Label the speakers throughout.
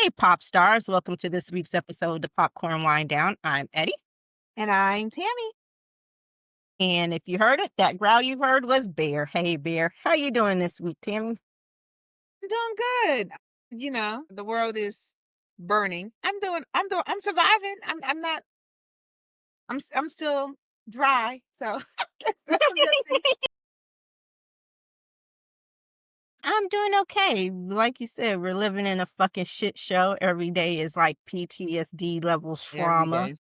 Speaker 1: Hey, pop stars. Welcome to this week's episode of the Popcorn Wind Down. I'm Eddie.
Speaker 2: And I'm Tammy.
Speaker 1: And if you heard it, that growl you heard was Bear. Hey, Bear. How you doing this week, Tammy?
Speaker 2: I'm doing good. The world is burning. I'm surviving. I'm not I'm still dry. So I guess that's a good thing.
Speaker 1: I'm doing okay. Like you said, we're living in a fucking shit show. Every day is like PTSD level
Speaker 2: Every
Speaker 1: trauma.
Speaker 2: day.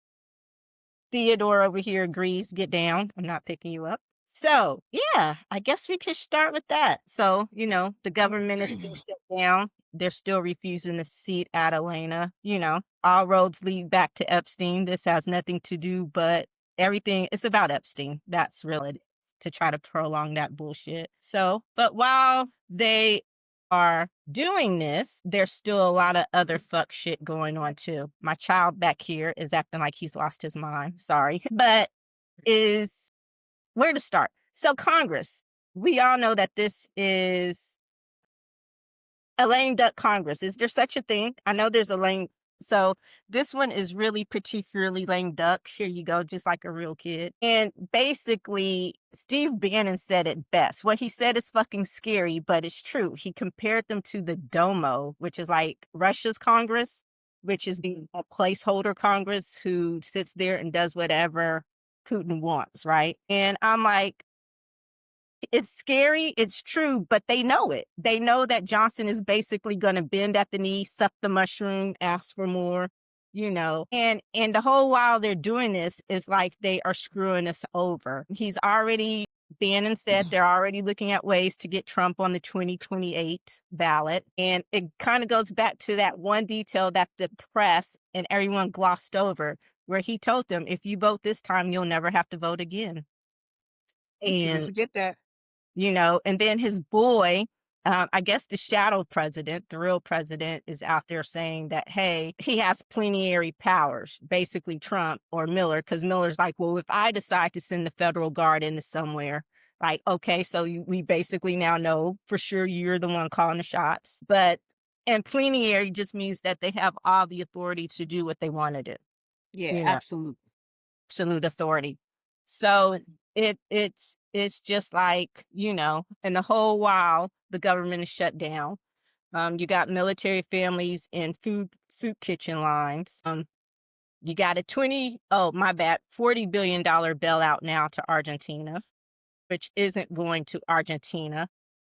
Speaker 1: Theodore over here agrees. Get down. I'm not picking you up. So, yeah, I guess we could start with that. So, the government is still shut down. They're still refusing to seat Adelina. All roads lead back to Epstein. This has nothing to do, but everything it's about Epstein. That's really it, to try to prolong that bullshit. So, but while they are doing this, there's still a lot of other fuck shit going on too. My child back here is acting like he's lost his mind. Sorry. But is where to start? So Congress, we all know that this is a lame duck Congress. Is there such a thing? I know there's a lame. So this one is really particularly lame duck. Here you go, just like a real kid. And basically, Steve Bannon said it best. What he said is fucking scary, but it's true. He compared them to the Domo, which is like Russia's Congress, which is being a placeholder Congress who sits there and does whatever Putin wants, right? And I'm like, it's scary, it's true, but they know it. They know that Johnson is basically going to bend at the knee, suck the mushroom, ask for more, And the whole while they're doing this is like they are screwing us over. Bannon said they're already looking at ways to get Trump on the 2028 ballot. And it kind of goes back to that one detail that the press and everyone glossed over, where he told them, if you vote this time, you'll never have to vote again.
Speaker 2: People
Speaker 1: And
Speaker 2: forget that.
Speaker 1: and then his boy, I guess the shadow president, the real president, is out there saying that, hey, he has plenary powers, basically Trump or Miller, because Miller's like, well, if I decide to send the federal guard into somewhere, like, okay, so we basically now know for sure you're the one calling the shots. And plenary just means that they have all the authority to do what they want to do.
Speaker 2: Yeah, absolutely.
Speaker 1: Absolute authority. So it's just like, and the whole while the government is shut down. You got military families in food soup kitchen lines. You got a $40 billion bailout now to Argentina, which isn't going to Argentina.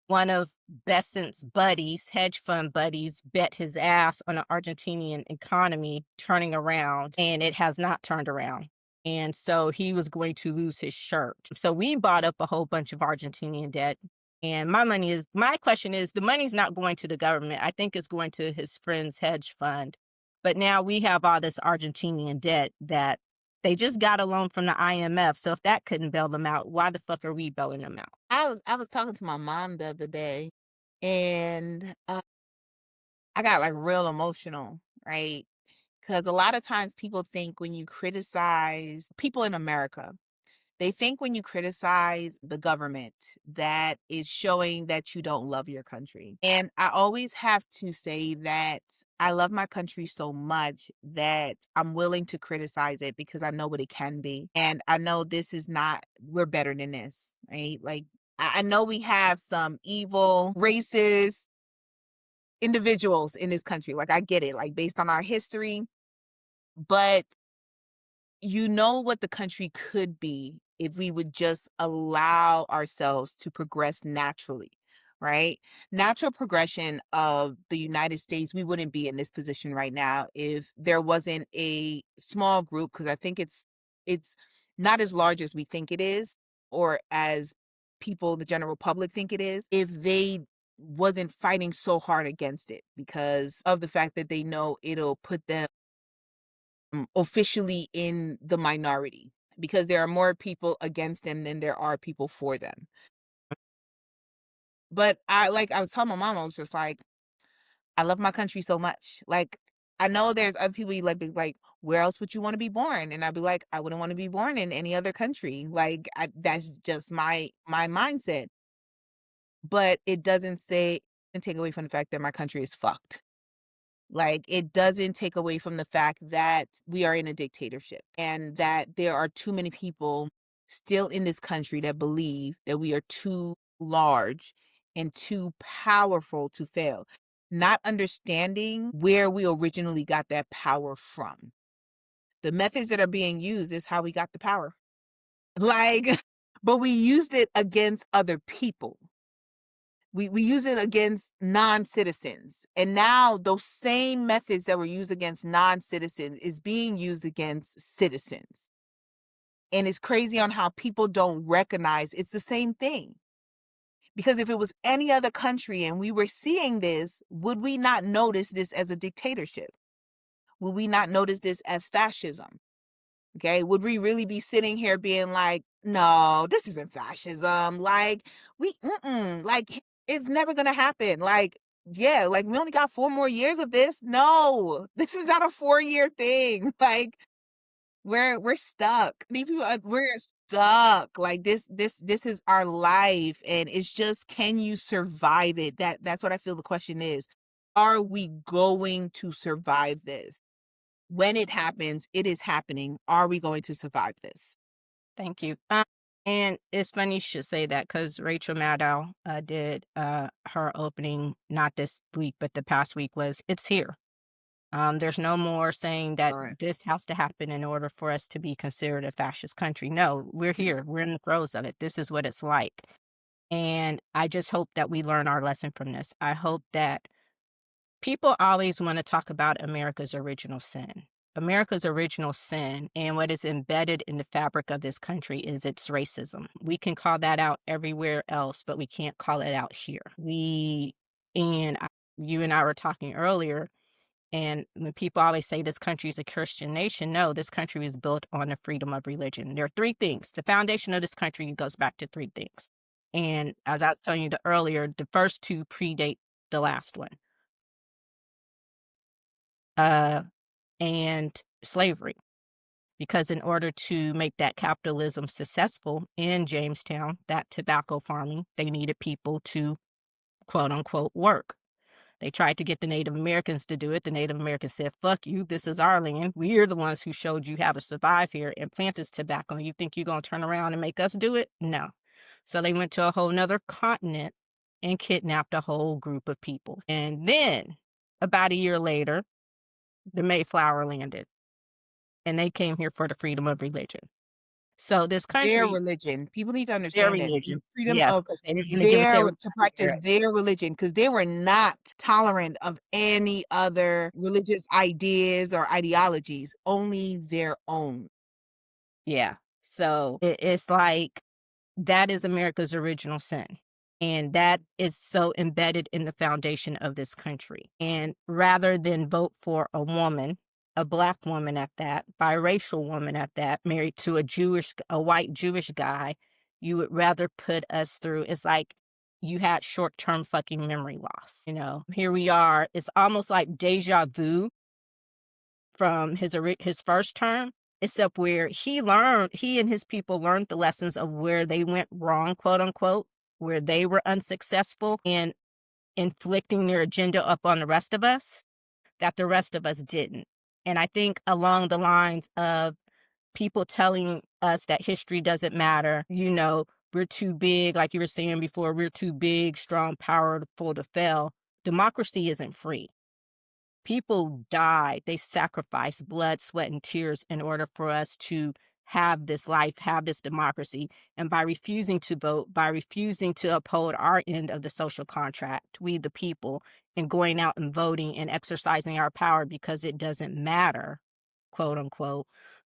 Speaker 1: One of Besant's buddies, hedge fund buddies, bet his ass on an Argentinian economy turning around, and it has not turned around. And so he was going to lose his shirt. So we bought up a whole bunch of Argentinian debt. And my question is, the money's not going to the government. I think it's going to his friend's hedge fund. But now we have all this Argentinian debt that they just got a loan from the IMF. So if that couldn't bail them out, why the fuck are we bailing them out?
Speaker 2: I was talking to my mom the other day, and I got like real emotional, right? Because a lot of times people think when you criticize people in America, they think when you criticize the government, that is showing that you don't love your country. And I always have to say that I love my country so much that I'm willing to criticize it because I know what it can be. And I know we're better than this, right? Like, I know we have some evil, racist individuals in this country. Like, I get it, like, based on our history. But you know what the country could be if we would just allow ourselves to progress naturally, right? Natural progression of the United States, we wouldn't be in this position right now if there wasn't a small group, because I think it's not as large as we think it is, or as people, the general public, think it is, if they wasn't fighting so hard against it because of the fact that they know it'll put them officially in the minority, because there are more people against them than there are people for them. But I was telling my mom, I was just like, I love my country so much. Like, I know there's other people you like, be like, where else would you want to be born? And I'd be like, I wouldn't want to be born in any other country. Like, that's just my mindset. But it doesn't take away from the fact that my country is fucked. Like, it doesn't take away from the fact that we are in a dictatorship and that there are too many people still in this country that believe that we are too large and too powerful to fail, not understanding where we originally got that power from. The methods that are being used is how we got the power. Like, but we used it against other people. We use it against non-citizens. And now those same methods that were used against non-citizens is being used against citizens. And it's crazy on how people don't recognize it's the same thing. Because if it was any other country and we were seeing this, would we not notice this as a dictatorship? Would we not notice this as fascism? Okay. Would we really be sitting here being like, no, this isn't fascism? Like, like, it's never going to happen. Like, yeah, like we only got 4 more years of this. No, this is not a 4 year thing. Like, we're stuck. We're stuck. Like this is our life. And it's just, can you survive it? That's what I feel the question is. Are we going to survive this? When it happens, it is happening. Are we going to survive this?
Speaker 1: Thank you. And it's funny you should say that because Rachel Maddow did her opening not this week, but the past week was it's here. There's no more saying that
Speaker 2: All right.
Speaker 1: this has to happen in order for us to be considered a fascist country. No, we're here. We're in the throes of it. This is what it's like. And I just hope that we learn our lesson from this. I hope that people always want to talk about America's original sin. America's original sin and what is embedded in the fabric of this country is its racism. We can call that out everywhere else, but we can't call it out here. You and I were talking earlier, and when people always say this country is a Christian nation, no, this country was built on the freedom of religion. There are three things. The foundation of this country goes back to three things. And as I was telling you earlier, the first two predate the last one. Uh, and slavery. Because in order to make that capitalism successful in Jamestown, that tobacco farming, they needed people to quote unquote work. They tried to get the Native Americans to do it. The Native Americans said, fuck you, this is our land. We're the ones who showed you how to survive here and plant this tobacco. You think you're going to turn around and make us do it? No. So they went to a whole nother continent and kidnapped a whole group of people. And then about a year later, the Mayflower landed and they came here for the freedom of religion. So this
Speaker 2: Their
Speaker 1: country,
Speaker 2: religion. People need to
Speaker 1: their
Speaker 2: understand that. The
Speaker 1: religion,
Speaker 2: freedom
Speaker 1: yes,
Speaker 2: of
Speaker 1: because they didn't want to give it to
Speaker 2: to
Speaker 1: everybody
Speaker 2: practice their religion, because they were not tolerant of any other religious ideas or ideologies, only their own.
Speaker 1: Yeah. So it's like that is America's original sin. And that is so embedded in the foundation of this country. And rather than vote for a woman, a black woman at that, biracial woman at that, married to a white Jewish guy, you would rather put us through. It's like you had short-term fucking memory loss. Here we are. It's almost like deja vu from his first term, except where he and his people learned the lessons of where they went wrong, quote unquote, where they were unsuccessful in inflicting their agenda up on the rest of us, that the rest of us didn't. And I think along the lines of people telling us that history doesn't matter, we're too big, like you were saying before, we're too big, strong, powerful to fail. Democracy isn't free. People died. They sacrificed blood, sweat, and tears in order for us to have this life, have this democracy. And by refusing to vote, by refusing to uphold our end of the social contract, we the people, and going out and voting and exercising our power because it doesn't matter, quote unquote,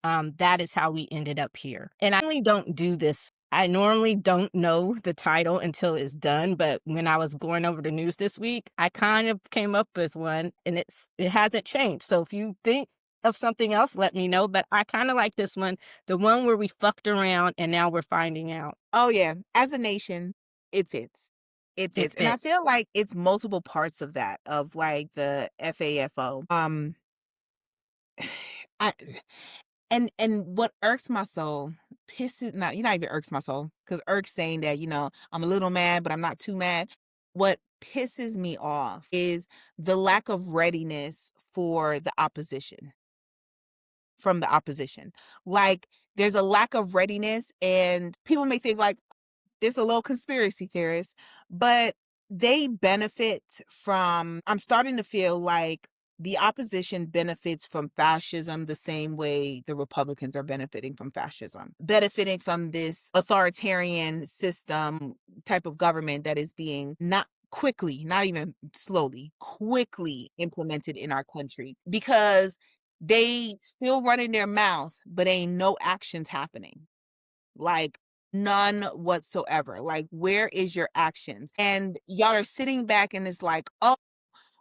Speaker 1: that is how we ended up here. And I really don't do this. I normally don't know the title until it's done, but when I was going over the news this week, I kind of came up with one, and it hasn't changed. So if you think of something else, let me know. But I kind of like this one, the one where we fucked around and now we're finding out.
Speaker 2: Oh yeah, as a nation, it fits. It
Speaker 1: It
Speaker 2: fits. And I
Speaker 1: fits.
Speaker 2: feel like it's multiple parts of that, of like the FAFO. I and what irks my soul, pisses not even irks my soul, because irks saying that, I'm a little mad, but I'm not too mad. What pisses me off is the lack of readiness for the opposition from the opposition. Like, there's a lack of readiness, and people may think like there's a little conspiracy theorist, but they benefit from, I'm starting to feel like the opposition benefits from fascism the same way the Republicans are benefiting from fascism, benefiting from this authoritarian system type of government that is being not quickly, not even slowly, quickly implemented in our country because they still running their mouth, but ain't no actions happening. Like, none whatsoever. Like, where is your actions? And y'all are sitting back and it's like, "Oh,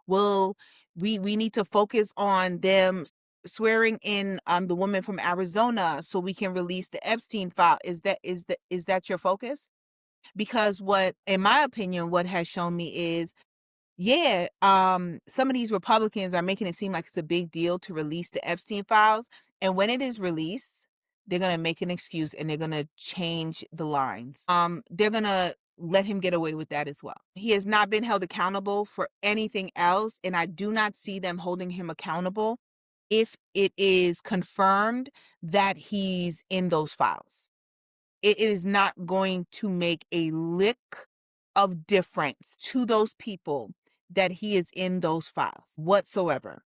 Speaker 2: well, we need to focus on them swearing in the woman from Arizona so we can release the Epstein file." Is that your focus? Because what, in my opinion, what has shown me is, yeah, some of these Republicans are making it seem like it's a big deal to release the Epstein files. And when it is released, they're gonna make an excuse and they're gonna change the lines. They're gonna let him get away with that as well. He has not been held accountable for anything else, and I do not see them holding him accountable if it is confirmed that he's in those files. It is not going to make a lick of difference to those people that he is in those files whatsoever.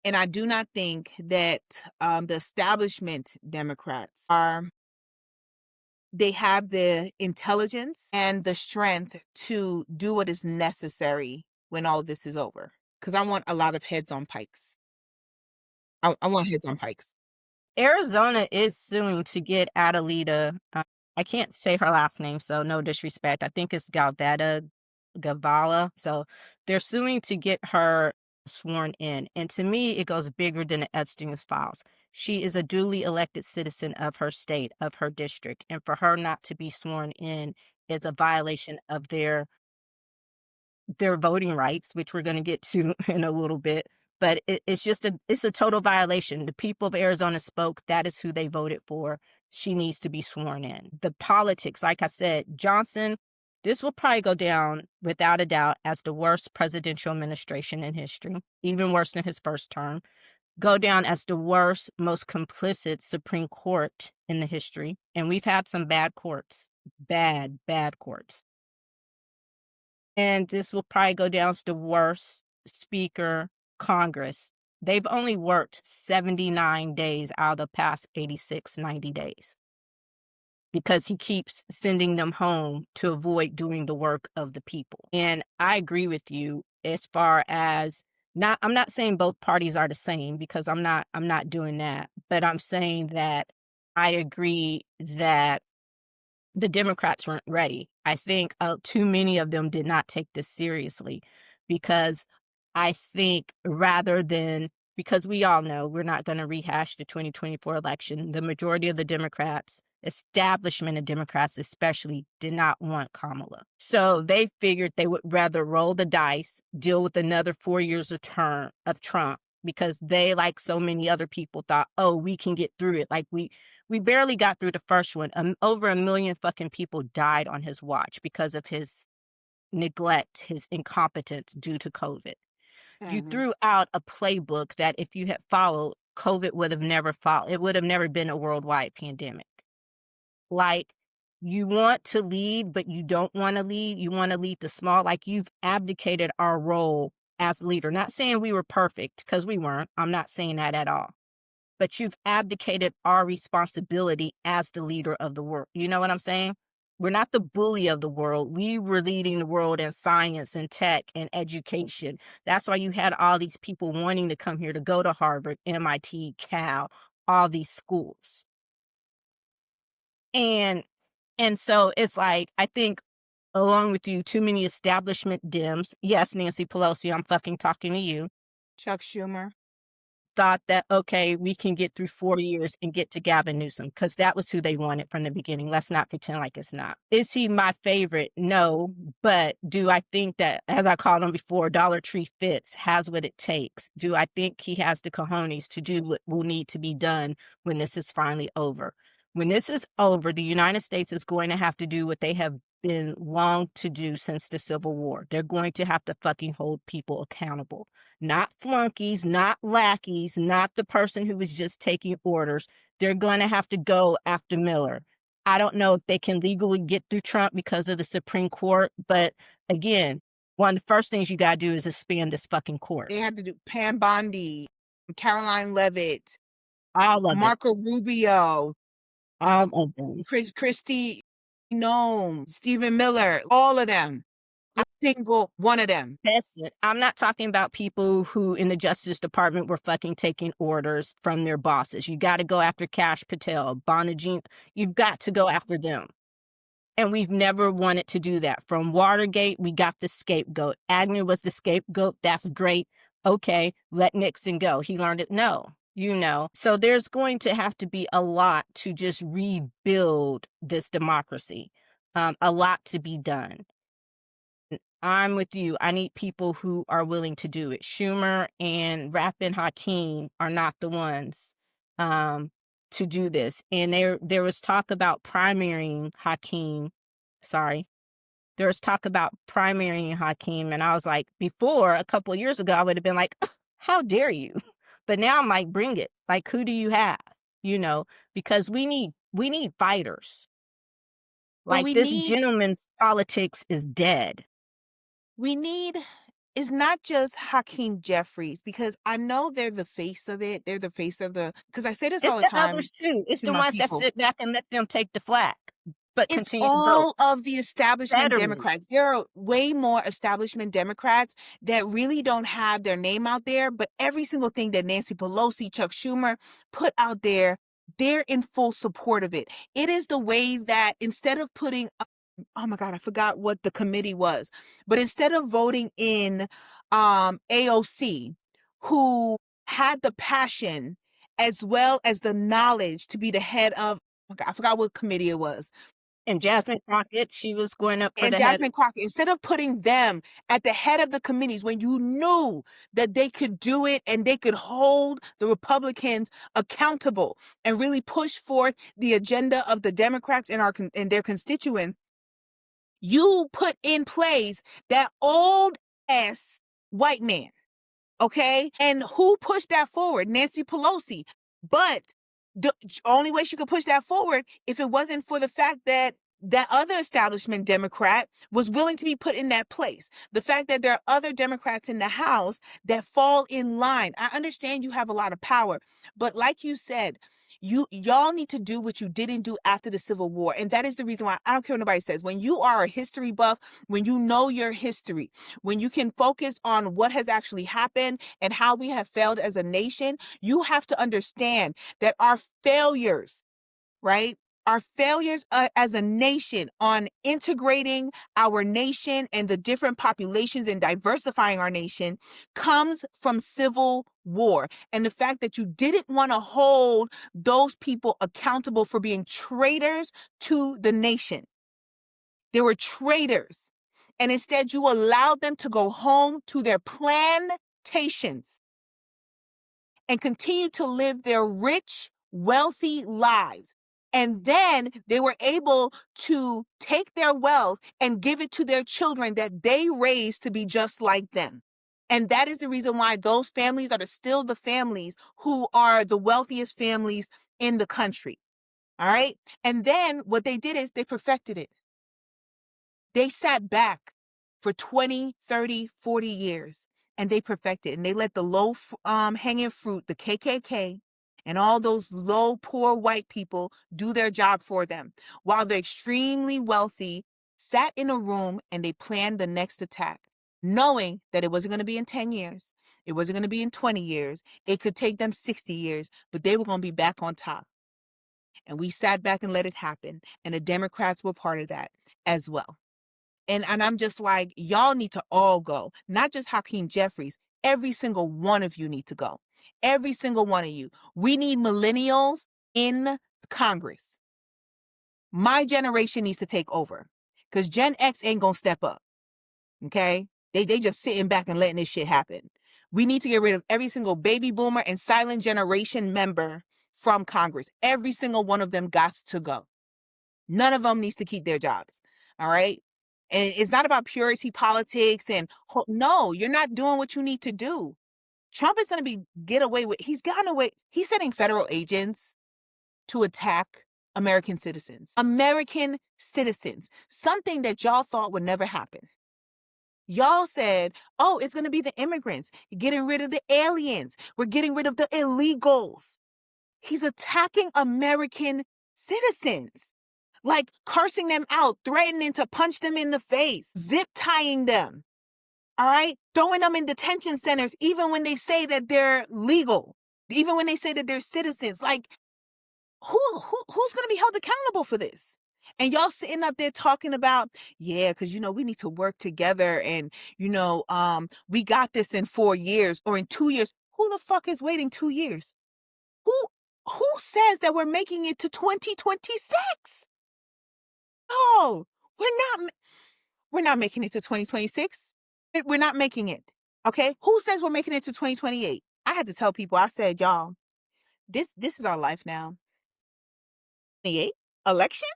Speaker 2: And I do not think that the establishment Democrats they have the intelligence and the strength to do what is necessary when all this is over. Because I want a lot of heads on pikes. I want heads on pikes.
Speaker 1: Arizona is suing to get Adelita, I can't say her last name, so no disrespect. I think it's Galvetta Gavala. So they're suing to get her sworn in. And to me, it goes bigger than the Epstein's files. She is a duly elected citizen of her state, of her district. And for her not to be sworn in is a violation of their voting rights, which we're going to get to in a little bit. But it's a total violation. The people of Arizona spoke. That is who they voted for. She needs to be sworn in. The politics, like I said, Johnson, this will probably go down without a doubt as the worst presidential administration in history, even worse than his first term. Go down as the worst, most complicit Supreme Court in the history. And we've had some bad courts, bad courts. And this will probably go down as the worst speaker Congress. They've only worked 79 days out of the past 86, 90 days because he keeps sending them home to avoid doing the work of the people. And I agree with you as far as I'm not saying both parties are the same because I'm not doing that, but I'm saying that I agree that the Democrats weren't ready. I think too many of them did not take this seriously because I think because we all know we're not going to rehash the 2024 election, the majority of the Democrats, establishment of Democrats especially, did not want Kamala. So they figured they would rather roll the dice, deal with another 4 years of term of Trump because they, like so many other people, thought, oh, we can get through it. Like we barely got through the first one. Over 1 million fucking people died on his watch because of his neglect, his incompetence due to COVID. You
Speaker 2: Mhm.
Speaker 1: threw out a playbook that if you had followed, COVID would have never followed. It would have never been a worldwide pandemic. Like, you want to lead, but you don't want to lead. You want to lead the small. Like, you've abdicated our role as leader. Not saying we were perfect, because we weren't. I'm not saying that at all. But you've abdicated our responsibility as the leader of the world. You know what I'm saying? We're not the bully of the world. We were leading the world in science and tech and education. That's why you had all these people wanting to come here to go to Harvard, MIT, Cal, all these schools. And so it's like, I think along with you, too many establishment Dems, yes, Nancy Pelosi, I'm fucking talking to you,
Speaker 2: Chuck Schumer.
Speaker 1: thought that, okay, we can get through 4 years and get to Gavin Newsom because that was who they wanted from the beginning. Let's not pretend like it's not. Is he my favorite? No. But do I think that, as I called him before, Dollar Tree Fitz has what it takes? Do I think he has the cojones to do what will need to be done when this is finally over? When this is over, the United States is going to have to do what they have been long to do since the Civil War. They're going to have to fucking hold people accountable. Not flunkies, not lackeys, not the person who was just taking orders. They're going to have to go after Miller. I don't know if they can legally get through Trump because of the Supreme Court, but again, one of the first things you got to do is expand this fucking court.
Speaker 2: They had to do Pam Bondi, Caroline Levitt,
Speaker 1: All of it.
Speaker 2: Marco Rubio,
Speaker 1: All of them.
Speaker 2: Christy Nome, Stephen Miller, all of them. Every single one of them.
Speaker 1: That's it. I'm not talking about people who in the Justice Department were fucking taking orders from their bosses. You got to go after Kash Patel, Bonajin. You've got to go after them. And we've never wanted to do that. From Watergate, we got the scapegoat. Agnew was the scapegoat. That's great. Okay, let Nixon go. He learned it. No, you know. So there's going to have to be a lot to just rebuild this democracy. A lot to be done. I'm with you. I need people who are willing to do it. Schumer and Rappin Hakeem are not the ones to do this. And there was talk about primarying Hakeem. Sorry. There was talk about primarying Hakeem. And I was like, before, a couple of years ago, I would have been like, how dare you? But now I'm like, bring it. Like, who do you have? You know, because we need fighters. Like, this gentleman's politics is dead.
Speaker 2: We need is not just Hakeem Jeffries, because I know they're the face of it. They're the face of because I say this all the time.
Speaker 1: It's the others too. It's the
Speaker 2: my
Speaker 1: ones that
Speaker 2: people.
Speaker 1: sit back and let them take the flack, but
Speaker 2: It's
Speaker 1: continue to vote.
Speaker 2: all of the establishment
Speaker 1: Veterans.
Speaker 2: Democrats. There are way more establishment Democrats that really don't have their name out there, but every single thing that Nancy Pelosi, Chuck Schumer put out there, they're in full support of it. It is the way that instead of putting oh my God, I forgot what the committee was. But instead of voting in AOC, who had the passion as well as the knowledge to be the head of, I forgot what committee it was.
Speaker 1: And Jasmine Crockett, she was going up for
Speaker 2: and
Speaker 1: the
Speaker 2: Jasmine
Speaker 1: head.
Speaker 2: Crockett, instead of putting them at the head of the committees when you knew that they could do it and they could hold the Republicans accountable and really push forth the agenda of the Democrats and their constituents, you put in place that old ass white man, okay? And who pushed that forward? Nancy Pelosi. But the only way she could push that forward if it wasn't for the fact that that other establishment Democrat was willing to be put in that place. The fact that there are other Democrats in the House that fall in line. I understand you have a lot of power, but like you said, y'all need to do what you didn't do after the Civil War. And that is the reason why I don't care what nobody says. When you are a history buff, when you know your history, when you can focus on what has actually happened and how we have failed as a nation, you have to understand that our failures, right? Our failures as a nation on integrating our nation and the different populations and diversifying our nation comes from civil war. And the fact that you didn't want to hold those people accountable for being traitors to the nation. They were traitors. And instead you allowed them to go home to their plantations and continue to live their rich, wealthy lives. And then they were able to take their wealth and give it to their children that they raised to be just like them. And that is the reason why those families are still the families who are the wealthiest families in the country. All right. And then what they did is they perfected it. They sat back for 20, 30, 40 years and they perfected, and they let the low hanging fruit, the KKK, and all those low, poor white people do their job for them, while the extremely wealthy sat in a room and they planned the next attack, knowing that it wasn't going to be in 10 years. It wasn't going to be in 20 years. It could take them 60 years, but they were going to be back on top. And we sat back and let it happen. And the Democrats were part of that as well. And I'm just like, y'all need to all go, not just Hakeem Jeffries. Every single one of you need to go. Every single one of you. We need millennials in Congress. My generation needs to take over because Gen X ain't going to step up. Okay? They just sitting back and letting this shit happen. We need to get rid of every single baby boomer and silent generation member from Congress. Every single one of them got to go. None of them needs to keep their jobs. All right. And it's not about purity politics and no, you're not doing what you need to do. Trump is going to get away with, he's gotten away. He's sending federal agents to attack American citizens. American citizens. Something that y'all thought would never happen. Y'all said, oh, it's going to be the immigrants. You're getting rid of the aliens. We're getting rid of the illegals. He's attacking American citizens. Like cursing them out, threatening to punch them in the face, zip tying them. All right? Throwing them in detention centers, even when they say that they're legal, even when they say that they're citizens. Like, who's going to be held accountable for this? And y'all sitting up there talking about, yeah, because, we need to work together and, we got this in 4 years or in 2 years. Who the fuck is waiting 2 years? Who says that we're making it to 2026? No, we're not making it to 2026. We're not making it. Okay? Who says we're making it to 2028? I had to tell people, I said, y'all, this is our life now. 28 election?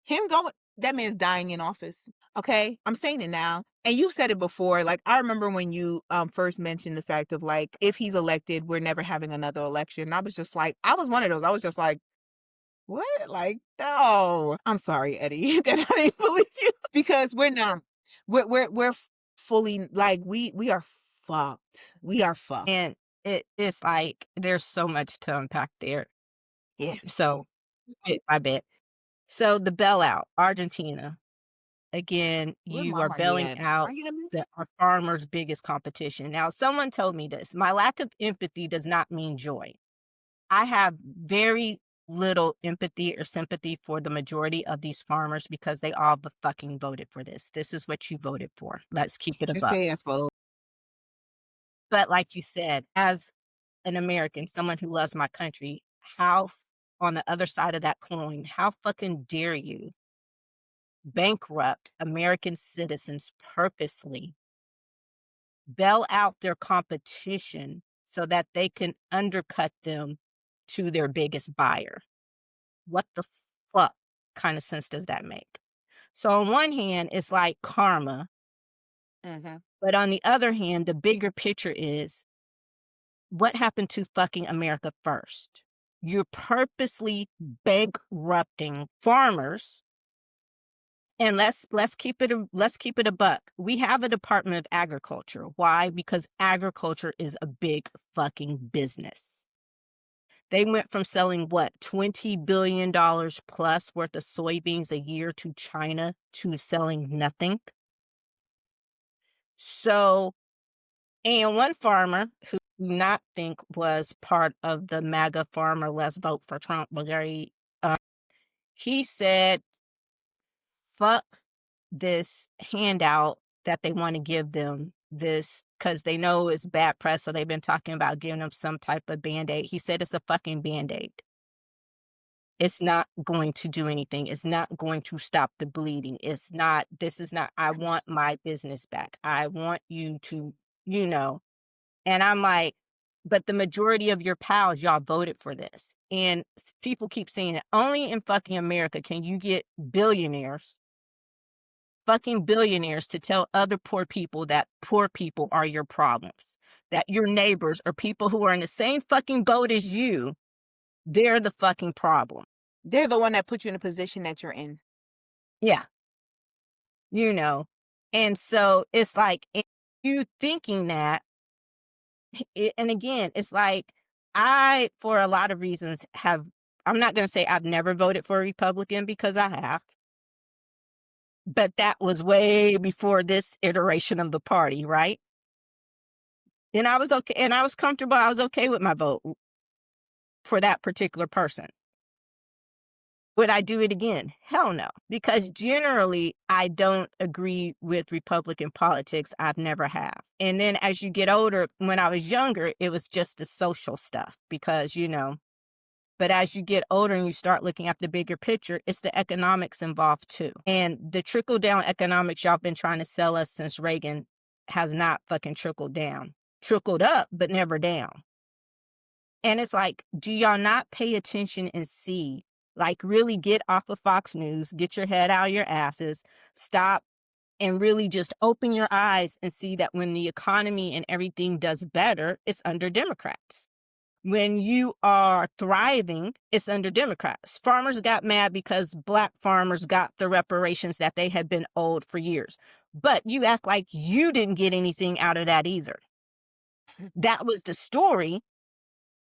Speaker 2: Him going, that man's dying in office. Okay? I'm saying it now. And you said it before. Like, I remember when you first mentioned the fact of like, if he's elected, we're never having another election. And I was just like, I was one of those. I was just like, what? Like, no. I'm sorry, Eddie, that I didn't believe you. Because we're not. We're fully like we are fucked. We are fucked.
Speaker 1: And it's like there's so much to unpack there.
Speaker 2: Yeah.
Speaker 1: So bit by bit. So the bailout, Argentina. Again,
Speaker 2: Where
Speaker 1: you are
Speaker 2: mama
Speaker 1: bailing
Speaker 2: at?
Speaker 1: out
Speaker 2: Are you the
Speaker 1: our farmers' biggest competition. Now, someone told me this. My lack of empathy does not mean joy. I have very little empathy or sympathy for the majority of these farmers because they all fucking voted for this. This is what you voted for. Let's keep it a buck.
Speaker 2: FAFO?
Speaker 1: But like you said, as an American, someone who loves my country, how on the other side of that coin, how fucking dare you bankrupt American citizens purposely, bail out their competition so that they can undercut them to their biggest buyer? What the fuck kind of sense does that make? So on one hand, it's like karma, but on the other hand, the bigger picture is what happened to fucking America first? You're purposely bankrupting farmers. And let's keep it a buck. We have a Department of Agriculture. Why? Because agriculture is a big fucking business. They went from selling what, $20 billion plus worth of soybeans a year to China to selling nothing. So, and one farmer who not think was part of the MAGA farmer, let's vote for Trump, he said, fuck this handout that they want to give them, this, because they know it's bad press, so they've been talking about giving them some type of Band-Aid. He said it's a fucking Band-Aid. It's not going to do anything. It's not going to stop the bleeding. This is not, I want my business back. I want you to, and I'm like, but the majority of your pals, y'all voted for this. And people keep saying it. Only in fucking America can you get fucking billionaires to tell other poor people that poor people are your problems, that your neighbors or people who are in the same fucking boat as you, they're the fucking problem.
Speaker 2: They're the one that put you in a position that you're in.
Speaker 1: Yeah. And so it's like you thinking that, and again, it's like I, for a lot of reasons, I'm not going to say I've never voted for a Republican because I have. But that was way before this iteration of the party, right? And I was okay, and I was comfortable. I was okay with my vote for that particular person. Would I do it again? Hell no. Because generally, I don't agree with Republican politics. I've never have. And then as you get older, when I was younger, it was just the social stuff because, but as you get older and you start looking at the bigger picture, it's the economics involved too. And the trickle down economics y'all been trying to sell us since Reagan has not fucking trickled down. Trickled up, but never down. And it's like, do y'all not pay attention and see, Like, really get off of Fox News, get your head out of your asses, stop and really just open your eyes and see that when the economy and everything does better, it's under Democrats. When you are thriving, it's under Democrats. Farmers got mad because black farmers got the reparations that they had been owed for years. But you act like you didn't get anything out of that either. That was the story,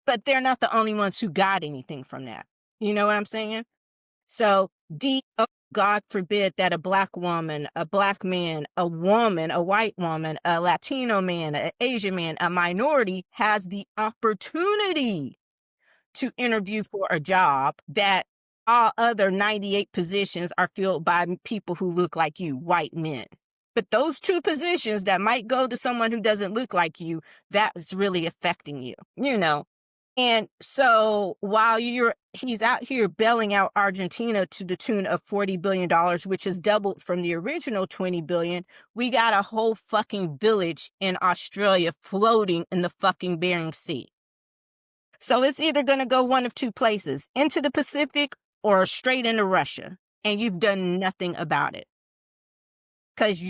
Speaker 1: but they're not the only ones who got anything from that. You know what I'm saying? So, oh, God forbid that a black woman, a black man, a woman, a white woman, a Latino man, an Asian man, a minority has the opportunity to interview for a job that all other 98 positions are filled by people who look like you, white men. But those two positions that might go to someone who doesn't look like you, that's really affecting you, you know. And so while he's out here bailing out Argentina to the tune of $40 billion, which is doubled from the original 20 billion, we got a whole fucking village in Australia floating in the fucking Bering Sea. So it's either going to go one of two places, into the Pacific or straight into Russia. And you've done nothing about it. Because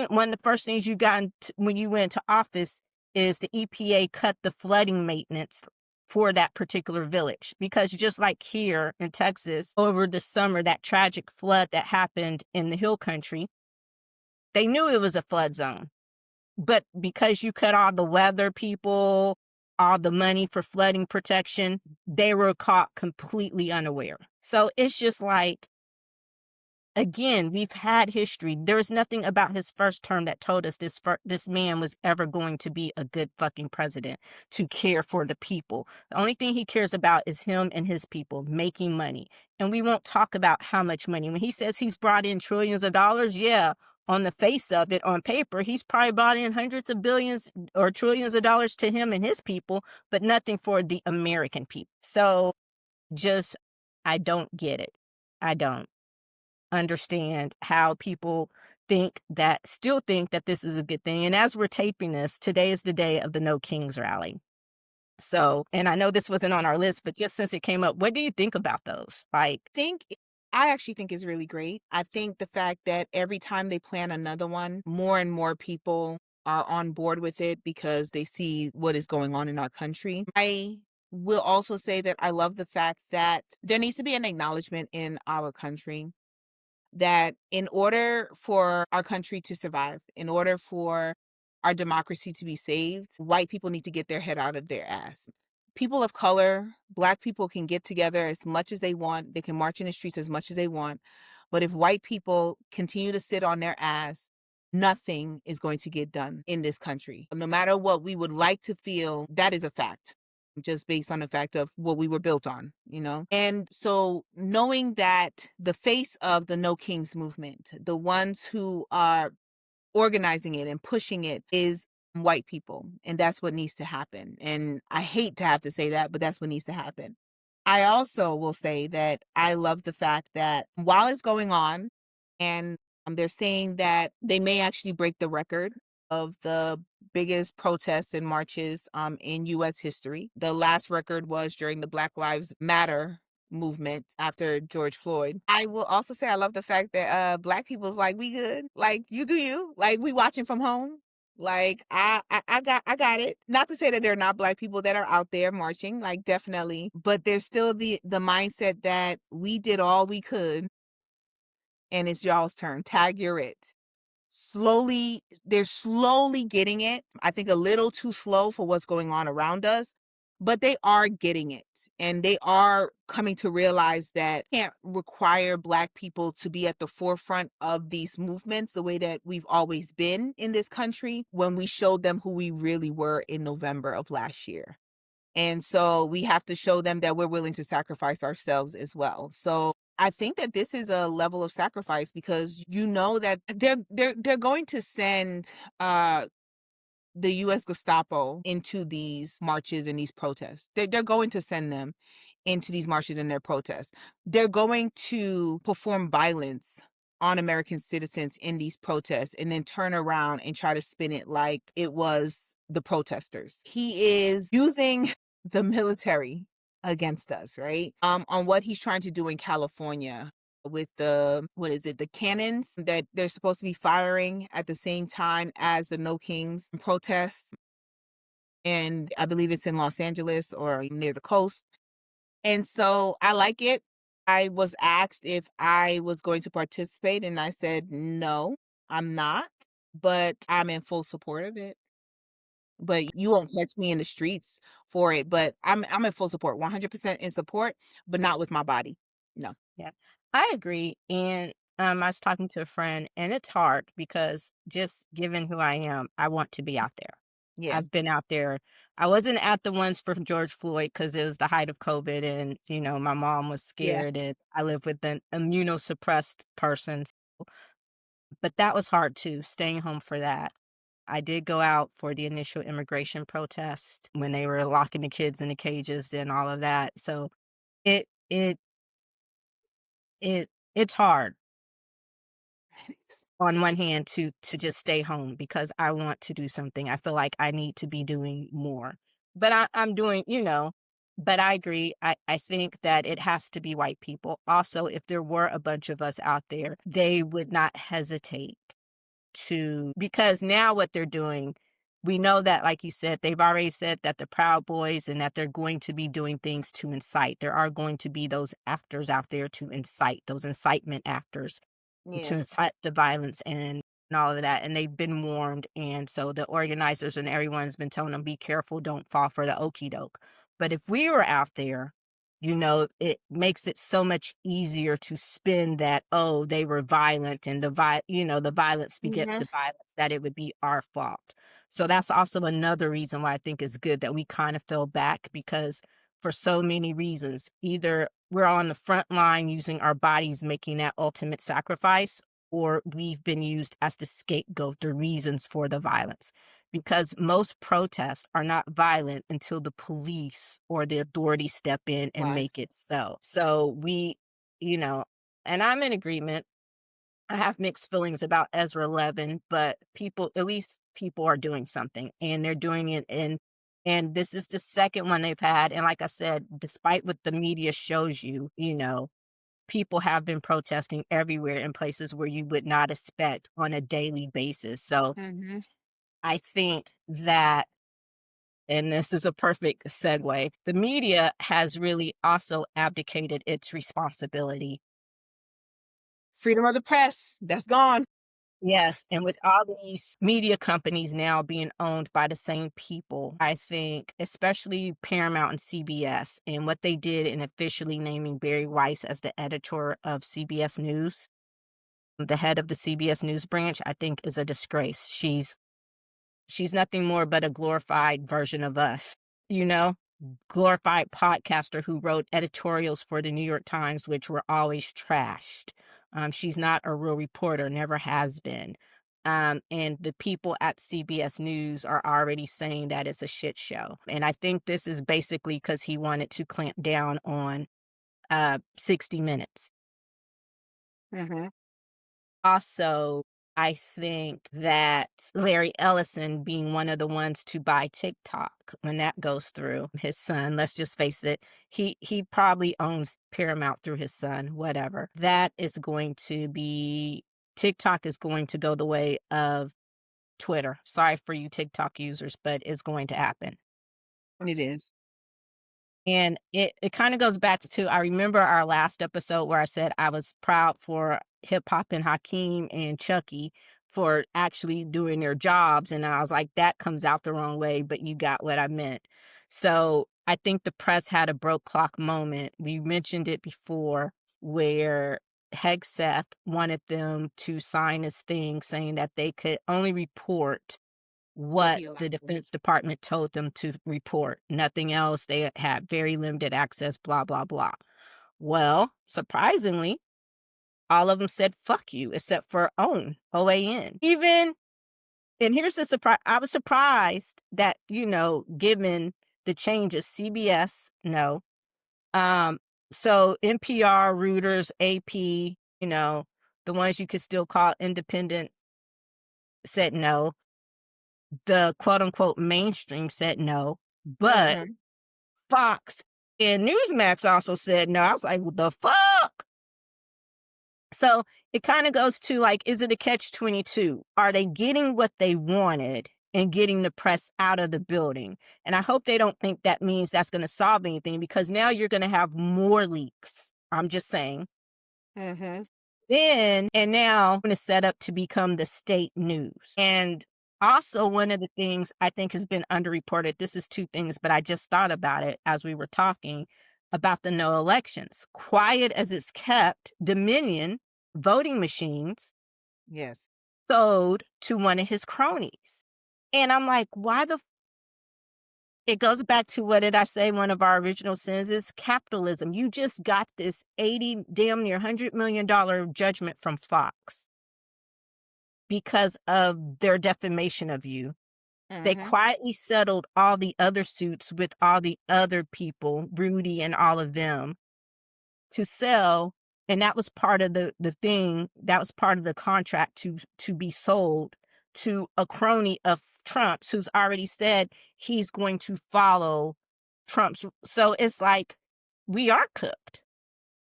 Speaker 1: one of the first things you got when you went into office is the EPA cut the flooding maintenance for that particular village. Because just like here in Texas, over the summer, that tragic flood that happened in the hill country, they knew it was a flood zone. But because you cut all the weather people, all the money for flooding protection, they were caught completely unaware. So it's just like, again, we've had history. There was nothing about his first term that told us this man was ever going to be a good fucking president, to care for the people. The only thing he cares about is him and his people making money. And we won't talk about how much money. When he says he's brought in trillions of dollars, yeah, on the face of it, on paper, he's probably brought in hundreds of billions or trillions of dollars to him and his people, but nothing for the American people. So I don't get it. I don't understand how people still think that this is a good thing. And as we're taping this, today is the day of the No Kings rally. So, and I know this wasn't on our list, but just since it came up, what do you think about those? Like,
Speaker 2: I actually think is really great. I think the fact that every time they plan another one, more and more people are on board with it because they see what is going on in our country. I will also say that I love the fact that there needs to be an acknowledgement in our country that in order for our country to survive, in order for our democracy to be saved, white people need to get their head out of their ass. People of color, Black people can get together as much as they want. They can march in the streets as much as they want. But if white people continue to sit on their ass, nothing is going to get done in this country. No matter what we would like to feel, that is a fact, just based on the fact of what we were built on, you know? And so knowing that the face of the No Kings movement, the ones who are organizing it and pushing it, is white people. And that's what needs to happen. And I hate to have to say that, but that's what needs to happen. I also will say that I love the fact that while it's going on, and they're saying that they may actually break the record of the biggest protests and marches in U.S. history. The last record was during the Black Lives Matter movement after George Floyd. I will also say I love the fact that Black people's like, we good. Like, you do you. Like, we watching from home. Like, I got it. Not to say that there are not Black people that are out there marching, like, definitely, but there's still the mindset that we did all we could and it's y'all's turn. Tag, you're it. They're slowly getting it. I think a little too slow for what's going on around us, but they are getting it. And they are coming to realize that can't require Black people to be at the forefront of these movements the way that we've always been in this country when we showed them who we really were in November of last year. And so we have to show them that we're willing to sacrifice ourselves as well. So I think that this is a level of sacrifice because you know that they're going to send the US Gestapo into these marches and these protests. They're going to send them into these marches and their protests. They're going to perform violence on American citizens in these protests and then turn around and try to spin it like it was the protesters. He is using the military against us, right? On what he's trying to do in California with the what is it, the cannons that they're supposed to be firing at the same time as the No Kings protests. And I believe it's in Los Angeles or near the coast. And so I like it. I was asked if I was going to participate, and I said, no, I'm not, but I'm in full support of it. But you won't catch me in the streets for it. But I'm in full support, 100% in support, but not with my body. No.
Speaker 1: Yeah, I agree. And I was talking to a friend, and it's hard because just given who I am, I want to be out there.
Speaker 2: Yeah.
Speaker 1: I've been out there. I wasn't at the ones for George Floyd because it was the height of COVID, and my mom was
Speaker 2: Yeah.
Speaker 1: scared, and I live with an immunosuppressed person. But that was hard too, staying home for that. I did go out for the initial immigration protest when they were locking the kids in the cages and all of that. So it it it's hard on one hand to just stay home because I want to do something. I feel like I need to be doing more. But I'm doing, but I agree. I think that it has to be white people. Also, if there were a bunch of us out there, they would not hesitate to, because now what they're doing, we know that, like you said, they've already said that the Proud Boys and that they're going to be doing things to incite. There are going to be those actors out there to incite, those incitement actors to
Speaker 2: Yeah.
Speaker 1: incite the violence and all of that, and they've been warned, and so the organizers and everyone's been telling them, "Be careful, don't fall for the okey doke." But if we were out there, it makes it so much easier to spin that, "Oh, they were violent, and the violence begets
Speaker 2: Mhm.
Speaker 1: the violence," that it would be our fault. So that's also another reason why I think it's good that we kind of fell back because for so many reasons. Either we're on the front line using our bodies, making that ultimate sacrifice, or we've been used as the scapegoat, the reasons for the violence. Because most protests are not violent until the police or the authorities step in and
Speaker 2: Right.
Speaker 1: make it so. So you know, and I'm in agreement. I have mixed feelings about Ezra 11, but at least people are doing something and they're doing it and this is the second one they've had. And like I said, despite what the media shows you, people have been protesting everywhere in places where you would not expect on a daily basis. So
Speaker 2: Mhm.
Speaker 1: I think that, and this is a perfect segue, the media has really also abdicated its responsibility.
Speaker 2: Freedom of the press, that's gone.
Speaker 1: Yes, and with all these media companies now being owned by the same people, I think especially Paramount and CBS, and what they did in officially naming Barry Weiss as the editor of CBS News, the head of the CBS News branch, I think is a disgrace. She's nothing more but a glorified version of us, you know? Glorified podcaster who wrote editorials for the New York Times, which were always trashed. She's not a real reporter, never has been. And the people at CBS News are already saying that it's a shit show. And I think this is basically because he wanted to clamp down on 60 Minutes.
Speaker 2: Mhm.
Speaker 1: Also, I think that Larry Ellison being one of the ones to buy TikTok when that goes through, his son, let's just face it, he probably owns Paramount through his son, whatever. That is going to be TikTok is going to go the way of Twitter. Sorry for you TikTok users, but it's going to happen.
Speaker 2: It is.
Speaker 1: And it kinda goes back to I remember our last episode where I said I was proud for Hip Hop and Hakeem and Chucky for actually doing their jobs, and I was like, "That comes out the wrong way, but you got what I meant." So, I think the press had a broke clock moment. We mentioned it before where Hegseth wanted them to sign this thing saying that they could only report
Speaker 2: What
Speaker 1: what
Speaker 2: he
Speaker 1: the
Speaker 2: allowed.
Speaker 1: Defense Department told them to report, nothing else. They had very limited access, blah, blah, blah. Well, surprisingly, all of them said, "Fuck you," except for OAN. Even and here's the surprise, I was surprised that, given the changes, CBS, no. Um, so NPR, Reuters, AP, the ones you could still call independent said no. The quote unquote mainstream said no, but
Speaker 2: Mhm.
Speaker 1: Fox And Newsmax also said no. I was like, "What the fuck?" So it kind of goes to like, is it a catch-22? Are they getting what they wanted and getting the press out of the building? And I hope they don't think that means that's going to solve anything, because now you're going to have more leaks. I'm just saying.
Speaker 2: Mhm.
Speaker 1: Then and now it's set up to become the state news. And also, one of the things I think has been underreported, this is two things, but I just thought about it as we were talking about the no elections. Quiet as it's kept, Dominion voting machines
Speaker 2: Yes.
Speaker 1: sold to one of his cronies. And I'm like, why the it goes back to, what did I say? One of our original sins is capitalism. You just got this 80, damn near $100 million judgment from Fox because of their defamation of you. They
Speaker 2: Mhm.
Speaker 1: quietly settled all the other suits with all the other people, Rudy and all of them, to sell. And that was part of the thing. That was part of the contract to be sold to a crony of Trump's, who's already said he's going to follow Trump's. So it's like, we are cooked,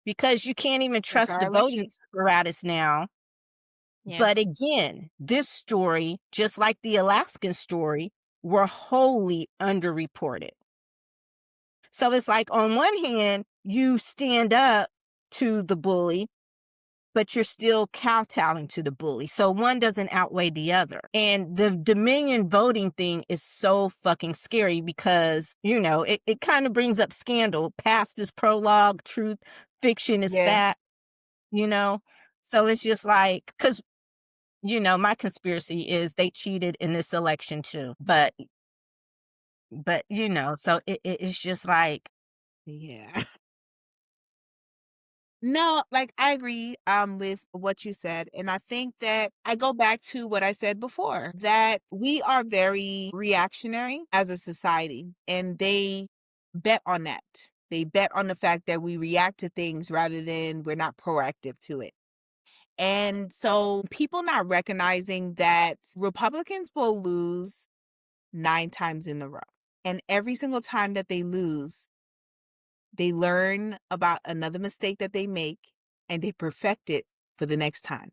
Speaker 1: because you can't even
Speaker 2: Like
Speaker 1: trust
Speaker 2: our
Speaker 1: the voting
Speaker 2: elections.
Speaker 1: apparatus now.
Speaker 2: Yeah.
Speaker 1: But again, this story, just like the Alaskan story, were wholly underreported. So it's like, on one hand, you stand up to the bully, but you're still kowtowing to the bully. So one doesn't outweigh the other. And the Dominion voting thing is so fucking scary because, it kind of brings up scandal. Past is prologue, truth, fiction is
Speaker 2: Yeah.
Speaker 1: fact, you know? So it's just like, because, my conspiracy is they cheated in this election too. But, so it's just like,
Speaker 2: Yeah. No, like I agree with what you said, and I think that I go back to what I said before, that we are very reactionary as a society, and they bet on that. They bet on the fact that we react to things rather than we're not proactive to it. And so people not recognizing that Republicans will lose 9 times in a row. And every single time that they lose, they learn about another mistake that they make and they perfect it for the next time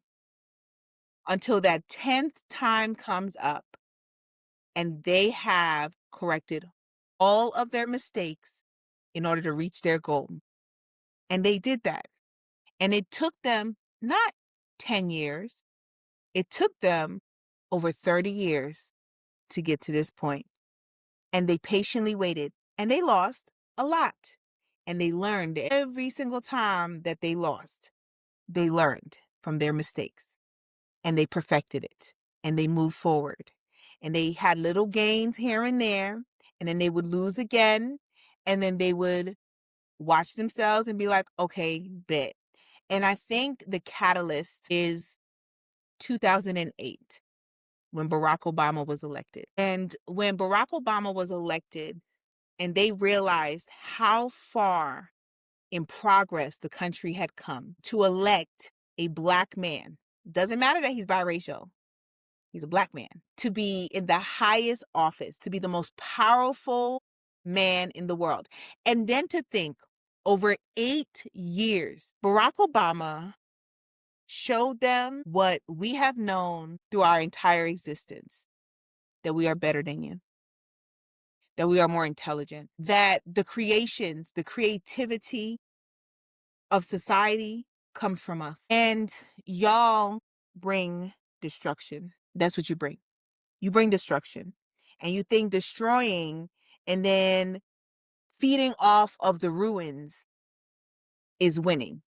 Speaker 2: until that 10th time comes up and they have corrected all of their mistakes in order to reach their goal. And they did that. And it took them not 10 years, it took them over 30 years to get to this point. And they patiently waited and they lost a lot. And they learned every single time that they lost. They learned from their mistakes and they perfected it and they moved forward. And they had little gains here and there, and then they would lose again. And then they would watch themselves and be like, okay, bet. And I think the catalyst is 2008 when Barack Obama was elected. And when Barack Obama was elected, and they realized how far in progress the country had come to elect a Black man. Doesn't matter that he's biracial. He's a Black man. To be in the highest office, to be the most powerful man in the world. And then to think, over 8 years, Barack Obama showed them what we have known through our entire existence, that we are better than you, that we are more intelligent, that the creations, the creativity of society comes from us. And y'all bring destruction. That's what you bring. You bring destruction. And you think destroying and then feeding off of the ruins is winning.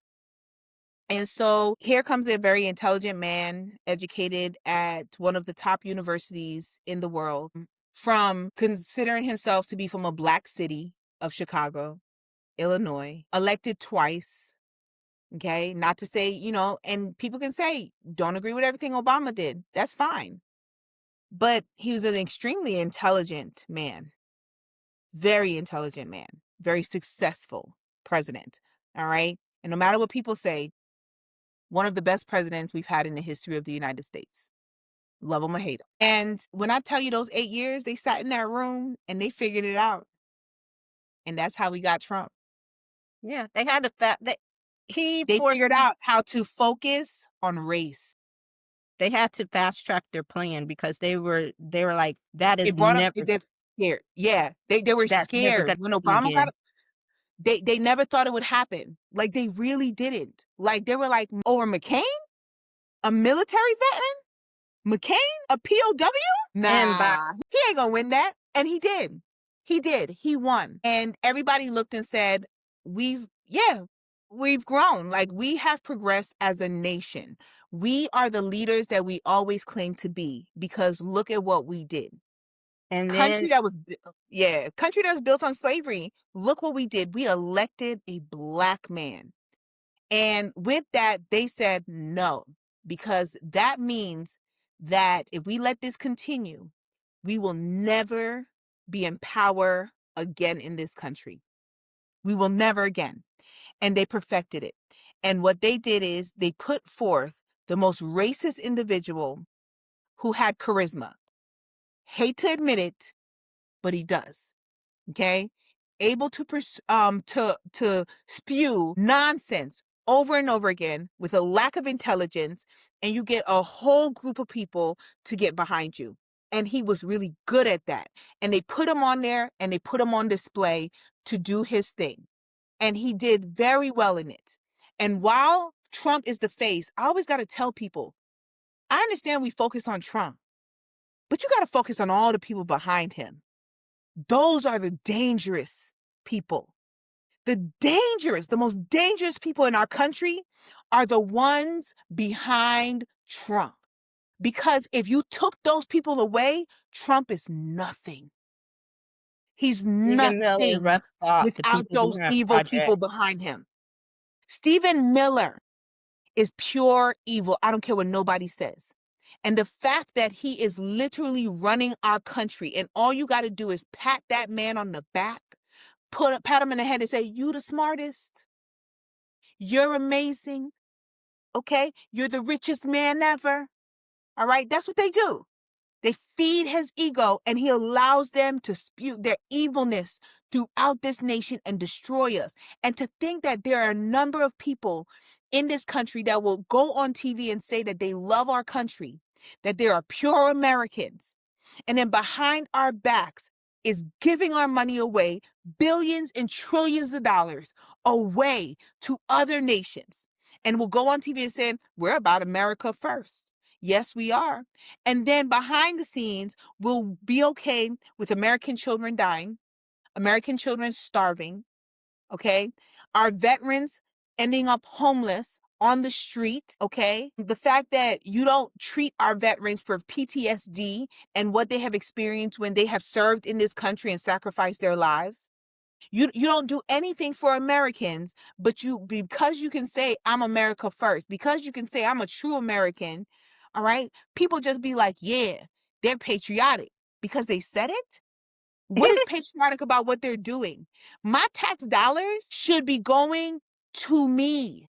Speaker 2: And so here comes a very intelligent man, educated at one of the top universities in the world, from considering himself to be from a Black city of Chicago, Illinois, elected twice. Okay. Not to say, and people can say, don't agree with everything Obama did. That's fine. But he was an extremely intelligent man, very intelligent man, very successful president. All right. And no matter what people say, one of the best presidents we've had in the history of the United States. Love him or hate him. And when I tell you those 8 years, they sat in that room and they figured it out. And that's how we got Trump.
Speaker 1: Yeah, they had to they he
Speaker 2: They
Speaker 1: forced
Speaker 2: figured
Speaker 1: them
Speaker 2: out how to focus on race.
Speaker 1: they had to fast track their plan because they were like, "That is
Speaker 2: It brought up
Speaker 1: never
Speaker 2: they're scared. Yeah, they were
Speaker 1: that's never
Speaker 2: scared
Speaker 1: gonna
Speaker 2: when
Speaker 1: happen
Speaker 2: Obama got
Speaker 1: again."
Speaker 2: they never thought it would happen. Like, they really didn't. Like, they were like, "Over McCain? A military veteran? McCain? A POW?
Speaker 1: And by
Speaker 2: Nah, he ain't gonna win that." And he did. He did. He won. And everybody looked and said, yeah, we've grown. Like, we have progressed as a nation. We are the leaders that we always claimed to be because look at what we did.
Speaker 1: and then
Speaker 2: Country that was, yeah, country that was built on slavery. Look what we did. We elected a black man. And with that, they said no, because that means that if we let this continue, we will never be in power again in this country. We will never again. And they perfected it. And what they did is they put forth the most racist individual who had charisma. Hate to admit it, but he does. Okay, able to to spew nonsense over and over again with a lack of intelligence, and you get a whole group of people to get behind you. And he was really good at that, and they put him on there and they put him on display to do his thing, and he did very well in it. And while Trump is the face, I always got to tell people, I understand we focus on Trump, but you got to focus on all the people behind him. Those are the dangerous people. The most dangerous people in our country are the ones behind Trump. Because if you took those people away, Trump is nothing. He's
Speaker 1: Stephen Miller
Speaker 2: nothing
Speaker 1: roughed off the
Speaker 2: without
Speaker 1: people
Speaker 2: those
Speaker 1: doing that
Speaker 2: evil
Speaker 1: project.
Speaker 2: people behind him. Stephen Miller is pure evil. I don't care what nobody says. And the fact that he is literally running our country, and all you got to do is pat that man on the back, pat him in the head and say, "You the smartest. You're amazing. Okay? You're the richest man ever." All right? That's what they do. They feed his ego, and he allows them to spew their evilness throughout this nation and destroy us. And to think that there are a number of people in this country that will go on TV and say that they love our country, that they are pure Americans, and then behind our backs is giving our money away, billions and trillions of dollars away to other nations. And will go on TV and say, we're about America first. Yes, we are. And then behind the scenes, we'll be okay with American children dying, American children starving, okay? Our veterans ending up homeless on the street, okay? The fact that you don't treat our veterans for PTSD and what they have experienced when they have served in this country and sacrificed their lives. You don't do anything for Americans, but you, because you can say I'm America first, because you can say I'm a true American, all right? People just be like, yeah, they're patriotic because they said it. What is patriotic about what they're doing? My tax dollars should be going to me,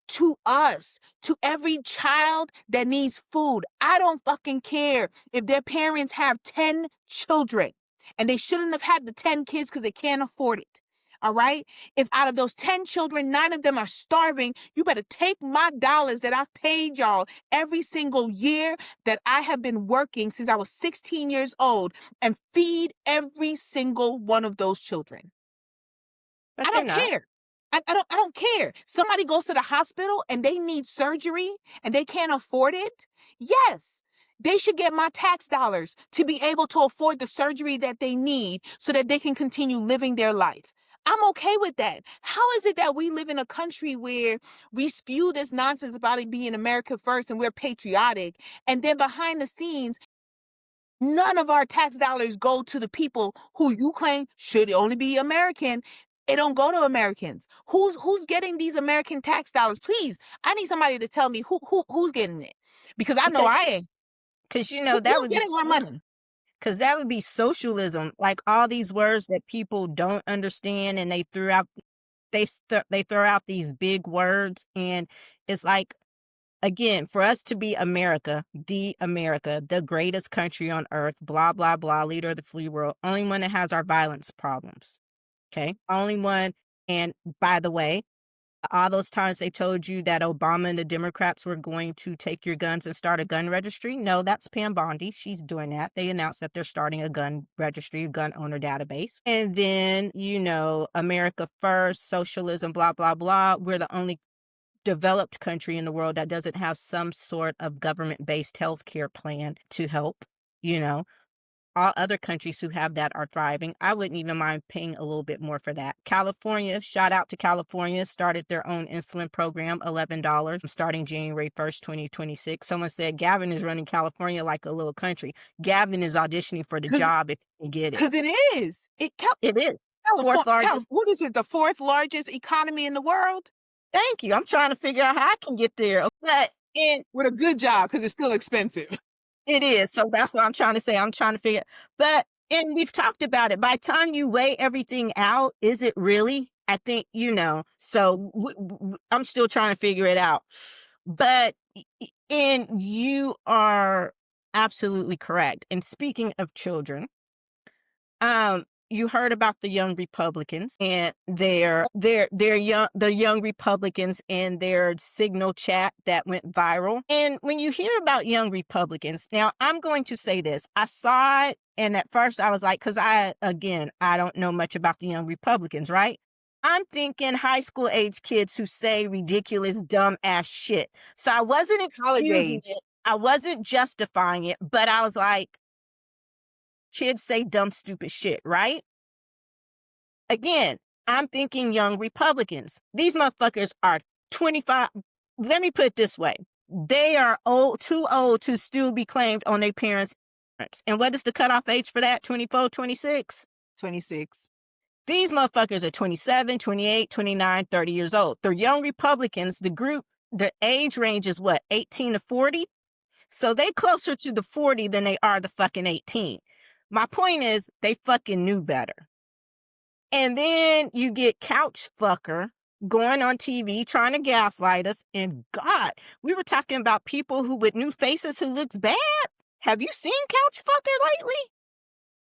Speaker 2: to us, to every child that needs food. I don't fucking care if their parents have 10 children and they shouldn't have had the 10 kids because they can't afford it. All right? If out of those 10 children, 9 of them are starving, you better take my dollars that I've paid y'all every single year that I have been working since I was 16 years old and feed every single one of those children.
Speaker 1: But
Speaker 2: I
Speaker 1: they're
Speaker 2: don't
Speaker 1: not.
Speaker 2: care. I don't care. Somebody goes to the hospital and they need surgery and they can't afford it. Yes, they should get my tax dollars to be able to afford the surgery that they need so that they can continue living their life. I'm okay with that. How is it that we live in a country where we spew this nonsense about it being America first and we're patriotic, and then behind the scenes, none of our tax dollars go to the people who you claim should only be American. It don't go to Americans. Who's getting these American tax dollars? Please, I need somebody to tell me who's getting it, because I know
Speaker 1: Because
Speaker 2: I ain't.
Speaker 1: that
Speaker 2: Who's
Speaker 1: would be
Speaker 2: getting our money?
Speaker 1: because that would be socialism, like all these words that people don't understand, and they threw out they throw out these big words, and it's like, again, for us to be America, the greatest country on earth, blah blah blah, leader of the free world, only one that has our violence problems. Okay, only one. And by the way, all those times they told you that Obama and the Democrats were going to take your guns and start a gun registry. No, that's Pam Bondi. She's doing that. They announced that they're starting a gun registry, a gun owner database. And then, America first, socialism, blah, blah, blah. We're the only developed country in the world that doesn't have some sort of government-based healthcare plan to help, you know. All other countries who have that are thriving. I wouldn't even mind paying a little bit more for that. California, shout out to California, started their own insulin program, $11, starting January 1st, 2026. Someone said Gavin is running California like a little country. Gavin is auditioning for the
Speaker 2: Because
Speaker 1: job if he can get it.
Speaker 2: it is.
Speaker 1: It is. Fourth
Speaker 2: California,
Speaker 1: largest.
Speaker 2: what is it? The fourth largest economy in the world
Speaker 1: Thank you. I'm trying to figure out how I can get there. But
Speaker 2: with a good job because it's still expensive.
Speaker 1: it is. So that's what I'm trying to say. I'm trying to figure. But and we've talked about it. By the time you weigh everything out, is it really? I think So I'm still trying to figure it out. But and you are absolutely correct. And speaking of children, you heard about the Young Republicans and the Young Republicans and their signal chat that went viral. And when you hear about Young Republicans, now I'm going to say this. I saw it and at first I was like, because I don't know much about the Young Republicans, right? I'm thinking high school age kids who say ridiculous, dumb ass shit. So I wasn't
Speaker 2: College
Speaker 1: excusing
Speaker 2: age.
Speaker 1: it. I wasn't justifying it, but I was like, kids say dumb, stupid shit, right? Again, I'm thinking Young Republicans. These motherfuckers are 25. Let me put it this way. They are too old to still be claimed on their parents. And what is the cutoff age for that? 24, 26?
Speaker 2: 26.
Speaker 1: These motherfuckers are 27, 28, 29, 30 years old. They're Young Republicans. The age range is what? 18 to 40? So they closer to the 40 than they are the fucking 18. My point is they fucking knew better. And then you get couch fucker going on TV trying to gaslight us. And God, we were talking about people who with new faces who looks bad. Have you seen couch fucker lately?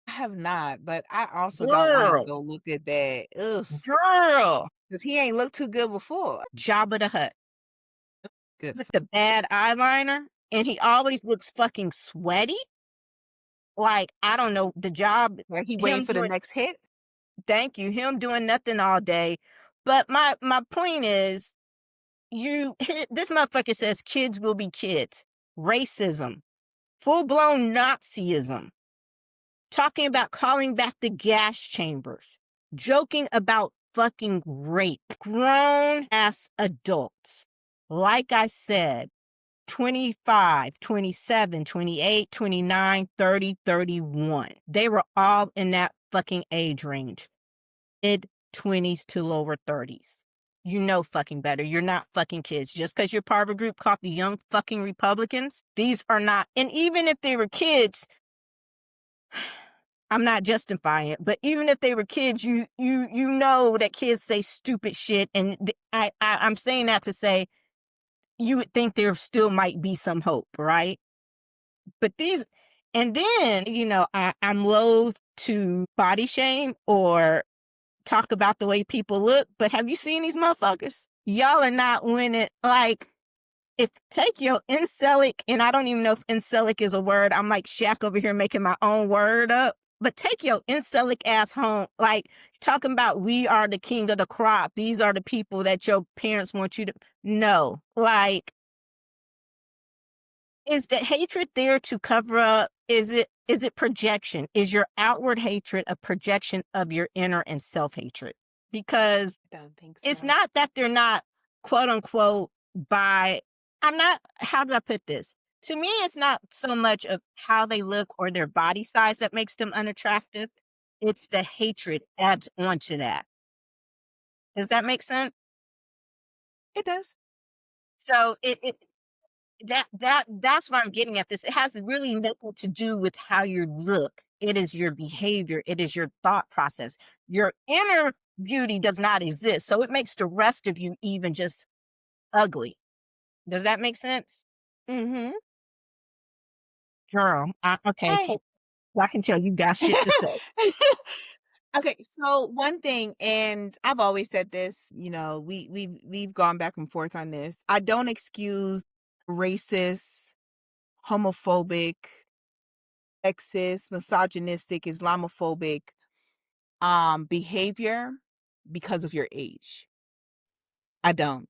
Speaker 2: I have not, but I also don't want to
Speaker 1: Girl,
Speaker 2: go look at that. Ugh,
Speaker 1: girl.
Speaker 2: because he ain't looked too good before.
Speaker 1: Jabba the Hutt
Speaker 2: Good.
Speaker 1: with the bad eyeliner. And he always looks fucking sweaty. Like, I don't know, the job.
Speaker 2: Like he waiting for the next hit.
Speaker 1: Thank you. Him doing nothing all day. But my point is, this motherfucker says kids will be kids. Racism. Full-blown Nazism. Talking about calling back the gas chambers. Joking about fucking rape. Grown-ass adults. Like I said, 25, 27, 28, 29, 30, 31. They were all in that fucking age range. Mid-20s to lower 30s. You know fucking better. You're not fucking kids. Just because you're part of a group called the Young fucking Republicans, these are not. And even if they were kids, I'm not justifying it, but even if they were kids, you know that kids say stupid shit. And I'm saying that to say, you would think there still might be some hope, right? But and then, I'm loath to body shame or talk about the way people look, but have you seen these motherfuckers? Y'all are not winning. Like, take your incelic, and I don't even know if incelic is a word. I'm like Shaq over here making my own word up. But take your incelic ass home. Like, talking about we are the king of the crop. These are the people that your parents want you to know. Like, is the hatred there to cover up? Is it projection? Is your outward hatred a projection of your inner and self-hatred? Because
Speaker 2: I don't think
Speaker 1: it's
Speaker 2: so.
Speaker 1: not that they're not, quote unquote, how do I put this? To me, it's not so much of how they look or their body size that makes them unattractive. It's the hatred adds onto that. Does that make sense?
Speaker 2: It does.
Speaker 1: So that's what I'm getting at this. It has really nothing to do with how you look. It is your behavior. It is your thought process. Your inner beauty does not exist. So it makes the rest of you even just ugly. Does that make sense?
Speaker 2: Mm-hmm.
Speaker 1: Girl, okay,
Speaker 2: Hey.
Speaker 1: I can tell you got shit to say.
Speaker 2: Okay, so one thing, and I've always said this, you know, we've gone back and forth on this. I don't excuse racist, homophobic, sexist, misogynistic, Islamophobic behavior because of your age. I don't.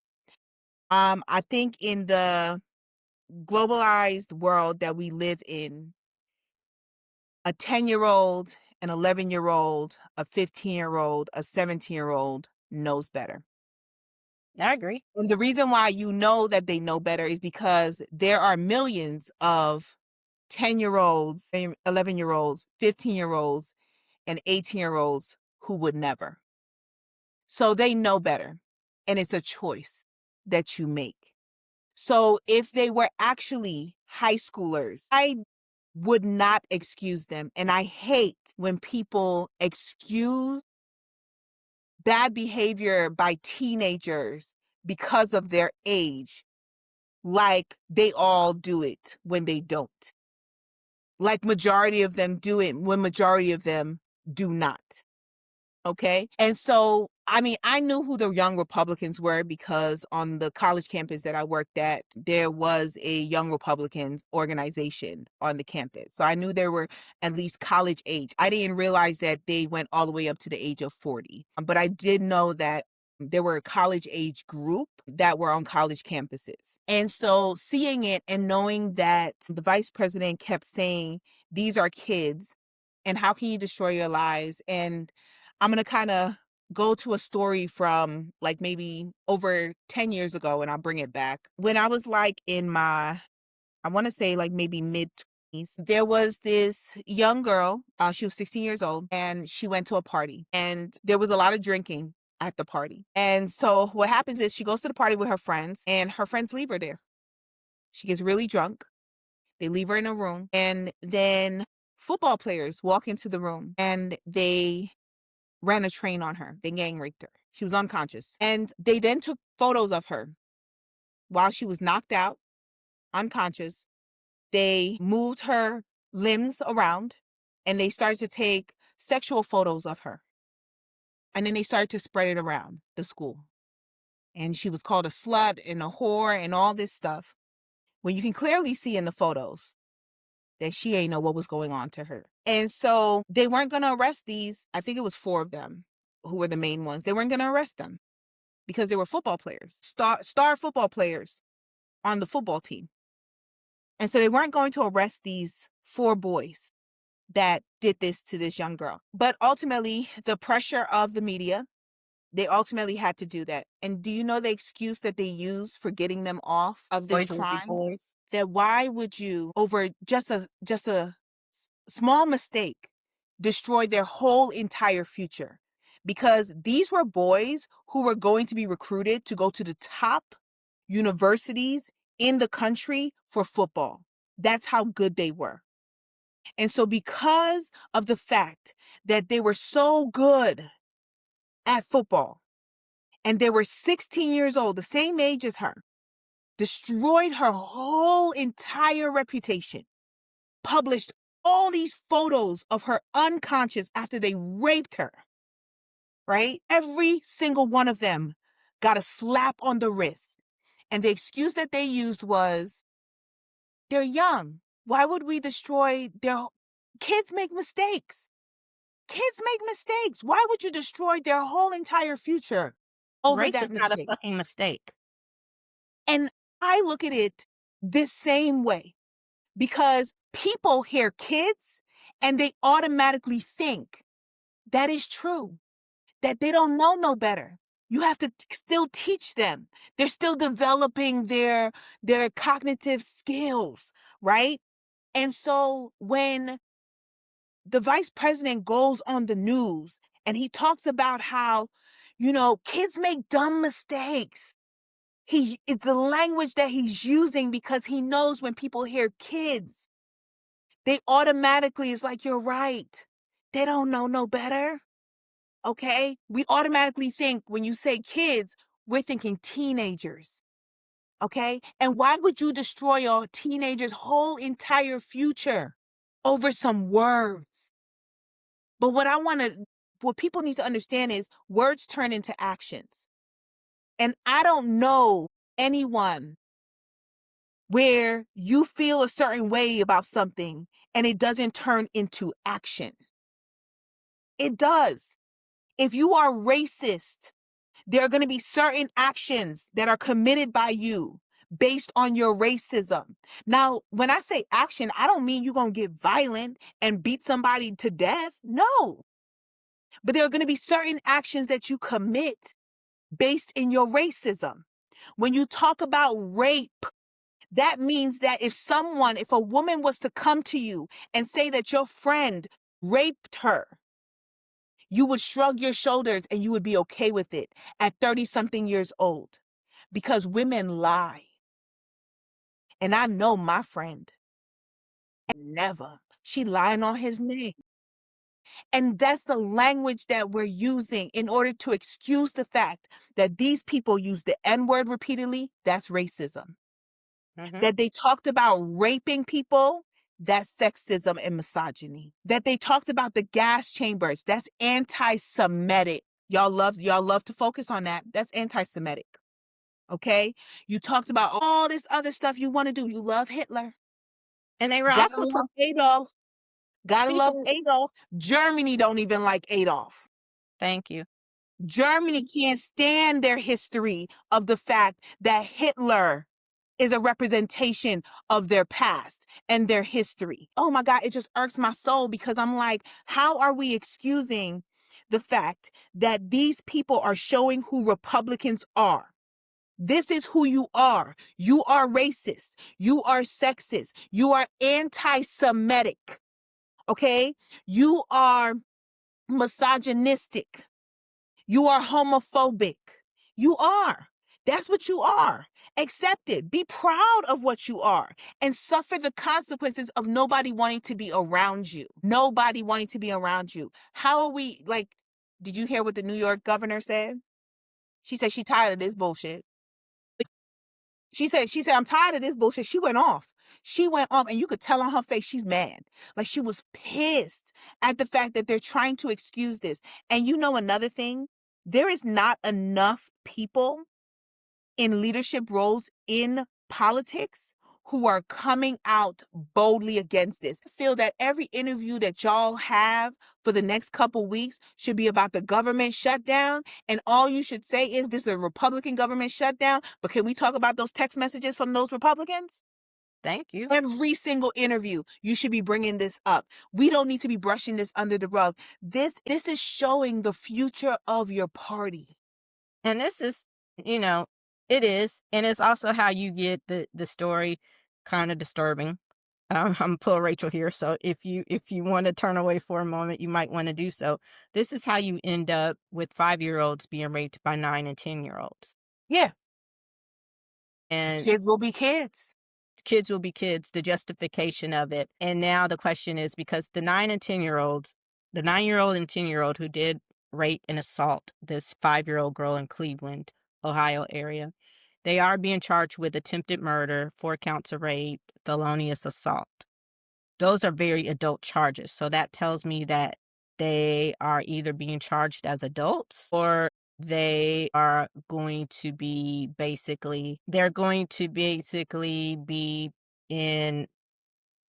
Speaker 2: I think in the globalized world that we live in, a 10-year-old, an 11-year-old, a 15-year-old, a 17-year-old knows better.
Speaker 1: I agree.
Speaker 2: And the reason why you know that they know better is because there are millions of 10-year-olds, 11-year-olds, 15-year-olds, and 18-year-olds who would never. So they know better. And it's a choice that you make. So if they were actually high schoolers, I would not excuse them. And I hate when people excuse bad behavior by teenagers because of their age, like they all do it when they don't. Like majority of them do it when majority of them do not. Okay. And so, I mean, I knew who the Young Republicans were because on the college campus that I worked at, there was a Young Republicans organization on the campus. So I knew there were at least college age. I didn't realize that they went all the way up to the age of 40. But I did know that there were a college age group that were on college campuses. And so seeing it and knowing that the vice president kept saying, these are kids, and how can you destroy your lives? And I'm going to kind of go to a story from like maybe over 10 years ago and I'll bring it back. When I was like in my, I want to say like maybe mid 20s, there was this young girl. She was 16 years old and she went to a party and there was a lot of drinking at the party. And so what happens is she goes to the party with her friends and her friends leave her there. She gets really drunk. They leave her in a room and then football players walk into the room and they ran a train on her. They gang raped her. She was unconscious. And they then took photos of her while she was knocked out, unconscious. They moved her limbs around and they started to take sexual photos of her. And then they started to spread it around the school. And she was called a slut and a whore and all this stuff. When you can clearly see in the photos that she ain't know what was going on to her. And so they weren't going to arrest these. I think it was 4 of them who were the main ones. They weren't going to arrest them because they were football players, star football players on the football team. And so they weren't going to arrest these 4 boys that did this to this young girl. But ultimately, the pressure of the media, they ultimately had to do that. And do you know the excuse that they used for getting them off of this
Speaker 1: Boys will be
Speaker 2: crime?
Speaker 1: boys.
Speaker 2: That why would you, over just a small mistake, destroy their whole entire future? Because these were boys who were going to be recruited to go to the top universities in the country for football. That's how good they were. And so because of the fact that they were so good at football and they were 16 years old, the same age as her, destroyed her whole entire reputation, published all these photos of her unconscious after they raped her, right? Every single one of them got a slap on the wrist. And the excuse that they used was, they're young. Why would we destroy their... Kids make mistakes. Kids make mistakes. Why would you destroy their whole entire future over
Speaker 1: Rape
Speaker 2: that
Speaker 1: is not a
Speaker 2: mistake?
Speaker 1: fucking mistake.
Speaker 2: And I look at it this same way because people hear kids and they automatically think that is true, that they don't know no better. You have to still teach them. They're still developing their cognitive skills, right? And so when the vice president goes on the news and he talks about how, you know, kids make dumb mistakes. It's the language that he's using because he knows when people hear kids, they automatically is like, you're right. They don't know no better. Okay? We automatically think when you say kids, we're thinking teenagers. Okay? And why would you destroy your teenager's whole entire future over some words? But what I want to what people need to understand is words turn into actions. And I don't know anyone where you feel a certain way about something and it doesn't turn into action. It does. If you are racist, there are going to be certain actions that are committed by you based on your racism. Now, when I say action, I don't mean you're going to get violent and beat somebody to death. No. But there are going to be certain actions that you commit based in your racism. When you talk about rape, that means that if a woman was to come to you and say that your friend raped her, you would shrug your shoulders and you would be okay with it at 30 something years old because women lie. And I know my friend, never. She lying on his name. And that's the language that we're using in order to excuse the fact that these people use the N word repeatedly. That's racism.
Speaker 1: Mhm.
Speaker 2: That they talked about raping people. That's sexism and misogyny. That they talked about the gas chambers. That's anti-Semitic. Y'all love to focus on that. That's anti-Semitic. Okay? You talked about all this other stuff you want to do. You love Hitler.
Speaker 1: And they were
Speaker 2: Gotta
Speaker 1: also
Speaker 2: love Adolf. Gotta love
Speaker 1: speaking.
Speaker 2: Adolf. Germany don't even like Adolf.
Speaker 1: Thank you.
Speaker 2: Germany can't stand their history of the fact that Hitler is a representation of their past and their history. Oh my God, it just irks my soul because I'm like, how are we excusing the fact that these people are showing who Republicans are? This is who you are. You are racist. You are sexist. You are anti-Semitic. Okay? You are misogynistic. You are homophobic. You are. That's what you are. Accept it. Be proud of what you are and suffer the consequences of nobody wanting to be around you. Nobody wanting to be around you. How are we like, did you hear what the New York governor said? She said she tired of this bullshit. She said, I'm tired of this bullshit. She went off. She went off, and you could tell on her face she's mad. Like she was pissed at the fact that they're trying to excuse this. And you know another thing? There is not enough people in leadership roles in politics who are coming out boldly against this. I feel that every interview that y'all have for the next couple weeks should be about the government shutdown. And all you should say is this is a Republican government shutdown. But can we talk about those text messages from those Republicans?
Speaker 1: Thank you.
Speaker 2: Every single interview, you should be bringing this up. We don't need to be brushing this under the rug. This is showing the future of your party.
Speaker 1: And this is, you know, it is, and it's also how you get the story kind of disturbing. I'm pull Rachel here, so if you want to turn away for a moment, you might want to do so. This is how you end up with 5-year-olds being raped by 9 and 10-year-olds,
Speaker 2: Yeah,
Speaker 1: and
Speaker 2: kids will be kids.
Speaker 1: kids will be kids. The justification of it, and now the question is because the 9 and 10-year-olds, the 9-year-old and 10-year-old who did rape and assault this 5-year-old girl in Cleveland, Ohio area, they are being charged with attempted murder, 4 counts of rape, felonious assault. Those are very adult charges. So that tells me that they are either being charged as adults or they are going to be be in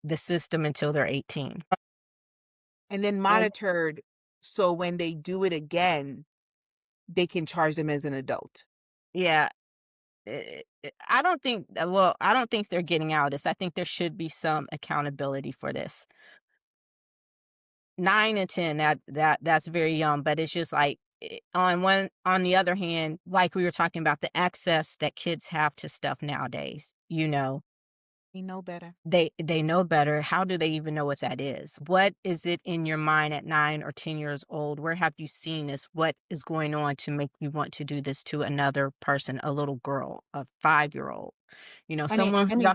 Speaker 1: the system until they're 18.
Speaker 2: And then
Speaker 1: And
Speaker 2: monitored so when they do it again, they can charge them as an adult.
Speaker 1: yeah, I don't think well, I don't think they're getting out of this. I think there should be some accountability for this. 9 and 10, that's very young, but it's just like on the other hand, like we were talking about the access that kids have to stuff nowadays,
Speaker 2: We know better.
Speaker 1: they know better. How do they even know what that is? What is it in your mind at 9 or 10 years old? Where have you seen this? What is going on to make you want to do this to another person, a little girl, a 5-year-old?
Speaker 2: And it,
Speaker 1: Someone
Speaker 2: and
Speaker 1: y'all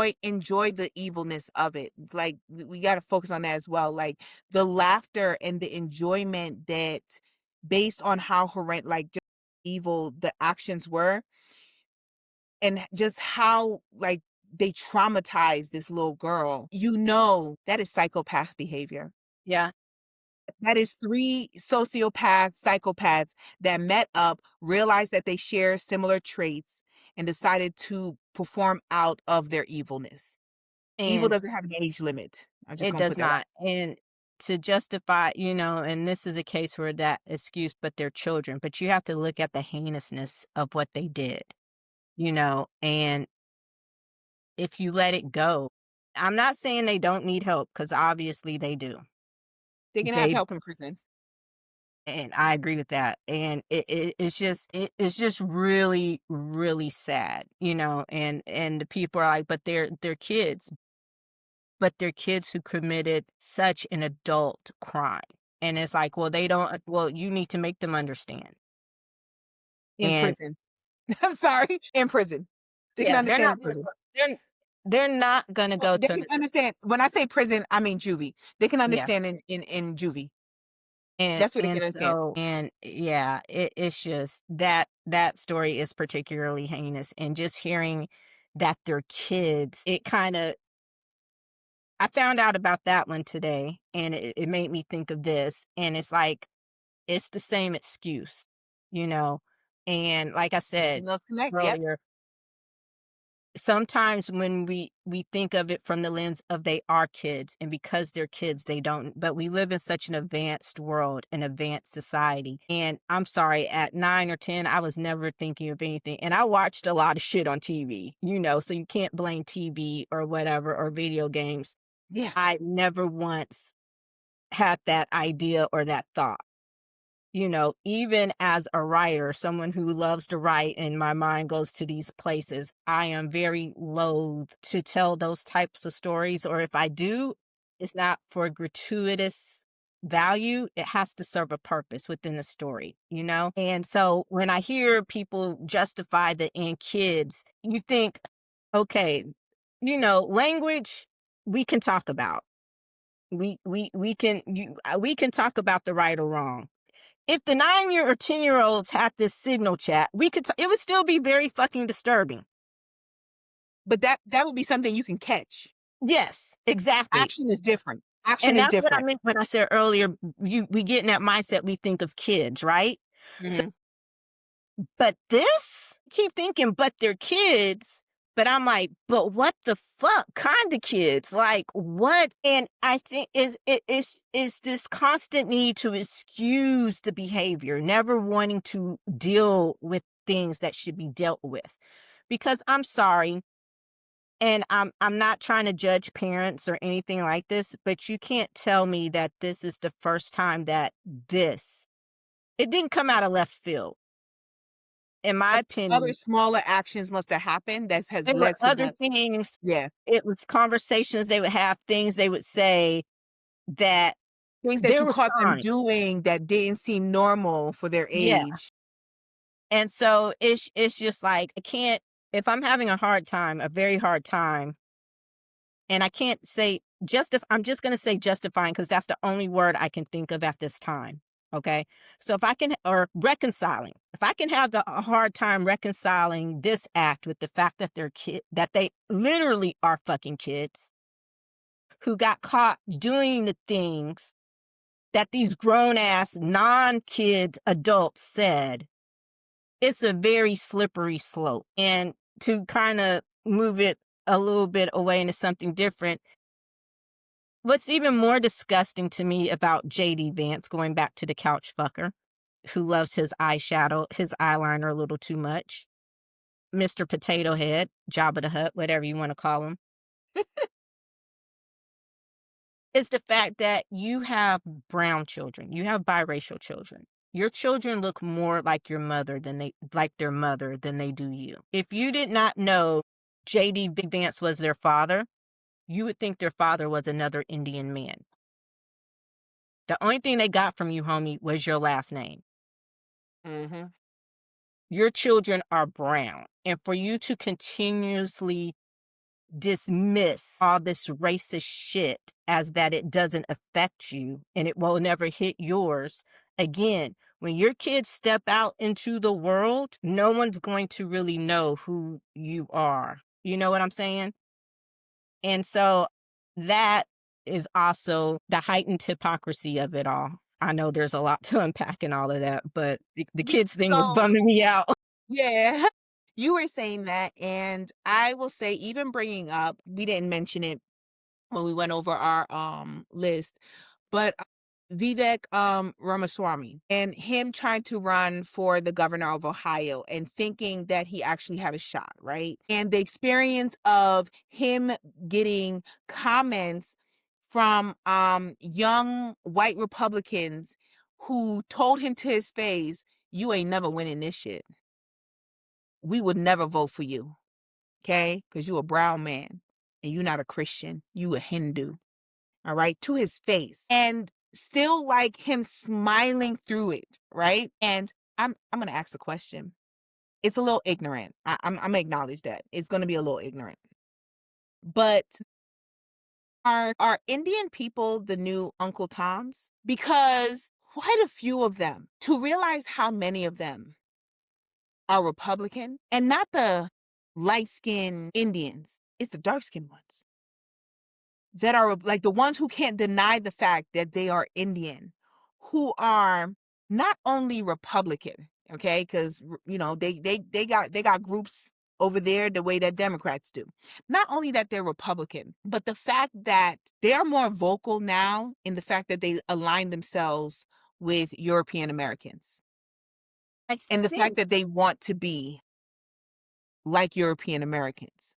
Speaker 2: it, enjoy the evilness of it. Like we got to focus on that as well. Like the laughter and the enjoyment that based on how horrendous, like just evil the actions were and just how like they traumatized this little girl. You know, that is psychopath behavior.
Speaker 1: yeah.
Speaker 2: That is 3 sociopaths, psychopaths that met up, realized that they share similar traits, and decided to perform out of their evilness. Evil
Speaker 1: And
Speaker 2: doesn't have an age limit. I'm just
Speaker 1: it
Speaker 2: gonna
Speaker 1: does
Speaker 2: put that out.
Speaker 1: not. And to justify, and this is a case where that excuse, but they're children, but you have to look at the heinousness of what they did, and if you let it go, I'm not saying they don't need help because obviously they do.
Speaker 2: They can have
Speaker 1: They
Speaker 2: help in prison.
Speaker 1: And I agree with that. And it's just really, really sad, and the people are like, but they're kids, but they're kids who committed such an adult crime. And it's like, well, they don't well, you need to make them understand.
Speaker 2: In
Speaker 1: And
Speaker 2: prison. I'm sorry, in prison. They can
Speaker 1: yeah,
Speaker 2: understand in prison.
Speaker 1: they're they're not gonna
Speaker 2: Well,
Speaker 1: go
Speaker 2: they
Speaker 1: to
Speaker 2: can
Speaker 1: an
Speaker 2: understand when I say prison, I mean juvie. They can
Speaker 1: yeah.
Speaker 2: understand in juvie.
Speaker 1: And
Speaker 2: That's where they can understand.
Speaker 1: yeah, it's just that story is particularly heinous, and just hearing that they're kids, it kinda I found out about that one today, and it made me think of this, and it's like, it's the same excuse, you know? And like I said
Speaker 2: Making those connect, yep.
Speaker 1: earlier, sometimes when we think of it from the lens of they are kids, and because they're kids they don't, but we live in such an advanced world, an advanced society, and I'm sorry, at 9 or 10 I was never thinking of anything, and I watched a lot of shit on TV, so you can't blame TV or whatever, or video games.
Speaker 2: Yeah.
Speaker 1: I never once had that idea or that thought. Even as a writer, someone who loves to write and my mind goes to these places, I am very loath to tell those types of stories. Or if I do, it's not for gratuitous value. It has to serve a purpose within the story. And so when I hear people justify that in kids, you think, okay, language we can talk about. We can talk about the right or wrong. If the 9-year or 10-year-olds had this signal chat, it would still be very fucking disturbing.
Speaker 2: But that would be something you can catch.
Speaker 1: Yes, exactly.
Speaker 2: Action is different. Action
Speaker 1: And
Speaker 2: is
Speaker 1: that's what I
Speaker 2: different.
Speaker 1: meant when I said earlier, we get in that mindset, we think of kids, right? So,
Speaker 2: Mhm.
Speaker 1: but this, keep thinking, but they're kids. But I'm like, but what the fuck kind of kids? Like what? And I think is this constant need to excuse the behavior, never wanting to deal with things that should be dealt with. Because I'm sorry, and I'm not trying to judge parents or anything like this, but you can't tell me that this is the first time that it didn't come out of left field. In my
Speaker 2: Other
Speaker 1: opinion,
Speaker 2: smaller actions must have happened that has
Speaker 1: there were
Speaker 2: led to
Speaker 1: other
Speaker 2: the
Speaker 1: things.
Speaker 2: yeah,
Speaker 1: It was conversations they would have, things they would say that
Speaker 2: things that
Speaker 1: there
Speaker 2: you
Speaker 1: was
Speaker 2: caught them
Speaker 1: signs.
Speaker 2: doing that didn't seem normal for their
Speaker 1: Yeah.
Speaker 2: age.
Speaker 1: And so it's just like I can't if I'm having a hard time, a very hard time, and I can't say I'm just gonna say justifying because that's the only word I can think of at this time. Okay. So if I can or reconciling, if I can have a hard time reconciling this act with the fact that that they literally are fucking kids who got caught doing the things that these grown ass non-kid adults said, it's a very slippery slope. And to kind of move it a little bit away into something different, what's even more disgusting to me about JD Vance, going back to the couch fucker, who loves his eyeliner a little too much, Mr. Potato Head, Jabba the Hutt, whatever you want to call him, is the fact that you have brown children, you have biracial children. Your children look more like their mother than they do you. If you did not know JD Vance was their father, you would think their father was another Indian man. The only thing they got from you, homie, was your last name.
Speaker 2: Mhm.
Speaker 1: Your children are brown. And for you to continuously dismiss all this racist shit as that it doesn't affect you and it will never hit yours. Again, when your kids step out into the world, no one's going to really know who you are. You know what I'm saying? And so that is also the heightened hypocrisy of it all. I know there's a lot to unpack in all of that, but the
Speaker 2: Yeah,
Speaker 1: kids thing was
Speaker 2: so
Speaker 1: bumming me out.
Speaker 2: yeah, you were saying that, and I will say even bringing up we didn't mention it when we went over our, list, but, Vivek, Ramaswamy and him trying to run for the governor of Ohio and thinking that he actually had a shot, right? And the experience of him getting comments from, young white Republicans who told him to his face, "You ain't never winning this shit. We would never vote for you, okay? Because you a brown man, and you not a Christian, you a Hindu." All right, to his face, and still like him smiling through it, right? And I'm gonna ask a question. It's a little ignorant. I'm gonna acknowledge that it's gonna be a little ignorant. But are Indian people the new Uncle Toms? Because quite a few of them, to realize how many of them are Republican, and not the light skinned Indians, it's the dark skinned ones. That are like the ones who can't deny the fact that they are Indian, who are not only Republican, okay? Because they got groups over there the way that Democrats do. Not only that they're Republican, but the fact that they are more vocal now in the fact that they align themselves with European Americans,
Speaker 1: I
Speaker 2: and the fact
Speaker 1: think
Speaker 2: that they want to be like European Americans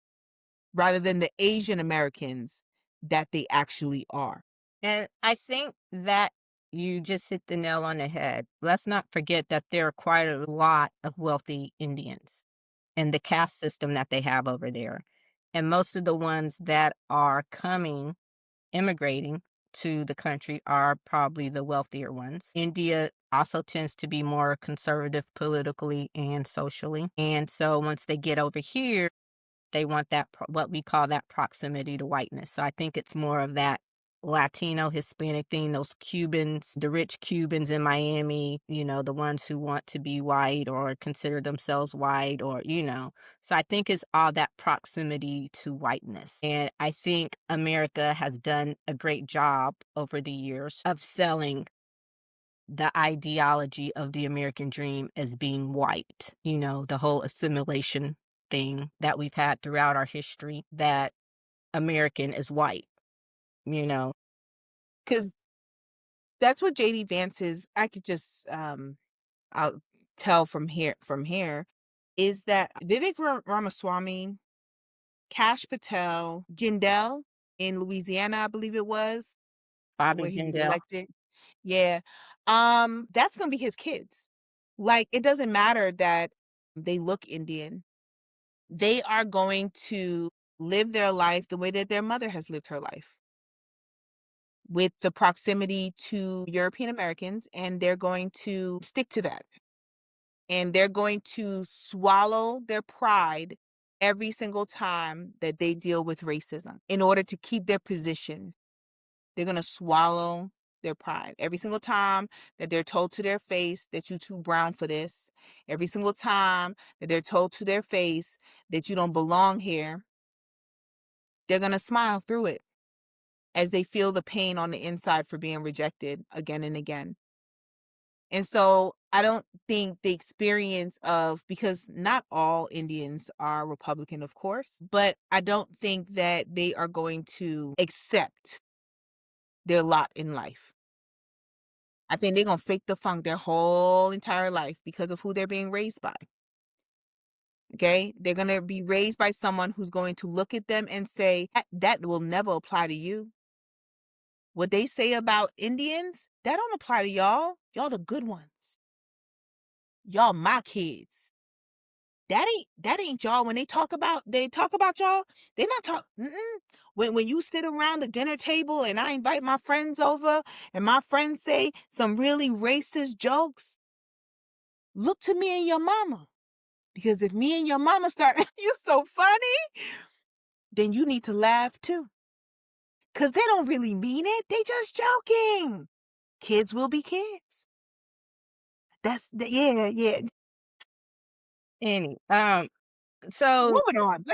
Speaker 2: rather than the Asian Americans that they actually are.
Speaker 1: and I think that you just hit the nail on the head. Let's not forget that there are quite a lot of wealthy Indians and the caste system that they have over there. And most of the ones that are coming immigrating to the country are probably the wealthier ones. India also tends to be more conservative politically and socially. And so once they get over here, they want that what we call that proximity to whiteness. So I think it's more of that Latino, Hispanic thing, those Cubans, the rich Cubans in Miami, the ones who want to be white or consider themselves white or. So I think it's all that proximity to whiteness. And I think America has done a great job over the years of selling the ideology of the American dream as being white, the whole assimilation thing that we've had throughout our history, that American is white, you know.
Speaker 2: Because that's what JD Vance is. I could just I'll tell from here is that Vivek Ramaswamy, Cash Patel, Jindal in Louisiana, I believe it was,
Speaker 1: Bobby
Speaker 2: where he was
Speaker 1: Jindal.
Speaker 2: elected. Yeah. That's gonna be his kids. Like, it doesn't matter that they look Indian. They are going to live their life the way that their mother has lived her life, with the proximity to European Americans, and they're going to stick to that. And they're going to swallow their pride every single time that they deal with racism in order to keep their position. They're going to swallow their pride every single time that they're told to their face that you too brown for this. Every single time that they're told to their face that you don't belong here. They're going to smile through it as they feel the pain on the inside for being rejected again and again. And so I don't think the experience of, because not all Indians are Republican, of course, but I don't think that they are going to accept their lot in life. I think they're going to fake the funk their whole entire life because of who they're being raised by. Okay? They're going to be raised by someone who's going to look at them and say, that will never apply to you. What they say about Indians, that don't apply to y'all. Y'all the good ones. Y'all my kids. That ain't y'all. When they talk about y'all, they not talk. When you sit around the dinner table and I invite my friends over and my friends say some really racist jokes, look to me and your mama. Because if me and your mama start, you so funny, then you need to laugh too. Because they don't really mean it. They just joking. Kids will be kids. Yeah.
Speaker 1: So
Speaker 2: Moving on.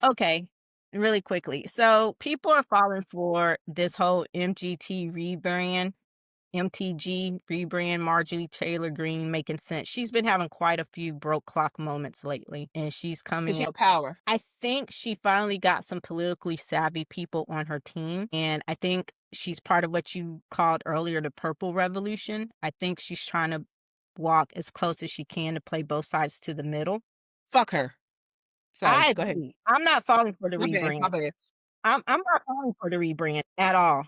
Speaker 1: okay. really quickly. So people are falling for this whole MTG rebrand, Marjorie Taylor Greene making sense. She's been having quite a few broke clock moments lately, and she's
Speaker 2: Because
Speaker 1: coming
Speaker 2: she
Speaker 1: in.
Speaker 2: has power.
Speaker 1: I think she finally got some politically savvy people on her team, and I think she's part of what you called earlier the purple revolution. I think she's trying to walk as close as she can to play both sides to the middle.
Speaker 2: Fuck her. Sorry,
Speaker 1: I
Speaker 2: go ahead.
Speaker 1: agree. I'm not falling for the
Speaker 2: My bad, my
Speaker 1: rebrand.
Speaker 2: bad.
Speaker 1: I'm not falling for the rebrand at all.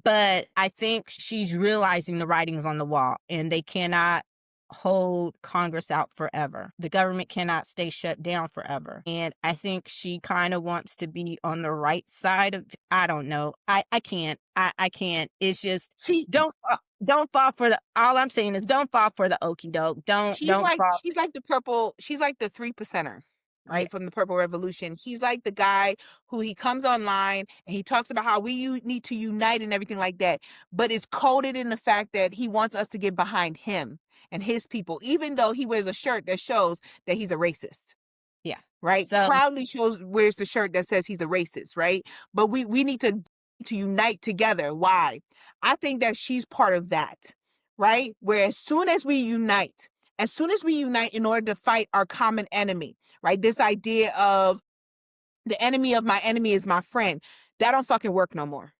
Speaker 1: But I think she's realizing the writing's on the wall, and they cannot hold Congress out forever. The government cannot stay shut down forever. And I think she kind of wants to be on the right side of, I don't know. I can't. I can't. It's just
Speaker 2: She
Speaker 1: don't fall for the, all I'm saying is don't fall for the okey doke. Don't fall.
Speaker 2: she's like the 3%er,
Speaker 1: Yeah.
Speaker 2: right? From the Purple Revolution. She's like the guy who he comes online and he talks about how need to unite and everything like that. But it's coded in the fact that he wants us to get behind him and his people, even though he wears a shirt that shows that he's a racist.
Speaker 1: Yeah.
Speaker 2: Right?
Speaker 1: So
Speaker 2: Proudly wears the shirt that says he's a racist, right? But we need to unite together. Why? I think that she's part of that, right? Where as soon as we unite in order to fight our common enemy, right? This idea of the enemy of my enemy is my friend, that don't fucking work no more.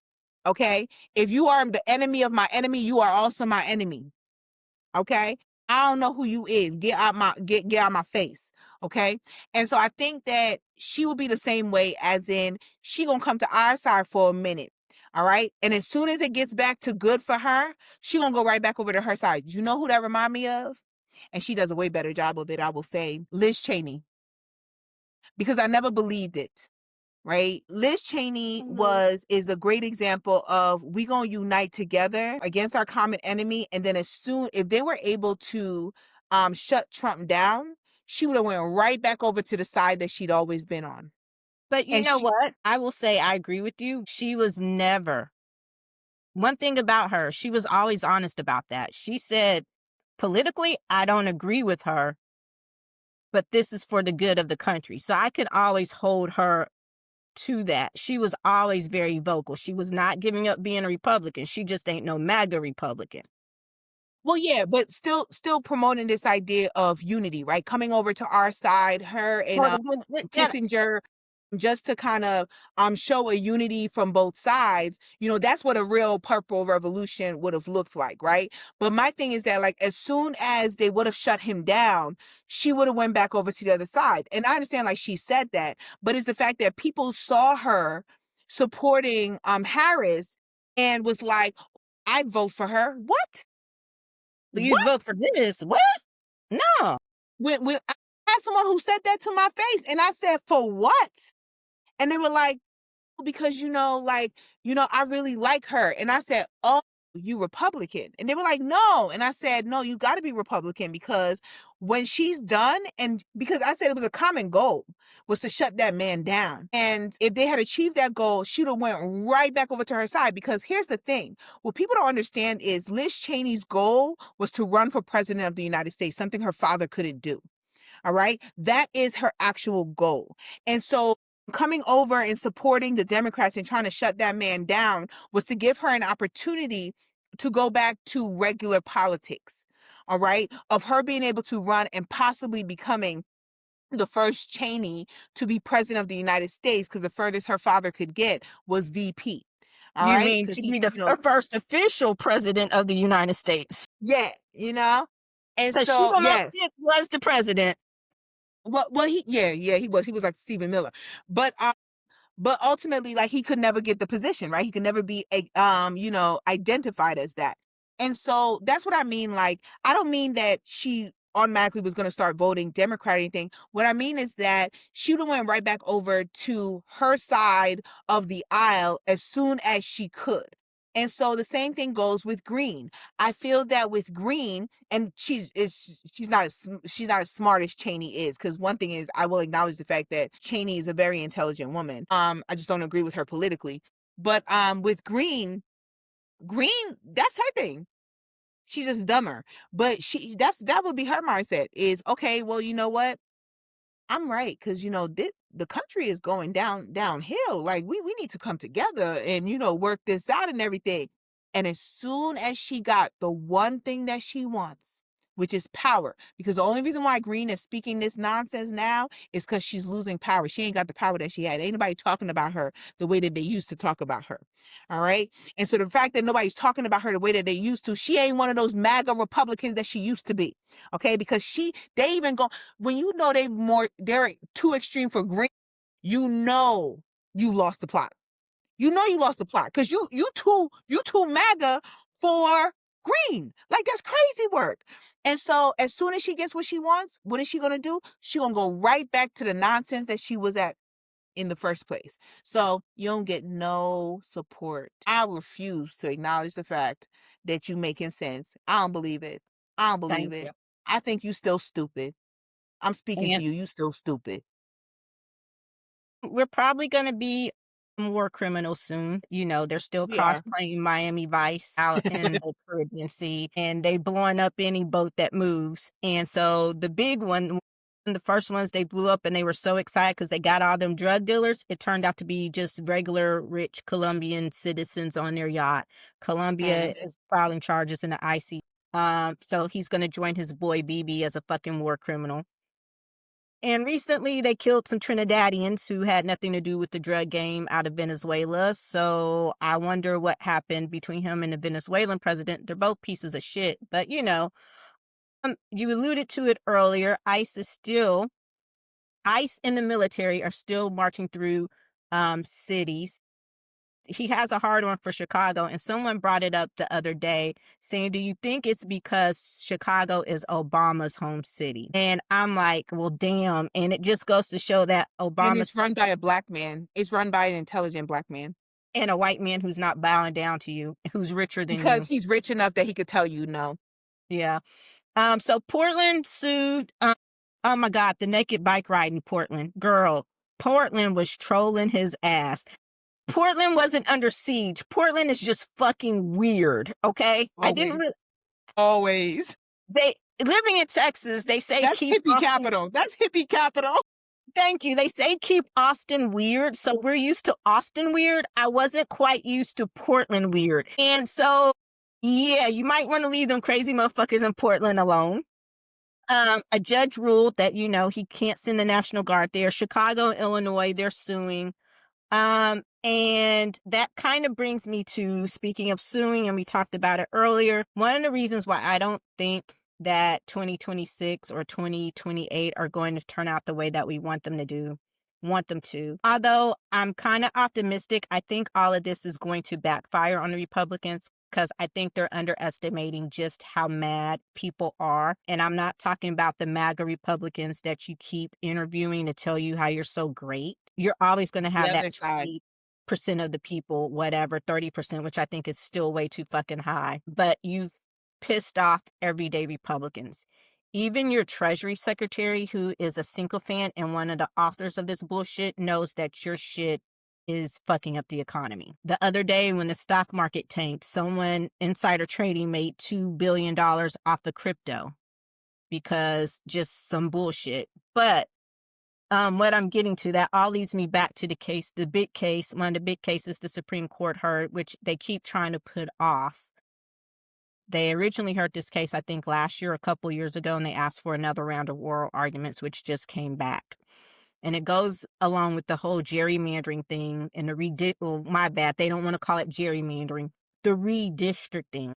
Speaker 2: Okay? If you are the enemy of my enemy, you are also my enemy. Okay? I don't know who you is. Get out my face. Okay? And so I think that she will be the same way, as in she gonna come to our side for a minute. All right. And as soon as it gets back to good for her, she gonna go right back over to her side. You know who that remind me of? And she does a way better job of it, I will say. Liz Cheney. Because I never believed it. Right? Liz Cheney is a great example of we gonna unite together against our common enemy. And then if they were able to shut Trump down, she would have went right back over to the side that she'd always been on.
Speaker 1: but you
Speaker 2: And
Speaker 1: know
Speaker 2: she
Speaker 1: what? I will say I agree with you. She was never, one thing about her, she was always honest about that. She said, politically, I don't agree with her, but this is for the good of the country. So I could always hold her to that. She was always very vocal. She was not giving up being a Republican. She just ain't no MAGA Republican.
Speaker 2: Well, yeah, but still promoting this idea of unity, right? Coming over to our side, her and
Speaker 1: Well, yeah,
Speaker 2: Kissinger, just to kind of show a unity from both sides. You know, that's what a real purple revolution would have looked like, right? But my thing is that, like, as soon as they would have shut him down, she would have went back over to the other side. And I understand, like, she said that, but it's the fact that people saw her supporting Harris and was like, I'd vote for her. What?
Speaker 1: you'd
Speaker 2: What?
Speaker 1: vote for this. What? No.
Speaker 2: When I had someone who said that to my face, and I said, for what? And they were like, because I really like her. And I said, oh, you Republican? And they were like, no. And I said, no, you got to be Republican, because when she's done, and because I said it was a common goal, was to shut that man down. And if they had achieved that goal, she'd have went right back over to her side. Because here's the thing, what people don't understand is Liz Cheney's goal was to run for president of the United States, something her father couldn't do. All right. That is her actual goal. And so coming over and supporting the Democrats and trying to shut that man down was to give her an opportunity to go back to regular politics. All right. Of her being able to run and possibly becoming the first Cheney to be president of the United States, because the furthest her father could get was VP. All
Speaker 1: You
Speaker 2: right.
Speaker 1: mean
Speaker 2: Because
Speaker 1: to
Speaker 2: he,
Speaker 1: be the first official president of the United States?
Speaker 2: yeah, And
Speaker 1: Because she
Speaker 2: so,
Speaker 1: almost
Speaker 2: yes.
Speaker 1: was the president.
Speaker 2: Well, he was like Stephen Miller, but ultimately, like, he could never get the position, right? He could never be identified as that. And so that's what I mean. Like, I don't mean that she automatically was going to start voting Democrat or anything. What I mean is that she would have went right back over to her side of the aisle as soon as she could. And so the same thing goes with Green. I feel that with Green, and she's not as smart as Cheney is, because one thing is, I will acknowledge the fact that Cheney is a very intelligent woman. I just don't agree with her politically. But with Green, that's her thing. She's just dumber. But that would be her mindset, is, okay, well, you know what? I'm right, because the country is going downhill. Like we need to come together and work this out and everything. And as soon as she got the one thing that she wants, which is power, because the only reason why Green is speaking this nonsense now is because she's losing power. She ain't got the power that she had. Ain't nobody talking about her the way that they used to talk about her. All right. And so the fact that nobody's talking about her the way that they used to, she ain't one of those MAGA Republicans that she used to be. Okay, because they even go when they're too extreme for Green, you know you've lost the plot. You know you lost the plot because you too MAGA for Green. Like that's crazy work. And so as soon as she gets what she wants, what is she gonna do? She gonna go right back to the nonsense that she was at in the first place. So you don't get no support. I refuse to acknowledge the fact that you making sense. I don't believe it. I don't believe
Speaker 1: Thank
Speaker 2: it.
Speaker 1: you.
Speaker 2: I think you still stupid. I'm speaking to
Speaker 1: And
Speaker 2: you. You still stupid.
Speaker 1: we're probably gonna be war criminals soon. They're still
Speaker 2: We are.
Speaker 1: cosplaying Miami Vice out in the Caribbean Sea, and they blowing up any boat that moves. And so the big one, the first ones they blew up, and they were so excited because they got all them drug dealers. It turned out to be just regular rich Colombian citizens on their yacht. Colombia
Speaker 2: Mhm.
Speaker 1: is filing charges in the IC. So he's gonna join his boy BB as a fucking war criminal. And recently, they killed some Trinidadians who had nothing to do with the drug game out of Venezuela. So I wonder what happened between him and the Venezuelan president. They're both pieces of shit. But you alluded to it earlier. ICE and the military are still marching through cities. He has a hard one for Chicago, and someone brought it up the other day saying, do you think it's because Chicago is Obama's home city? And I'm like, well, damn. And it just goes to show that
Speaker 2: And
Speaker 1: Obama's
Speaker 2: it's run by a black man. It's run by an intelligent black man
Speaker 1: and a white man who's not bowing down to you, who's richer than
Speaker 2: because
Speaker 1: you.
Speaker 2: he's rich enough that he could tell you no.
Speaker 1: Yeah. So Portland sued, oh my God, the naked bike ride in Portland. Girl, Portland was trolling his ass. Portland wasn't under siege. Portland is just fucking weird, okay? I didn't
Speaker 2: Always.
Speaker 1: really
Speaker 2: Always.
Speaker 1: they living in Texas, they say
Speaker 2: That's
Speaker 1: keep
Speaker 2: hippie
Speaker 1: Austin.
Speaker 2: capital. That's hippie capital.
Speaker 1: Thank you. They say keep Austin weird. So we're used to Austin weird. I wasn't quite used to Portland weird. And so, yeah, you might want to leave them crazy motherfuckers in Portland alone. A judge ruled that, he can't send the National Guard there. Chicago, Illinois, they're suing. And that kind of brings me to speaking of suing, and we talked about it earlier. One of the reasons why I don't think that 2026 or 2028 are going to turn out the way that we want them to. Although I'm kind of optimistic, I think all of this is going to backfire on the Republicans because I think they're underestimating just how mad people are. And I'm not talking about the MAGA Republicans that you keep interviewing to tell you how you're so great. You're always going to
Speaker 2: The
Speaker 1: have that
Speaker 2: other side.
Speaker 1: 20% of the people, whatever, 30%, which I think is still way too fucking high. But you've pissed off everyday Republicans. Even your Treasury Secretary, who is a sycophant and one of the authors of this bullshit, knows that your shit is fucking up the economy. The other day when the stock market tanked, someone insider trading made $2 billion off of crypto because just some bullshit. But what I'm getting to, that all leads me back to the big case, one of the big cases the Supreme Court heard, which they keep trying to put off. They originally heard this case, I think, last year, a couple years ago, and they asked for another round of oral arguments, which just came back. And it goes along with the whole gerrymandering thing and my bad, they don't want to call it gerrymandering, the redistricting.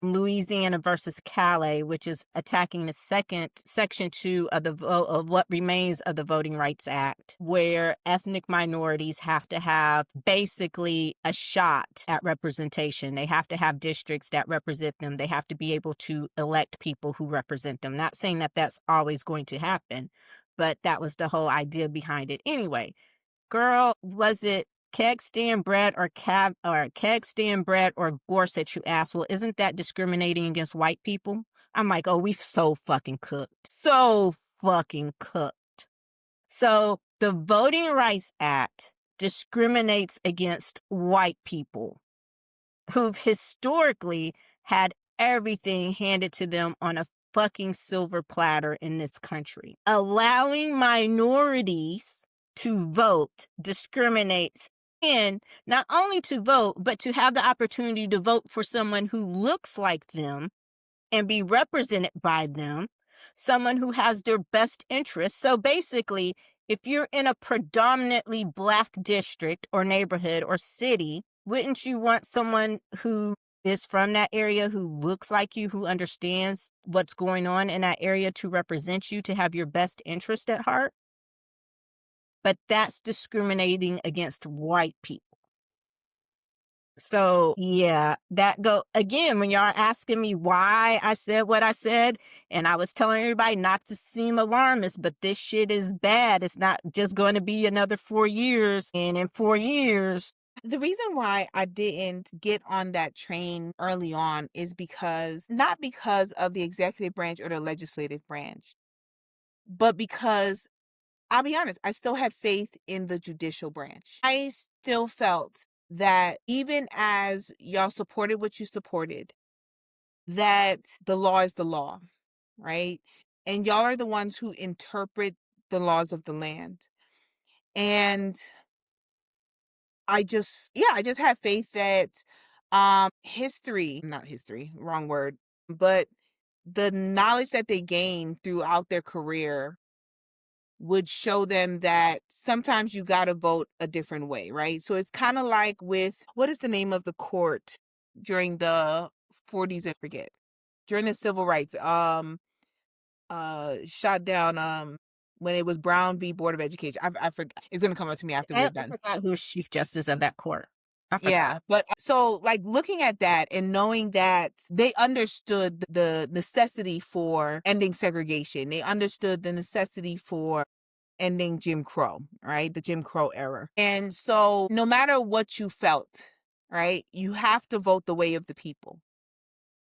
Speaker 1: Louisiana versus Calais, which is attacking the second section 2 of of what remains of the Voting Rights Act, where ethnic minorities have to have basically a shot at representation. They have to have districts that represent them. They have to be able to elect people who represent them. Not saying that that's always going to happen, but that was the whole idea behind it. Anyway, girl, was it keg stand bread or keg stand bread or Gorsuch who asked, well, isn't that discriminating against white people? I'm like, oh, we've so fucking cooked. So fucking cooked. So the Voting Rights Act discriminates against white people who've historically had everything handed to them on a fucking silver platter in this country. Allowing minorities to vote discriminates, and not only to vote, but to have the opportunity to vote for someone who looks like them and be represented by them, someone who has their best interests. So basically, if you're in a predominantly Black district or neighborhood or city, wouldn't you want someone who is from that area, who looks like you, who understands what's going on in that area to represent you, to have your best interest at heart? But that's discriminating against white people. So, yeah, that go again, when y'all are asking me why I said what I said, and I was telling everybody not to seem alarmist, but this shit is bad. It's not just going to be another 4 years. And in 4 years,
Speaker 2: The reason why I didn't get on that train early on is because not because of the executive branch or the legislative branch, but because I'll be honest, I still had faith in the judicial branch. I still felt that even as y'all supported what you supported, that the law is the law, right? And y'all are the ones who interpret the laws of the land. And I just have faith that history, not history, wrong word, but the knowledge that they gain throughout their career would show them that sometimes you got to vote a different way, right? So it's kind of like with what is the name of the court during the 40s, I forget. During the civil rights shutdown when it was Brown v. Board of Education. I forgot. It's going to come up to me after we're
Speaker 1: I
Speaker 2: done.
Speaker 1: forgot who was Chief Justice of that court. I forgot.
Speaker 2: Yeah, but so like looking at that and knowing that they understood the necessity for ending segregation, they understood the necessity for ending Jim Crow, right? The Jim Crow era. And so no matter what you felt, right, you have to vote the way of the people,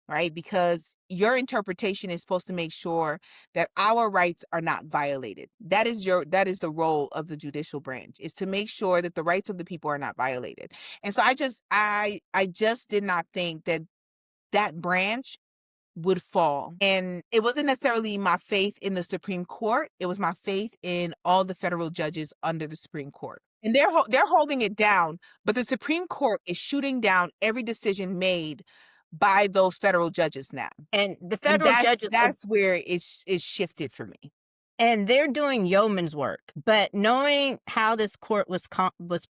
Speaker 2: right? Because your interpretation is supposed to make sure that our rights are not violated. That is the role of the judicial branch, is to make sure that the rights of the people are not violated. And so I just did not think that that branch would fall. And it wasn't necessarily my faith in the Supreme Court. It was my faith in all the federal judges under the Supreme Court. And they're holding it down, but the Supreme Court is shooting down every decision made by those federal judges now.
Speaker 1: And the
Speaker 2: And
Speaker 1: federal judges are,
Speaker 2: that's where it's shifted for me.
Speaker 1: and they're doing yeoman's work. But knowing how this court was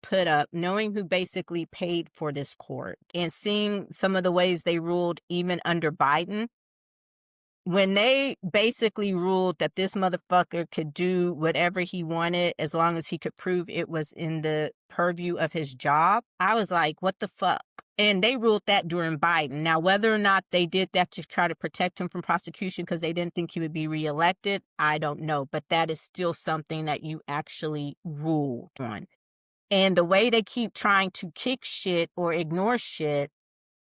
Speaker 1: put up, knowing who basically paid for this court, and seeing some of the ways they ruled even under Biden, when they basically ruled that this motherfucker could do whatever he wanted as long as he could prove it was in the purview of his job, I was like, what the fuck? And they ruled that during Biden. Now, whether or not they did that to try to protect him from prosecution because they didn't think he would be reelected, I don't know. But that is still something that you actually ruled on. And the way they keep trying to kick shit or ignore shit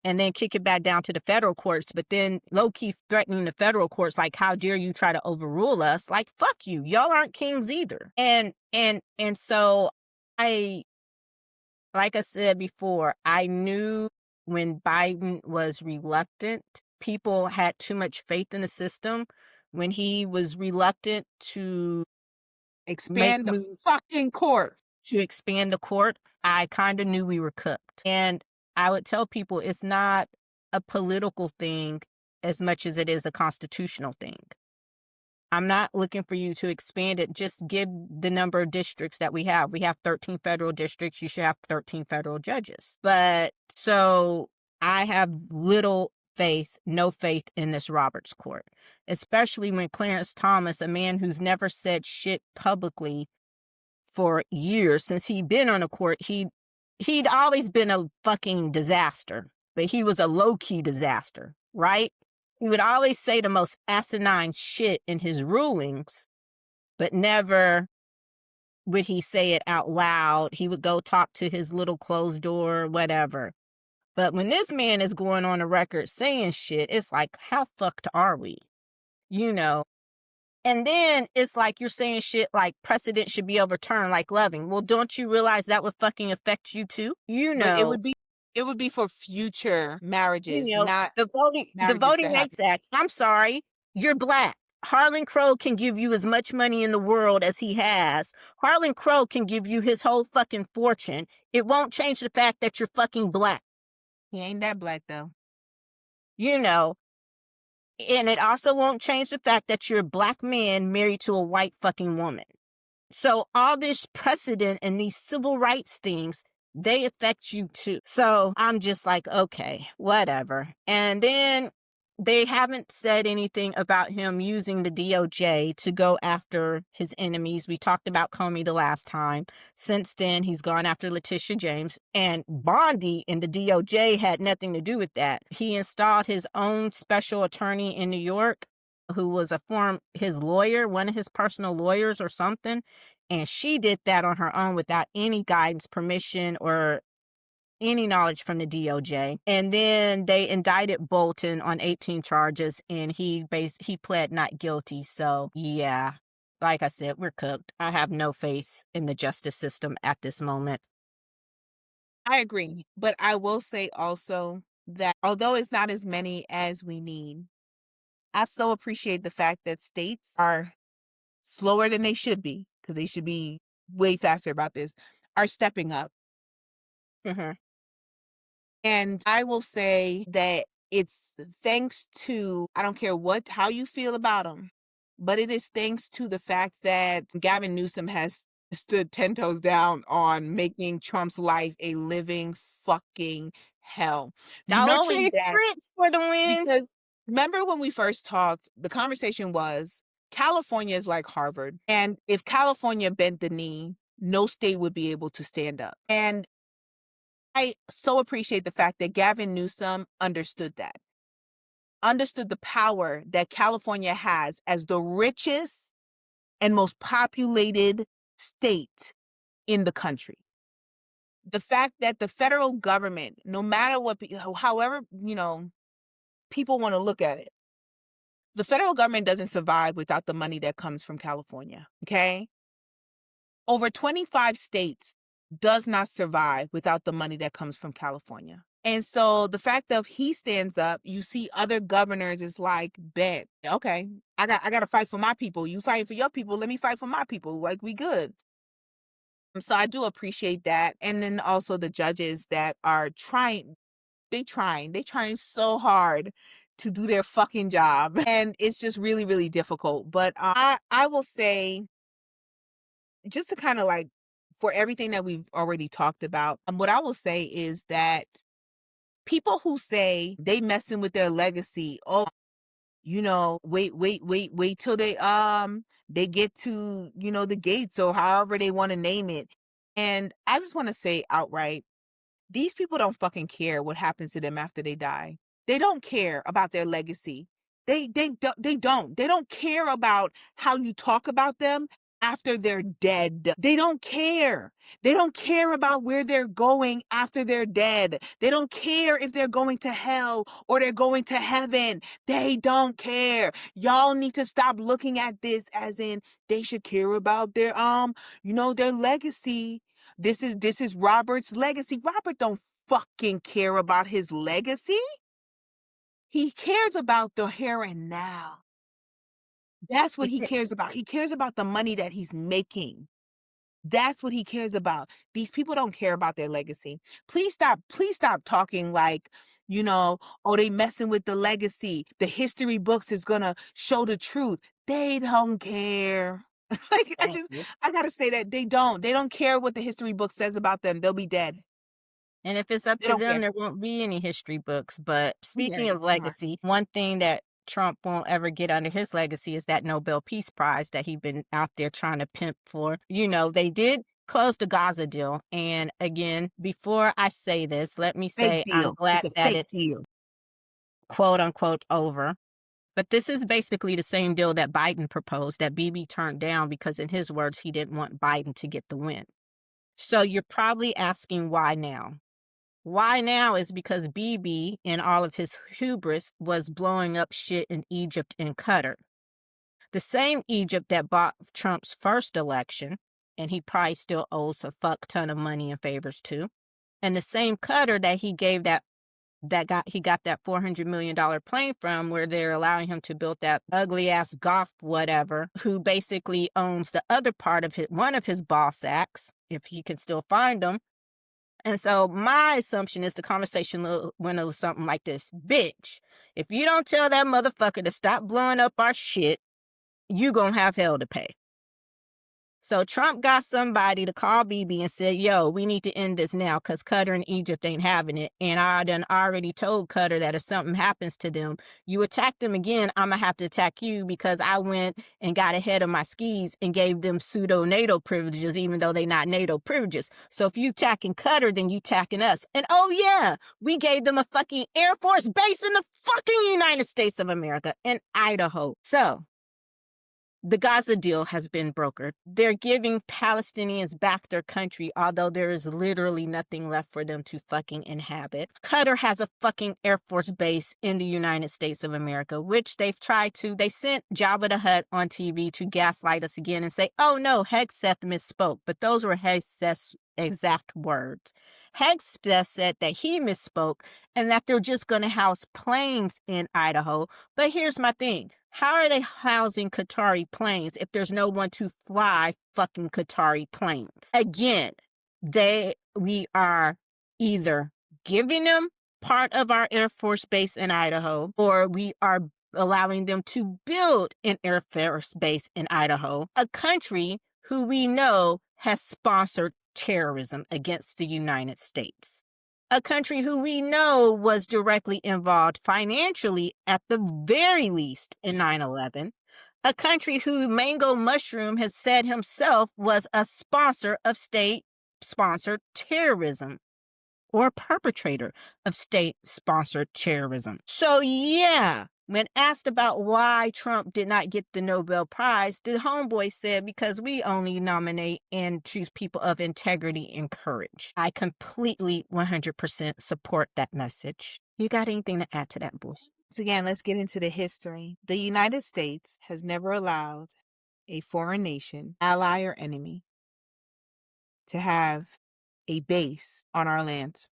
Speaker 1: and then kick it back down to the federal courts, but then low-key threatening the federal courts, like, how dare you try to overrule us? Like, fuck you. Y'all aren't kings either. And so I, like I said before, I knew when Biden was reluctant, people had too much faith in the system. When he was reluctant to make
Speaker 2: Expand the
Speaker 1: moves
Speaker 2: fucking court.
Speaker 1: to expand the court, I kind of knew we were cooked. And I would tell people it's not a political thing as much as it is a constitutional thing. I'm not looking for you to expand it. Just give the number of districts that we have. We have 13 federal districts. You should have 13 federal judges. But so I have little faith, no faith in this Roberts court, especially when Clarence Thomas, a man who's never said shit publicly for years since he'd been on the court, he'd always been a fucking disaster, but he was a low-key disaster, right? He would always say the most asinine shit in his rulings, but never would he say it out loud. He would go talk to his little closed door, whatever. But when this man is going on the record saying shit, it's like, how fucked are we? You know? And then it's like you're saying shit like precedent should be overturned, like Loving. Well, don't you realize that would fucking affect you too?
Speaker 2: But it would be for future marriages, not
Speaker 1: The
Speaker 2: marriages
Speaker 1: Voting
Speaker 2: to happen.
Speaker 1: Rights Act. I'm sorry. You're black. Harlan Crow can give you as much money in the world as he has. Harlan Crow can give you his whole fucking fortune. It won't change the fact that you're fucking black.
Speaker 2: He ain't that black though.
Speaker 1: You know, and it also won't change the fact that you're a black man married to a white fucking woman. So all this precedent and these civil rights things, they affect you too. So I'm just like, okay, whatever. And then they haven't said anything about him using the DOJ to go after his enemies. We talked about Comey the last time. Since then, he's gone after Letitia James, and Bondi and the DOJ had nothing to do with that. He installed his own special attorney in New York who was his lawyer, one of his personal lawyers or something. And she did that on her own without any guidance, permission, or any knowledge from the DOJ. And then they indicted Bolton on 18 charges, and he pled not guilty. So yeah, like I said, we're cooked. I have no faith in the justice system at this moment.
Speaker 2: I agree. But I will say also that although it's not as many as we need, I so appreciate the fact that states are slower than they should be, because they should be way faster about this, are stepping up.
Speaker 1: Mhm.
Speaker 2: And I will say that it's thanks to, I don't care how you feel about him, but it is thanks to the fact that Gavin Newsom has stood 10 toes down on making Trump's life a living fucking hell.
Speaker 1: Dollar
Speaker 2: Knowing
Speaker 1: Tree
Speaker 2: that,
Speaker 1: Fritz for the win.
Speaker 2: because remember when we first talked, the conversation was California is like Harvard. And if California bent the knee, no state would be able to stand up. And I so appreciate the fact that Gavin Newsom understood that, understood the power that California has as the richest and most populated state in the country. The fact that the federal government, no matter what, however, people want to look at it, the federal government doesn't survive without the money that comes from California. Okay. Over 25 states does not survive without the money that comes from California. And so the fact that he stands up, you see other governors is like, bet, okay, I got to fight for my people. You fight for your people. Let me fight for my people. Like, we good. So I do appreciate that. And then also the judges that are trying so hard to do their fucking job. And it's just really, really difficult. But I will say, just to kind of like, for everything that we've already talked about, what I will say is that people who say they messing with their legacy, oh, wait till they get to, the gates or however they want to name it. And I just want to say outright, these people don't fucking care what happens to them after they die. They don't care about their legacy. They don't. They don't care about how you talk about them after they're dead. They don't care. They don't care about where they're going after they're dead. They don't care if they're going to hell or they're going to heaven. They don't care. Y'all need to stop looking at this as in they should care about their their legacy. This is Robert's legacy. Robert don't fucking care about his legacy. He cares about the here and now. That's what he cares about. He cares about the money that he's making. That's what he cares about. These people don't care about their legacy. Please stop talking like, oh, they messing with the legacy. The history books is gonna show the truth. They don't care. Like,
Speaker 1: Thank you.
Speaker 2: I gotta say that they don't care what the history book says about them. They'll be dead.
Speaker 1: And if it's up
Speaker 2: They
Speaker 1: to
Speaker 2: don't
Speaker 1: them,
Speaker 2: care.
Speaker 1: there won't be any history books. But
Speaker 2: Yeah,
Speaker 1: speaking of
Speaker 2: uh-huh.
Speaker 1: legacy, one thing that Trump won't ever get under his legacy is that Nobel Peace Prize that he's been out there trying to pimp for. They did close the Gaza deal. And again, before I say this, let me
Speaker 2: Fake
Speaker 1: say I'm
Speaker 2: deal.
Speaker 1: glad
Speaker 2: It's a
Speaker 1: that
Speaker 2: fake
Speaker 1: it's
Speaker 2: deal.
Speaker 1: quote unquote over. But this is basically the same deal that Biden proposed that Bibi turned down because, in his words, he didn't want Biden to get the win. So you're probably asking why now? Why now is because Bibi, in all of his hubris, was blowing up shit in Egypt and Qatar. The same Egypt that bought Trump's first election, and he probably still owes a fuck ton of money and favors to. And the same Qatar that he gave that he got that $400 million plane from, where they're allowing him to build that ugly ass Goff whatever, who basically owns the other part of one of his ball sacks, if he can still find them. And so my assumption is the conversation went a little something like this: bitch, if you don't tell that motherfucker to stop blowing up our shit, you gonna have hell to pay. So Trump got somebody to call Bibi and said, yo, we need to end this now because Qatar and Egypt ain't having it. And I done already told Qatar that if something happens to them, you attack them again, I'm going to have to attack you, because I went and got ahead of my skis and gave them pseudo NATO privileges, even though they not NATO privileges. So if you attacking Qatar, then you attacking us. And oh yeah, we gave them a fucking Air Force base in the fucking United States of America in Idaho. So the Gaza deal has been brokered. They're giving Palestinians back their country, although there is literally nothing left for them to fucking inhabit. Qatar has a fucking Air Force base in the United States of America, which they sent Jabba the Hutt on TV to gaslight us again and say, oh no, Hegseth misspoke. But those were Hegseth's exact words. Hegseth said that he misspoke and that they're just going to house planes in Idaho. But here's my thing. How are they housing Qatari planes if there's no one to fly fucking Qatari planes? Again, we are either giving them part of our Air Force base in Idaho, or we are allowing them to build an Air Force base in Idaho, a country who we know has sponsored terrorism against the United States. A country who we know was directly involved financially, at the very least, in 9/11. A country who Mango Mushroom has said himself was a sponsor of state-sponsored terrorism, or perpetrator of state-sponsored terrorism. So yeah, when asked about why Trump did not get the Nobel Prize, the homeboy said, because we only nominate and choose people of integrity and courage. I completely 100% support that message. You got anything to add to that bullshit?
Speaker 2: So again, let's get into the history. The United States has never allowed a foreign nation, ally or enemy, to have a base on our lands.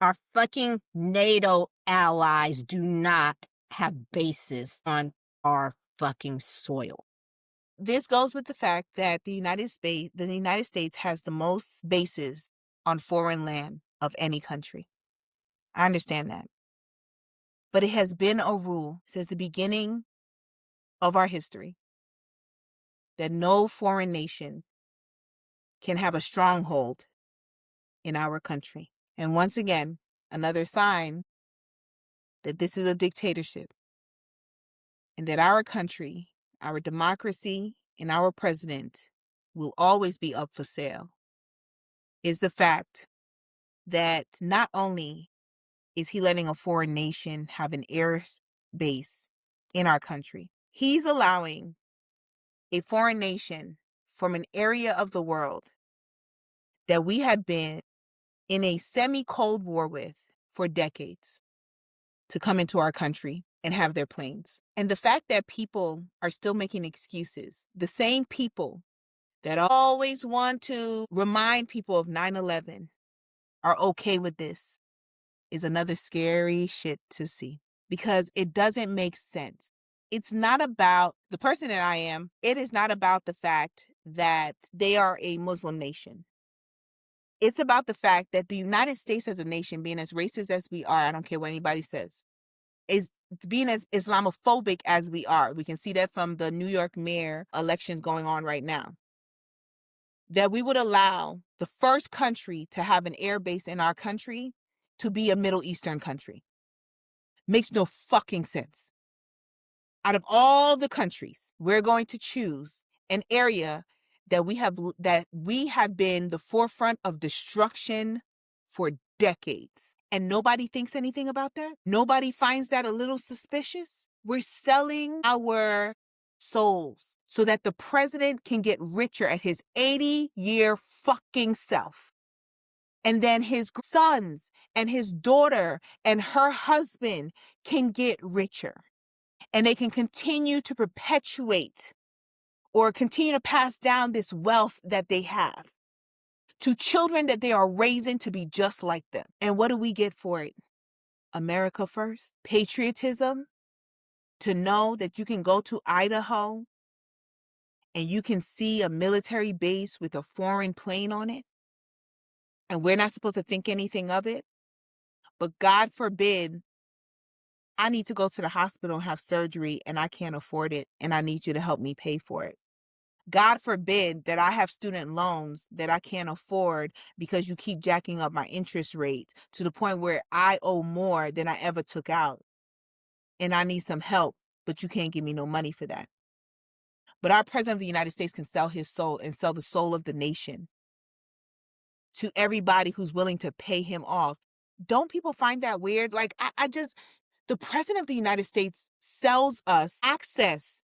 Speaker 1: Our fucking NATO allies do not have bases on our fucking soil.
Speaker 2: This goes with the fact that the United States has the most bases on foreign land of any country. I understand that. But it has been a rule since the beginning of our history that no foreign nation can have a stronghold in our country. And once again, another sign that this is a dictatorship and that our country, our democracy, and our president will always be up for sale is the fact that not only is he letting a foreign nation have an air base in our country, he's allowing a foreign nation from an area of the world that we had been in a semi-Cold War with for decades to come into our country and have their planes. And the fact that people are still making excuses, the same people that always want to remind people of 9/11 are okay with this, is another scary shit to see, because it doesn't make sense. It's not about the person that I am. It is not about the fact that they are a Muslim nation. It's about the fact that the United States as a nation, being as racist as we are, I don't care what anybody says, is being as Islamophobic as we are. We can see that from the New York mayor elections going on right now. That we would allow the first country to have an air base in our country to be a Middle Eastern country. Makes no fucking sense. Out of all the countries, we're going to choose an area that we have been the forefront of destruction for decades. And nobody thinks anything about that? Nobody finds that a little suspicious? We're selling our souls so that the president can get richer at his 80-year fucking self. And then his sons and his daughter and her husband can get richer. And they can continue to perpetuate or continue to pass down this wealth that they have to children that they are raising to be just like them. And what do we get for it? America first, patriotism, to know that you can go to Idaho and you can see a military base with a foreign plane on it, and we're not supposed to think anything of it. But God forbid, I need to go to the hospital and have surgery and I can't afford it, and I need you to help me pay for it. God forbid that I have student loans that I can't afford because you keep jacking up my interest rate to the point where I owe more than I ever took out, and I need some help, but you can't give me no money for that. But our president of the United States can sell his soul and sell the soul of the nation to everybody who's willing to pay him off. Don't people find that weird? Like, I just, the president of the United States sells us access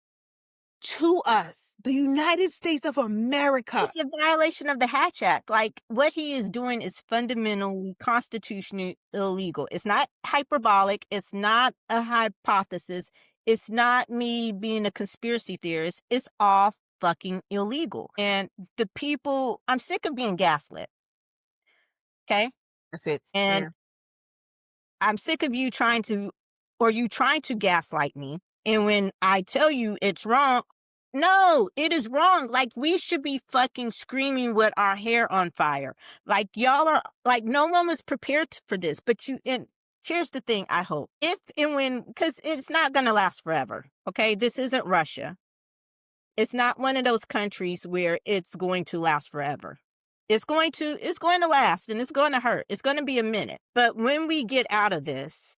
Speaker 2: to us, the United States of America.
Speaker 1: It's a violation of the Hatch Act. Like, what he is doing is fundamentally constitutionally illegal. It's not hyperbolic. It's not a hypothesis. It's not me being a conspiracy theorist. It's all fucking illegal. And the people, I'm sick of being gaslit. Okay.
Speaker 2: That's it.
Speaker 1: And
Speaker 2: Yeah.
Speaker 1: I'm sick of you trying to gaslight me. And when I tell you it's wrong, no, it is wrong. Like, we should be fucking screaming with our hair on fire. Like, y'all are, like, no one was prepared for this. But and here's the thing, I hope. If and when, because it's not going to last forever. Okay. This isn't Russia. It's not one of those countries where it's going to last forever. It's going to last, and it's going to hurt. It's going to be a minute. But when we get out of this,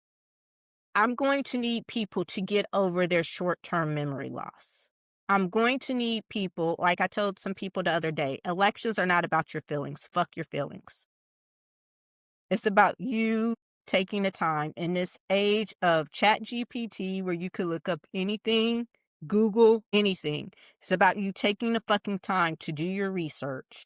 Speaker 1: I'm going to need people to get over their short-term memory loss. I'm going to need people, like I told some people the other day, elections are not about your feelings. Fuck your feelings. It's about you taking the time in this age of Chat GPT, where you could look up anything, Google anything. It's about you taking the fucking time to do your research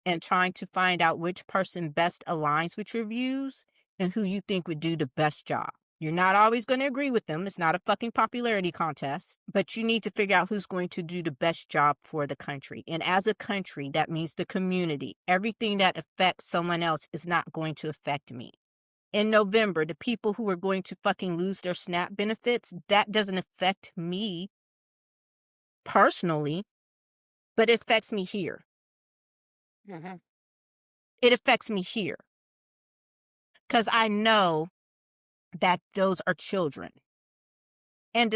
Speaker 1: and trying to find out which person best aligns with your views and who you think would do the best job. You're not always going to agree with them. It's not a fucking popularity contest, but you need to figure out who's going to do the best job for the country. And as a country, that means the community. Everything that affects someone else is not going to affect me. In November, the people who are going to fucking lose their SNAP benefits, that doesn't affect me personally, but it affects me here.
Speaker 2: Mhm.
Speaker 1: It affects me here because I know that those are children. And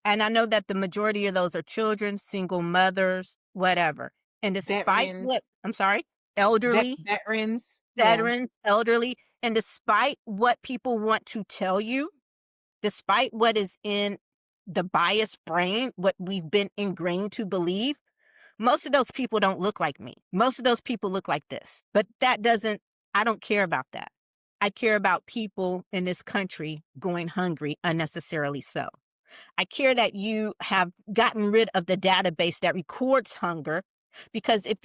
Speaker 1: I know that the majority of those are children, single mothers, whatever. And despite what,
Speaker 2: Veterans,
Speaker 1: I'm sorry, elderly,
Speaker 2: veterans. Yeah.
Speaker 1: veterans, elderly, and despite what people want to tell you, despite what is in the biased brain, what we've been ingrained to believe, most of those people don't look like me. Most of those people look like this. But I don't care about that. I care about people in this country going hungry unnecessarily so. I care that you have gotten rid of the database that records hunger, because if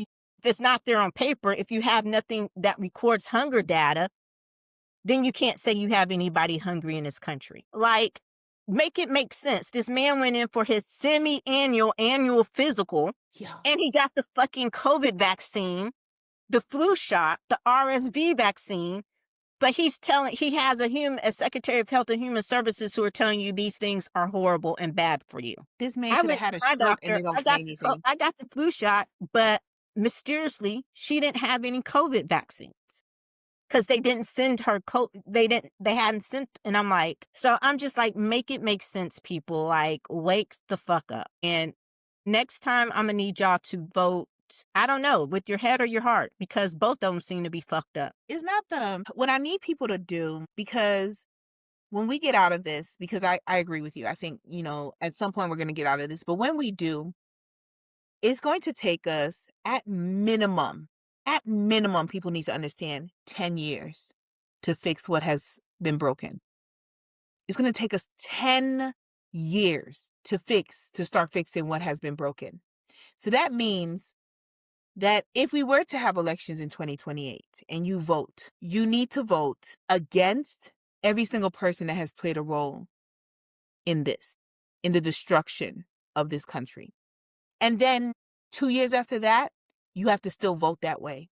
Speaker 1: it's not there on paper, if you have nothing that records hunger data, then you can't say you have anybody hungry in this country. Like, make it make sense. This man went in for his annual physical,
Speaker 2: Yeah.
Speaker 1: and he got the fucking COVID vaccine, the flu shot, the RSV vaccine. But he has a Secretary of Health and Human Services who are telling you these things are horrible and bad for you.
Speaker 2: This man
Speaker 1: I
Speaker 2: could have
Speaker 1: went to
Speaker 2: had a
Speaker 1: my
Speaker 2: stroke and
Speaker 1: doctor.
Speaker 2: they don't say anything.
Speaker 1: I got the flu shot, but mysteriously she didn't have any COVID vaccines because they didn't send her they hadn't sent. And I'm like, so I'm just like, make it make sense, people. Like, wake the fuck up. And next time I'm gonna need y'all to vote, I don't know, with your head or your heart, because both of them seem to be fucked up.
Speaker 2: It's not what I need people to do, because when we get out of this, because I agree with you. I think, at some point we're going to get out of this. But when we do, it's going to take us at minimum, people need to understand 10 years to fix what has been broken. It's going to take us 10 years to start fixing what has been broken. So that means that if we were to have elections in 2028 and you vote, you need to vote against every single person that has played a role in the destruction of this country. And then 2 years after that, you have to still vote that way.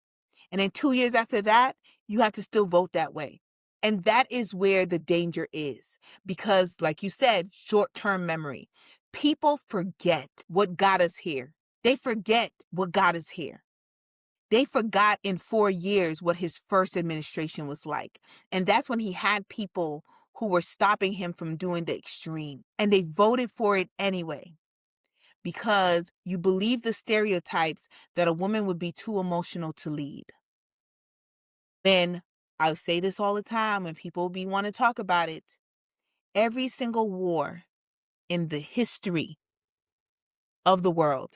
Speaker 2: And then 2 years after that, you have to still vote that way. And that is where the danger is because, like you said, short term memory. People forget what got us here. They forget what got us here. They forgot in 4 years what his first administration was like. And that's when he had people who were stopping him from doing the extreme. And they voted for it anyway because you believe the stereotypes that a woman would be too emotional to lead. Then I say this all the time when people want to talk about it. Every single war in the history of the world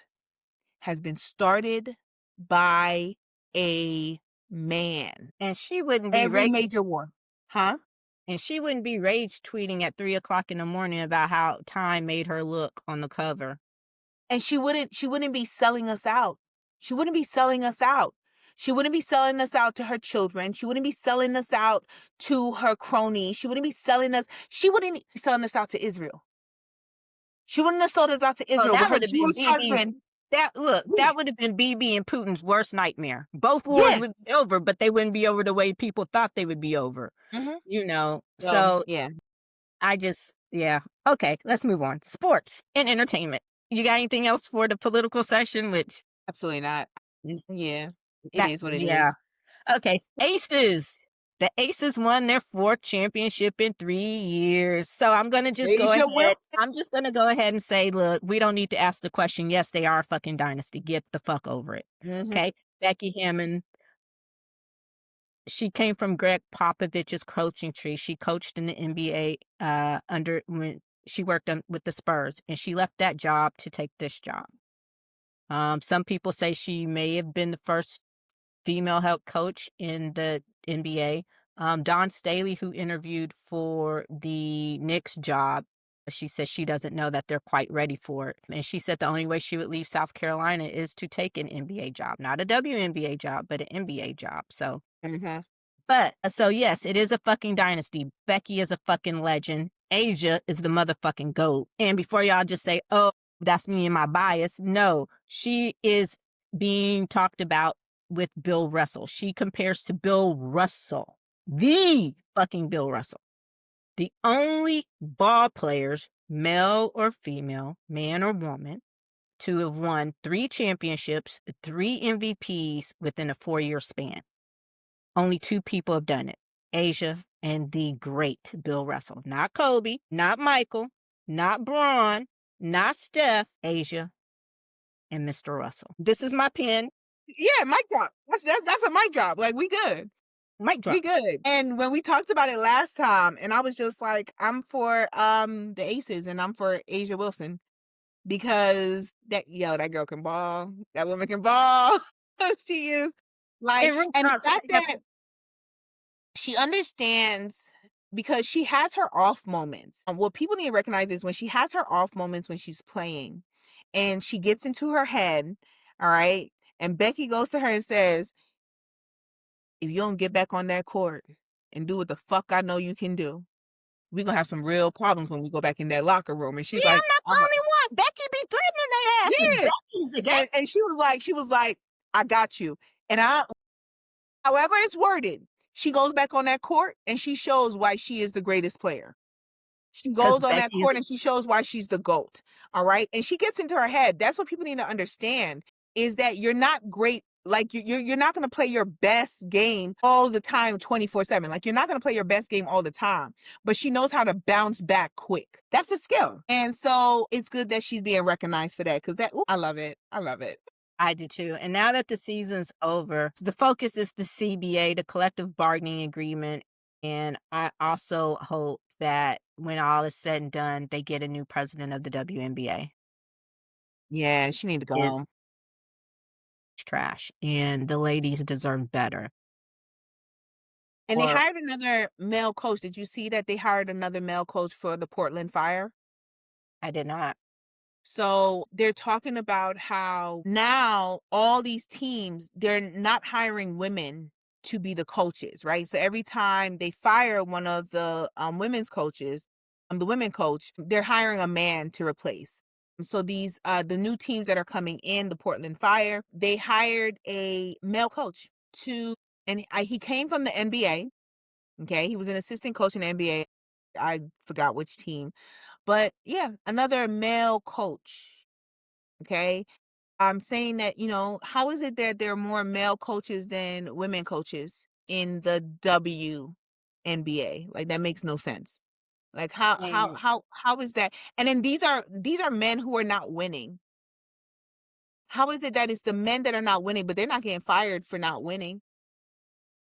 Speaker 2: has been started by a man.
Speaker 1: And she wouldn't be
Speaker 2: Every
Speaker 1: rage
Speaker 2: major war. Huh?
Speaker 1: and she wouldn't be rage tweeting at 3 o'clock in the morning about how Time made her look on the cover.
Speaker 2: And she wouldn't be selling us out. She wouldn't be selling us out. She wouldn't be selling us out to her children. She wouldn't be selling us out to her cronies. She wouldn't be selling us out to Israel. She wouldn't have sold us out to
Speaker 1: Oh,
Speaker 2: Israel, but
Speaker 1: that
Speaker 2: her
Speaker 1: would have been
Speaker 2: Jewish
Speaker 1: BB.
Speaker 2: husband.
Speaker 1: That would have been BB and Putin's worst nightmare. Both wars
Speaker 2: Yeah.
Speaker 1: would be over, but they wouldn't be over the way people thought they would be over. So
Speaker 2: Yeah.
Speaker 1: yeah. Okay, let's move on. Sports and entertainment. You got anything else for the political session? Which
Speaker 2: Absolutely not.
Speaker 1: n-
Speaker 2: Yeah. It
Speaker 1: that
Speaker 2: is what it
Speaker 1: yeah.
Speaker 2: is.
Speaker 1: Okay, Aces. The Aces won their 4th championship in 3 years. So I'm gonna just go
Speaker 2: Asia
Speaker 1: ahead.
Speaker 2: Wilson.
Speaker 1: I'm just gonna go ahead and say, look, we don't need to ask the question. Yes, they are a fucking dynasty. Get the fuck over it. Okay. Becky Hammond. She came from Greg Popovich's coaching tree. She coached in the NBA under when she worked with the Spurs, and she left that job to take this job. Some people say she may have been the first female head coach in the NBA. Dawn Staley, who interviewed for the Knicks job, she says she doesn't know that they're quite ready for it. And she said the only way she would leave South Carolina is to take an NBA job, not a WNBA job, but an NBA job. So but so yes, it is a fucking dynasty. Becky is a fucking legend. Asia is the motherfucking GOAT. And before y'all just say, oh, that's me and my bias. No, she is being talked about with Bill Russell. She compares to Bill Russell, the fucking Bill Russell. The only ball players, male or female, man or woman, to have won 3 championships, 3 MVPs within a 4-year span. Only 2 people have done it, Asia and the great Bill Russell. Not Kobe, not Michael, not Braun, not Steph, Asia and Mr. Russell. This is my pen.
Speaker 2: Yeah, mic drop. That's a mic drop. Like, we good.
Speaker 1: Mic drop.
Speaker 2: We good. And when we talked about it last time, and I was just like, I'm for the Aces and I'm for Asia Wilson because that girl can ball. That woman can ball. She is like, and the fact that she understands because she has her off moments. What people need to recognize is when she has her off moments when she's playing and she gets into her head, all right, and Becky goes to her and says, if you don't get back on that court and do what the fuck I know you can do, we're going to have some real problems when we go back in that locker room. And she's
Speaker 1: Yeah,
Speaker 2: like,
Speaker 1: I'm not the only one. Becky be threatening their asses.
Speaker 2: yeah.
Speaker 1: Becky's again.
Speaker 2: And she was like, I got you. And however it's worded, she goes back on that court and she shows why she is the greatest player. She goes on that court and she shows why she's the GOAT. All right. And she gets into her head. That's what people need to understand is that you're not great. Like you're not going to play your best game all the time 24/7. Like you're not going to play your best game all the time, but she knows how to bounce back quick. That's a skill. And so it's good that she's being recognized for that because I love it. I love it.
Speaker 1: I do too. And now that the season's over, the focus is the CBA, the collective bargaining agreement. And I also hope that when all is said and done, they get a new president of the WNBA.
Speaker 2: Yeah, she need to go
Speaker 1: Is
Speaker 2: home.
Speaker 1: trash. And the ladies deserve better.
Speaker 2: And they hired another male coach. Did you see that they hired another male coach for the Portland Fire?
Speaker 1: I did not.
Speaker 2: So they're talking about how now all these teams, they're not hiring women to be the coaches, right? So every time they fire one of the women's coaches, the women coach, they're hiring a man to replace. So these the new teams that are coming in, the Portland Fire, they hired a male coach and he came from the NBA. Okay, he was an assistant coach in the NBA. I forgot which team, but yeah, another male coach. Okay, I'm saying that, how is it that there are more male coaches than women coaches in the WNBA? Like that makes no sense. Like how is that? And then these are men who are not winning. How is it that it's the men that are not winning, but they're not getting fired for not winning,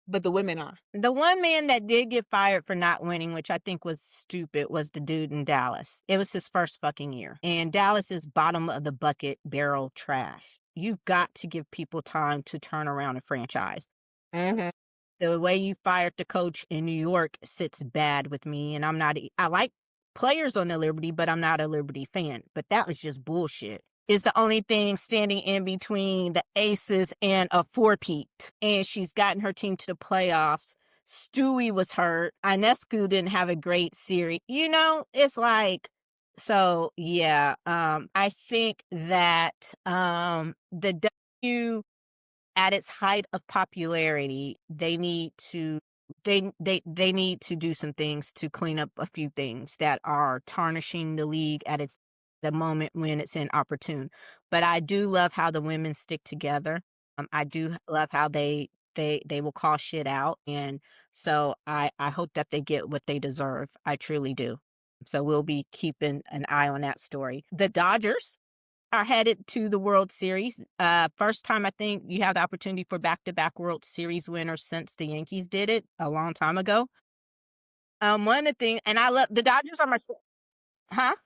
Speaker 2: but the women are?
Speaker 1: The one man that did get fired for not winning, which I think was stupid, was the dude in Dallas. It was his first fucking year. And Dallas is bottom of the bucket barrel trash. You've got to give people time to turn around a franchise.
Speaker 2: Mhm.
Speaker 1: The way you fired the coach in New York sits bad with me. And I like players on the Liberty, but I'm not a Liberty fan. But that was just bullshit. Is the only thing standing in between the Aces and a four-peat. And she's gotten her team to the playoffs. Stewie was hurt. Ionescu didn't have a great series. It's like, so yeah, I think that the W at its height of popularity, they need to do some things to clean up a few things that are tarnishing the league at the moment when it's inopportune. But I do love how the women stick together. I do love how they will call shit out, and so I hope that they get what they deserve. I truly do. So we'll be keeping an eye on that story. The Dodgers are headed to the World Series. First time I think you have the opportunity for back-to-back World Series winners since the Yankees did it a long time ago. One of the things, and I love the Dodgers are huh?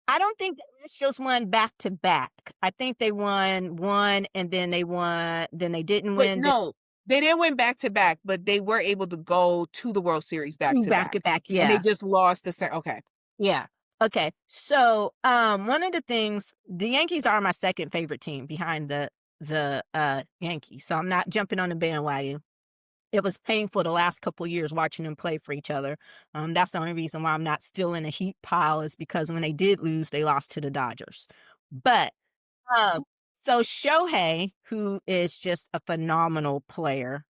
Speaker 1: I don't think the Astros won back to back. I think they won one, and then then they didn't
Speaker 2: But
Speaker 1: win the
Speaker 2: no, they didn't win back to back, but they were able to go to the World Series back
Speaker 1: two
Speaker 2: to
Speaker 1: back to
Speaker 2: back,
Speaker 1: back.
Speaker 2: and they
Speaker 1: Yeah,
Speaker 2: just lost okay.
Speaker 1: yeah. Okay, so one of the things, the Yankees are my second favorite team behind the Yankees. So I'm not jumping on the bandwagon. It was painful the last couple years watching them play for each other. That's the only reason why I'm not still in a heat pile, is because when they did lose, they lost to the Dodgers. But um, so Shohei, who is just a phenomenal player,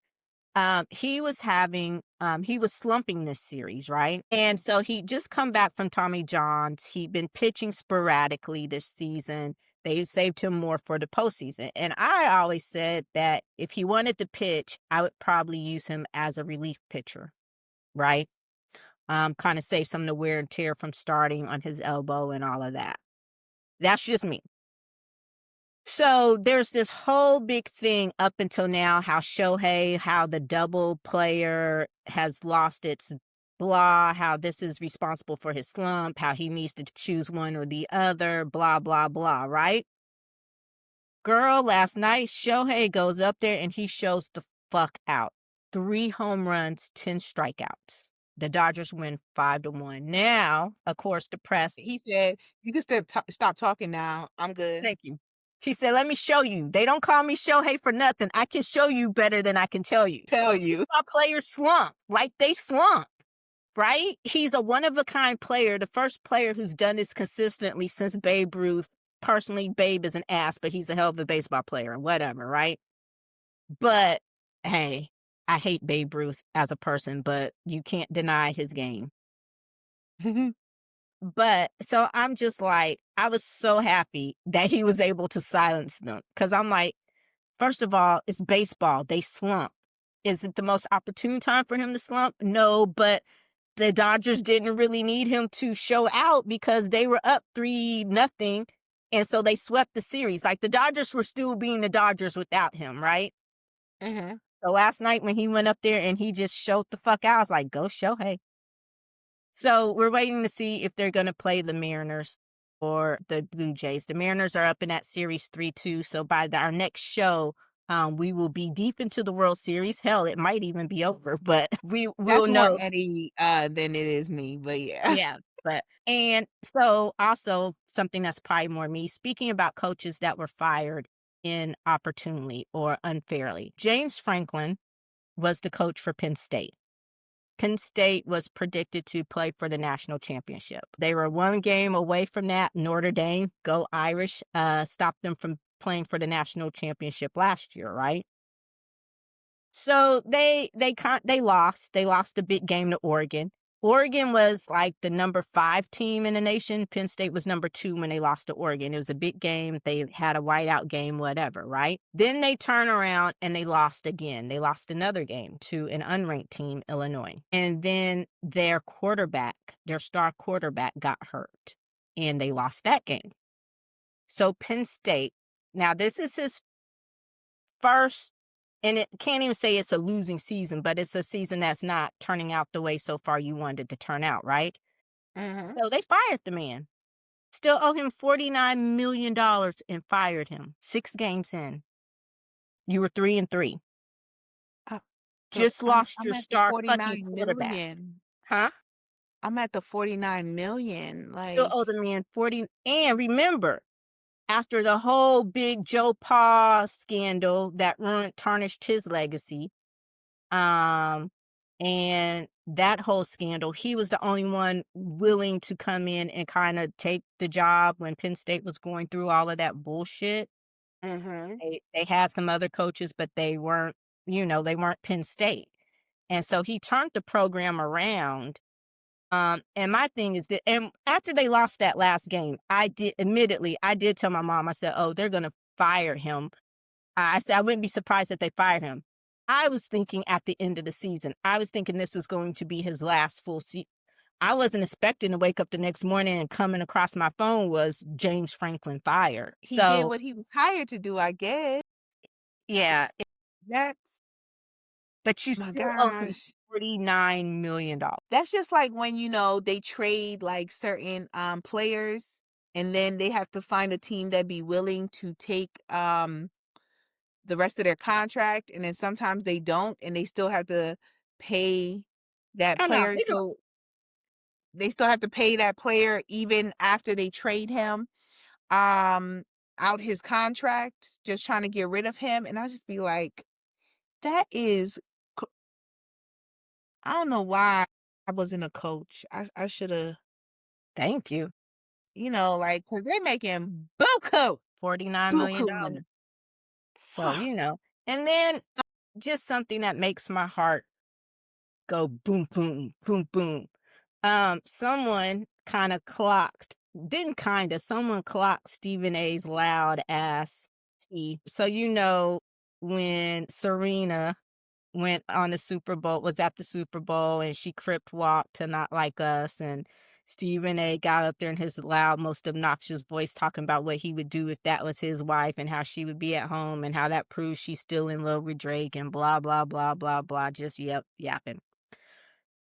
Speaker 1: he was slumping this series, right? And so he just come back from Tommy John's. He'd been pitching sporadically this season. They saved him more for the postseason. And I always said that if he wanted to pitch, I would probably use him as a relief pitcher, right? Kind of save some of the wear and tear from starting on his elbow and all of that. That's just me. So there's this whole big thing up until now, how the double player has lost its blah, how this is responsible for his slump, how he needs to choose one or the other, blah, blah, blah, right? Girl, last night, Shohei goes up there and he shows the fuck out. 3 home runs, 10 strikeouts. The Dodgers win 5-1. Now, of course, the press.
Speaker 2: He said, "You can stop talking now. I'm good."
Speaker 1: Thank you. He said, "Let me show you. They don't call me Shohei for nothing. I can show you better than I can tell you."
Speaker 2: Tell you.
Speaker 1: Baseball players slump, like they slump, right? He's a one of a kind player, the first player who's done this consistently since Babe Ruth. Personally, Babe is an ass, but he's a hell of a baseball player, whatever, right? But hey, I hate Babe Ruth as a person, but you can't deny his game. But so I'm just like, I was so happy that he was able to silence them, because I'm like, first of all, it's baseball. They slump. Is it the most opportune time for him to slump? No, but the Dodgers didn't really need him to show out because they were up 3-0. And so they swept the series. Like the Dodgers were still being the Dodgers without him, right?
Speaker 2: Mhm.
Speaker 1: So last night when he went up there and he just showed the fuck out, I was like, go Shohei. So we're waiting to see if they're going to play the Mariners or the Blue Jays. The Mariners are up in that series 3-2. So by our next show, we will be deep into the World Series. Hell, it might even be over, but we'll
Speaker 2: That's more
Speaker 1: know.
Speaker 2: Eddie, than it is me, but yeah.
Speaker 1: Yeah. And so also something that's probably more me, speaking about coaches that were fired inopportunely or unfairly. James Franklin was the coach for Penn State. Penn State was predicted to play for the national championship. They were 1 game away from that. Notre Dame, go Irish, stopped them from playing for the national championship last year, right? So they lost. They lost a big game to Oregon. Oregon was like the number 5 team in the nation. Penn State was number 2 when they lost to Oregon. It was a big game. They had a whiteout game, whatever, right? Then they turn around and they lost again. They lost another game to an unranked team, Illinois. And then their quarterback, their star quarterback got hurt and they lost that game. So Penn State, now this is his first, and it can't even say it's a losing season, but it's a season that's not turning out the way so far you wanted it to turn out, right?
Speaker 2: Mhm.
Speaker 1: So they fired the man. Still owe him $49 million and fired him 6 games in. You were 3-3.
Speaker 2: Uh, the
Speaker 1: Just lost
Speaker 2: I'm
Speaker 1: your
Speaker 2: at the
Speaker 1: star fucking quarterback.
Speaker 2: 49,000,000.
Speaker 1: Huh?
Speaker 2: I'm at the 49,000,000,
Speaker 1: Still
Speaker 2: like
Speaker 1: owe the man 40. And remember, after the whole big Joe Pa scandal that tarnished his legacy, Um, and that whole scandal, he was the only one willing to come in and kinda take the job when Penn State was going through all of that bullshit.
Speaker 2: Mhm.
Speaker 1: They had some other coaches, but they weren't, they weren't Penn State. And so he turned the program around. And my thing is that, and after they lost that last game, I did tell my mom, I said, "Oh, they're gonna fire him." I said I wouldn't be surprised if they fired him. I was thinking at the end of the season. I was thinking this was going to be his last full season. I wasn't expecting to wake up the next morning and coming across my phone was James Franklin fired.
Speaker 2: He did
Speaker 1: So,
Speaker 2: what he was hired to do, I guess.
Speaker 1: yeah,
Speaker 2: That's
Speaker 1: but you
Speaker 2: my
Speaker 1: still owe him
Speaker 2: gosh.
Speaker 1: $49 million.
Speaker 2: That's just like when, they trade, like, certain, players, and then they have to find a team that be willing to take, the rest of their contract, and then sometimes they don't, and they still have to pay that
Speaker 1: Oh, no,
Speaker 2: player,
Speaker 1: they don't.
Speaker 2: so they still have to pay that player even after they trade him, um, out his contract, just trying to get rid of him, and I'll just be like, "That is c I don't know why I wasn't a coach. I shoulda,
Speaker 1: Thank you.
Speaker 2: like, 'cause they making buku, buku
Speaker 1: $49 million.
Speaker 2: money.
Speaker 1: So,
Speaker 2: Fuck.
Speaker 1: and then just something that makes my heart go boom, boom, boom, boom. Someone kind of clocked, didn't kind of, someone clocked Stephen A's loud ass tea. So, when Serena went on the Super Bowl, was at the Super Bowl, and she crip walked to Not Like Us, and Stephen A got up there in his loud, most obnoxious voice talking about what he would do if that was his wife and how she would be at home and how that proves she's still in love with Drake and blah, blah, blah, blah, blah, just yapping.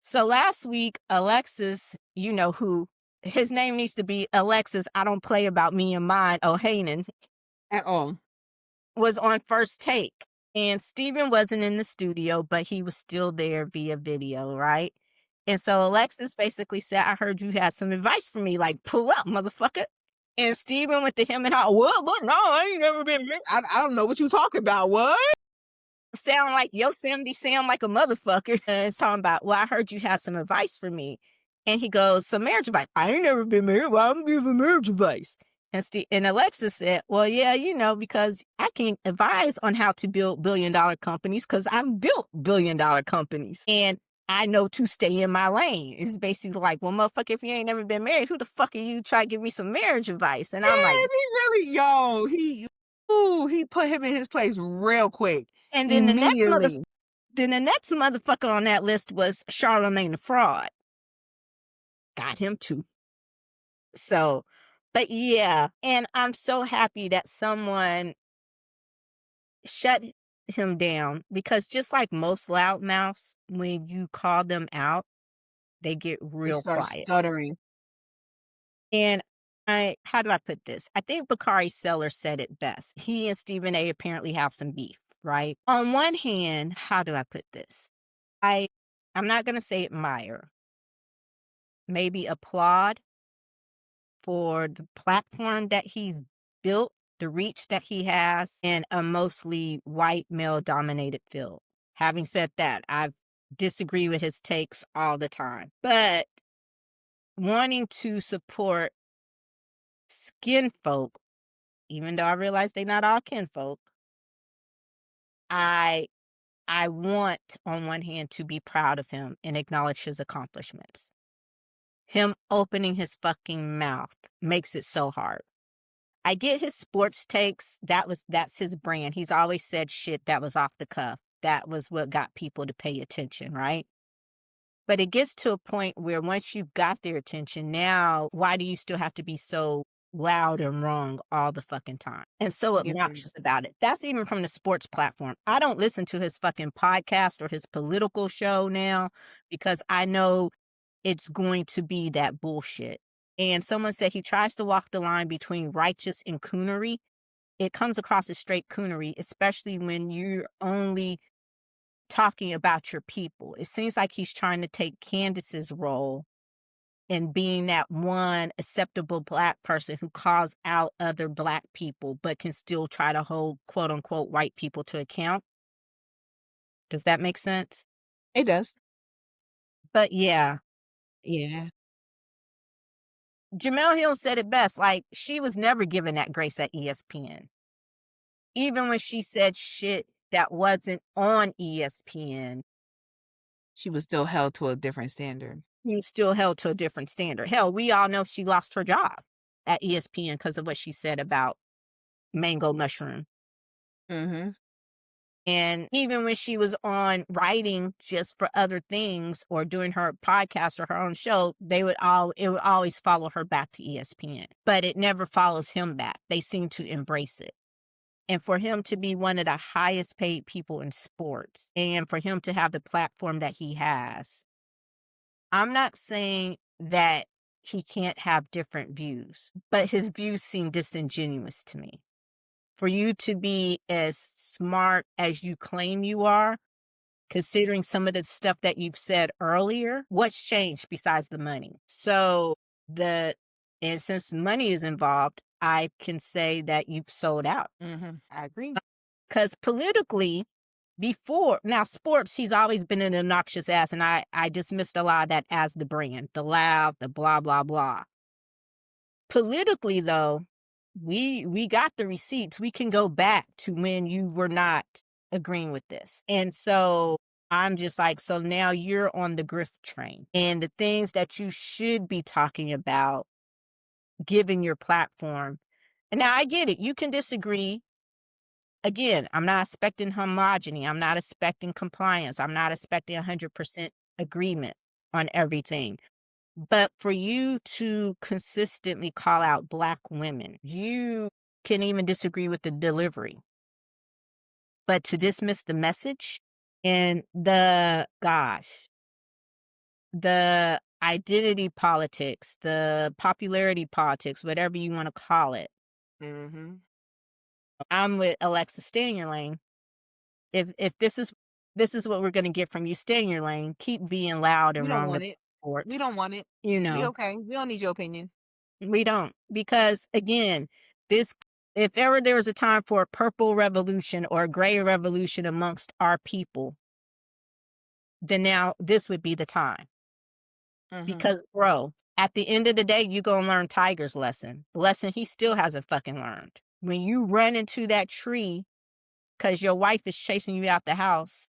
Speaker 1: So last week, Alexis, who his name needs to be Alexis, I don't play about me and mine, O'Hanan,
Speaker 2: At all.
Speaker 1: was on First Take. And Steven wasn't in the studio, but he was still there via video, right? And so Alexis basically said, I heard you had some advice for me, like, pull up, motherfucker. And Steven went to him and I, what? No, I ain't never been married.
Speaker 2: I don't know what you talking about, what?
Speaker 1: Sound like Yosemite sound like a motherfucker. And it's talking about, well, I heard you had some advice for me. And he goes, some marriage advice. I ain't never been married. Why I'm giving marriage advice? And Alexis said, well, yeah, because I can advise on how to build billion-dollar companies because I've built billion-dollar companies. And I know to stay in my lane. It's basically like, well, motherfucker, if you ain't never been married, who the fuck are you trying to give me some marriage advice? And I'm like,
Speaker 2: And he really, he put him in his place real quick,
Speaker 1: and
Speaker 2: immediately.
Speaker 1: then the next motherfucker on that list was Charlemagne the Fraud. Got him too. So, but yeah, and I'm so happy that someone shut him down because just like most loudmouths, when you call them out, they get
Speaker 2: They
Speaker 1: real
Speaker 2: start
Speaker 1: quiet.
Speaker 2: stuttering.
Speaker 1: And how do I put this? I think Bakari Seller said it best. He and Stephen A apparently have some beef, right? On one hand, how do I put this? I'm not going to say admire, maybe applaud for the platform that he's built, the reach that he has in a mostly white male dominated field. Having said that, I disagree with his takes all the time, but wanting to support skin folk, even though I realize they're not all kinfolk, I I want, on one hand, to be proud of him and acknowledge his accomplishments. Him opening his fucking mouth makes it so hard. I get his sports takes. That's his brand. He's always said shit that was off the cuff. That was what got people to pay attention, right? But it gets to a point where once you've got their attention, now why do you still have to be so loud and wrong all the fucking time and so
Speaker 2: Give him
Speaker 1: obnoxious about it? That's even from the sports platform. I don't listen to his fucking podcast or his political show now because I know it's going to be that bullshit. And someone said he tries to walk the line between righteous and coonery. It comes across as straight coonery, especially when you're only talking about your people. It seems like he's trying to take Candace's role in being that one acceptable Black person who calls out other Black people, but can still try to hold quote unquote white people to account. Does that make sense?
Speaker 2: it does.
Speaker 1: But yeah,
Speaker 2: Yeah.
Speaker 1: Jamel Hill said it best. Like, she was never given that grace at ESPN. Even when she said shit that wasn't on ESPN,
Speaker 2: She was still held to a different standard.
Speaker 1: he still held to a different standard. Hell, we all know she lost her job at ESPN because of what she said about mango mushroom.
Speaker 2: Mhm.
Speaker 1: And even when she was on writing just for other things or doing her podcast or her own show, it would always follow her back to ESPN. But it never follows him back. They seem to embrace it. And for him to be one of the highest paid people in sports and for him to have the platform that he has, I'm not saying that he can't have different views, but his views seem disingenuous to me. For you to be as smart as you claim you are, considering some of the stuff that you've said earlier, what's changed besides the money? And since money is involved, I can say that you've sold out.
Speaker 2: Mhm. I agree.
Speaker 1: Because politically, before now, sports, he's always been an obnoxious ass, and I dismissed a lot of that as the brand, the loud, the blah blah blah. Politically, though, we got the receipts. We can go back to when you were not agreeing with this, and so I'm just like, so now you're on the grift train, and the things that you should be talking about, giving your platform. And now I get it. You can disagree. Again, I'm not expecting homogeny. I'm not expecting compliance. I'm not expecting 100% agreement on everything. But for you to consistently call out Black women, you can even disagree with the delivery. But to dismiss the message and the identity politics, the popularity politics, whatever you want to call it,
Speaker 2: Mhm.
Speaker 1: I'm with Alexa, stay in your lane. If this is what we're gonna get from you, stay in your lane, keep being loud
Speaker 2: We
Speaker 1: and
Speaker 2: don't
Speaker 1: wrong
Speaker 2: want
Speaker 1: about
Speaker 2: it. We
Speaker 1: sports,
Speaker 2: don't want it.
Speaker 1: you
Speaker 2: We
Speaker 1: know,
Speaker 2: okay. We don't need your opinion.
Speaker 1: we don't. Because again, this if ever there was a time for a purple revolution or a gray revolution amongst our people, then now this would be the time.
Speaker 2: Mhm.
Speaker 1: Because bro, at the end of the day, you gonna learn Tiger's lesson. The lesson he still hasn't fucking learned. When you run into that tree because your wife is chasing you out the house,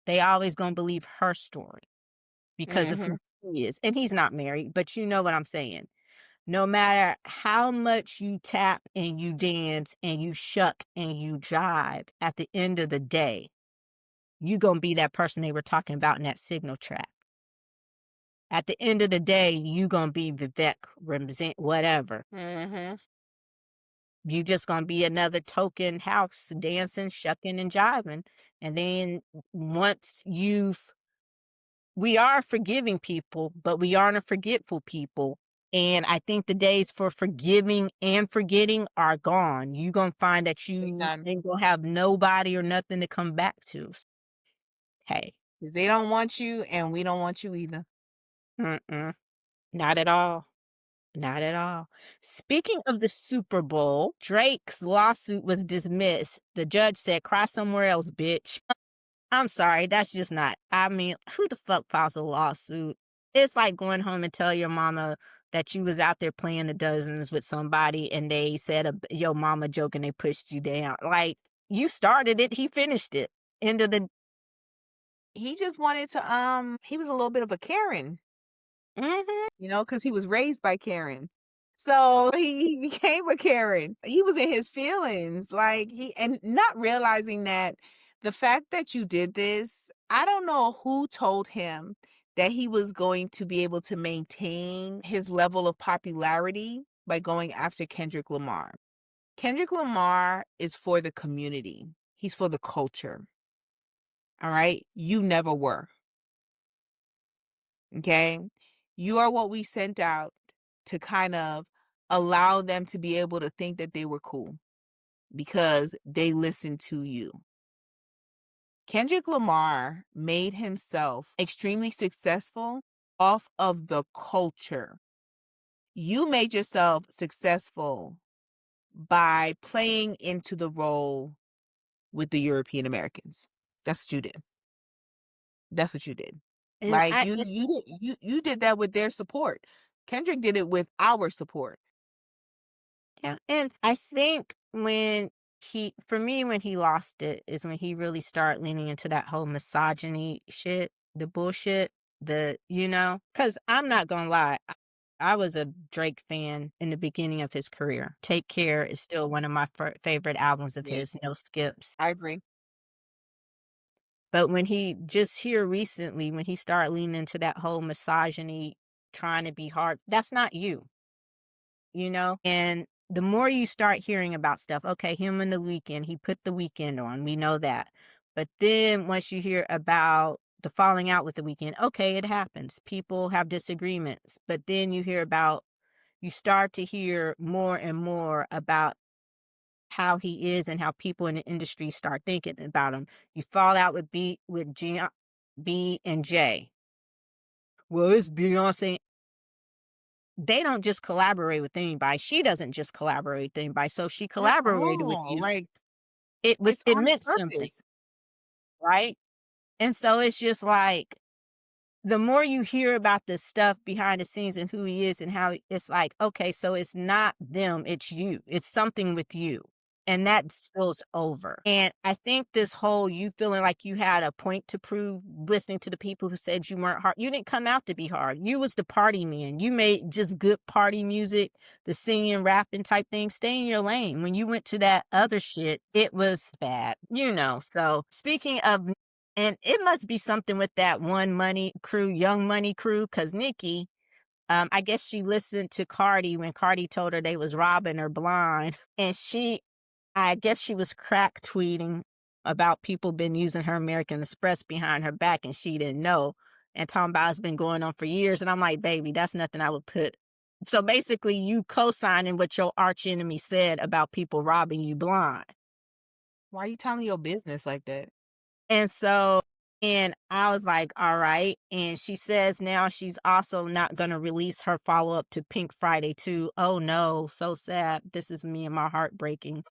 Speaker 1: they always gonna believe her story because of who
Speaker 2: Mhm.
Speaker 1: he is. And he's not married, but you know what I'm saying. No matter how much you tap and you dance and you shuck and you jive, at the end of the day, you gonna be that person they were talking about in that signal track. At the end of the day, you gonna be Vivek, Ramzan, whatever.
Speaker 2: Mhm.
Speaker 1: You just gonna be another token house dancing, shucking, and jiving. And then once we are forgiving people, but we aren't a forgetful people. And I think the days for forgiving and forgetting are gone. You're going to find that
Speaker 2: Big
Speaker 1: you
Speaker 2: time.
Speaker 1: ain't going to have nobody or nothing to come back to. Hey,
Speaker 2: 'Cause they don't want you, and we don't want you either.
Speaker 1: mm-mm, not at all. Not at all. Speaking of the Super Bowl, Drake's lawsuit was dismissed. The judge said, cry somewhere else, bitch. I'm sorry, that's just not I mean, who the fuck files a lawsuit? It's like going home and tell your mama that you was out there playing the dozens with somebody and they said your mama joke and they pushed you down. Like, you started it, he finished it. End of the
Speaker 2: he just wanted to, he was a little bit of a Karen,
Speaker 1: Mhm.
Speaker 2: because he was raised by Karen. So he became a Karen. He was in his feelings, like and not realizing that the fact that you did this, I don't know who told him that he was going to be able to maintain his level of popularity by going after Kendrick Lamar. Kendrick Lamar is for the community. He's for the culture. All right? You never were. Okay? You are what we sent out to kind of allow them to be able to think that they were cool because they listened to you. Kendrick Lamar made himself extremely successful off of the culture. You made yourself successful by playing into the role with the European Americans. That's what you did. That's what you did.
Speaker 1: And
Speaker 2: Like
Speaker 1: I
Speaker 2: you did that with their support. Kendrick did it with our support.
Speaker 1: Yeah, and I think when for me, when he lost it is when he really started leaning into that whole misogyny shit, the bullshit, because I'm not gonna lie. I was a Drake fan in the beginning of his career. Take Care is still one of my favorite albums of
Speaker 2: Yeah,
Speaker 1: his, no skips.
Speaker 2: I agree.
Speaker 1: But when he just here recently, when he started leaning into that whole misogyny, trying to be hard, that's not you. And the more you start hearing about stuff, okay, him and the weekend, he put the weekend on, we know that. But then once you hear about the falling out with the weekend, okay, it happens. People have disagreements. But then you start to hear more and more about how he is and how people in the industry start thinking about him. You fall out with B and J. Well, it's Beyonce. They don't just collaborate with anybody. She doesn't just collaborate with anybody. So she
Speaker 2: At
Speaker 1: collaborated with
Speaker 2: all.
Speaker 1: you.
Speaker 2: Like
Speaker 1: It
Speaker 2: it's
Speaker 1: it
Speaker 2: on
Speaker 1: meant something,
Speaker 2: purpose.
Speaker 1: right? And so it's just like the more you hear about the stuff behind the scenes and who he is and how it's like, okay, so it's not them, it's you. It's something with you. And that spills over. And I think this whole you feeling like you had a point to prove, listening to the people who said you weren't hard. You didn't come out to be hard. You was the party man. You made just good party music, the singing, rapping type thing. Stay in your lane. When you went to that other shit, it was bad. So speaking of, and it must be something with that One Money crew, Young Money crew, because Nikki, I guess she listened to Cardi when Cardi told her they was robbing her blind. And I guess she was crack tweeting about people been using her American Express behind her back and she didn't know. And talking about it's been going on for years. And I'm like, baby, that's nothing I would put. So basically, you co-signing what your arch enemy said about people robbing you blind.
Speaker 2: Why are you telling your business like that?
Speaker 1: And so, and I was like, all right. And she says now she's also not going to release her follow up to Pink Friday too. Oh no, so sad. This is me and my heart breaking.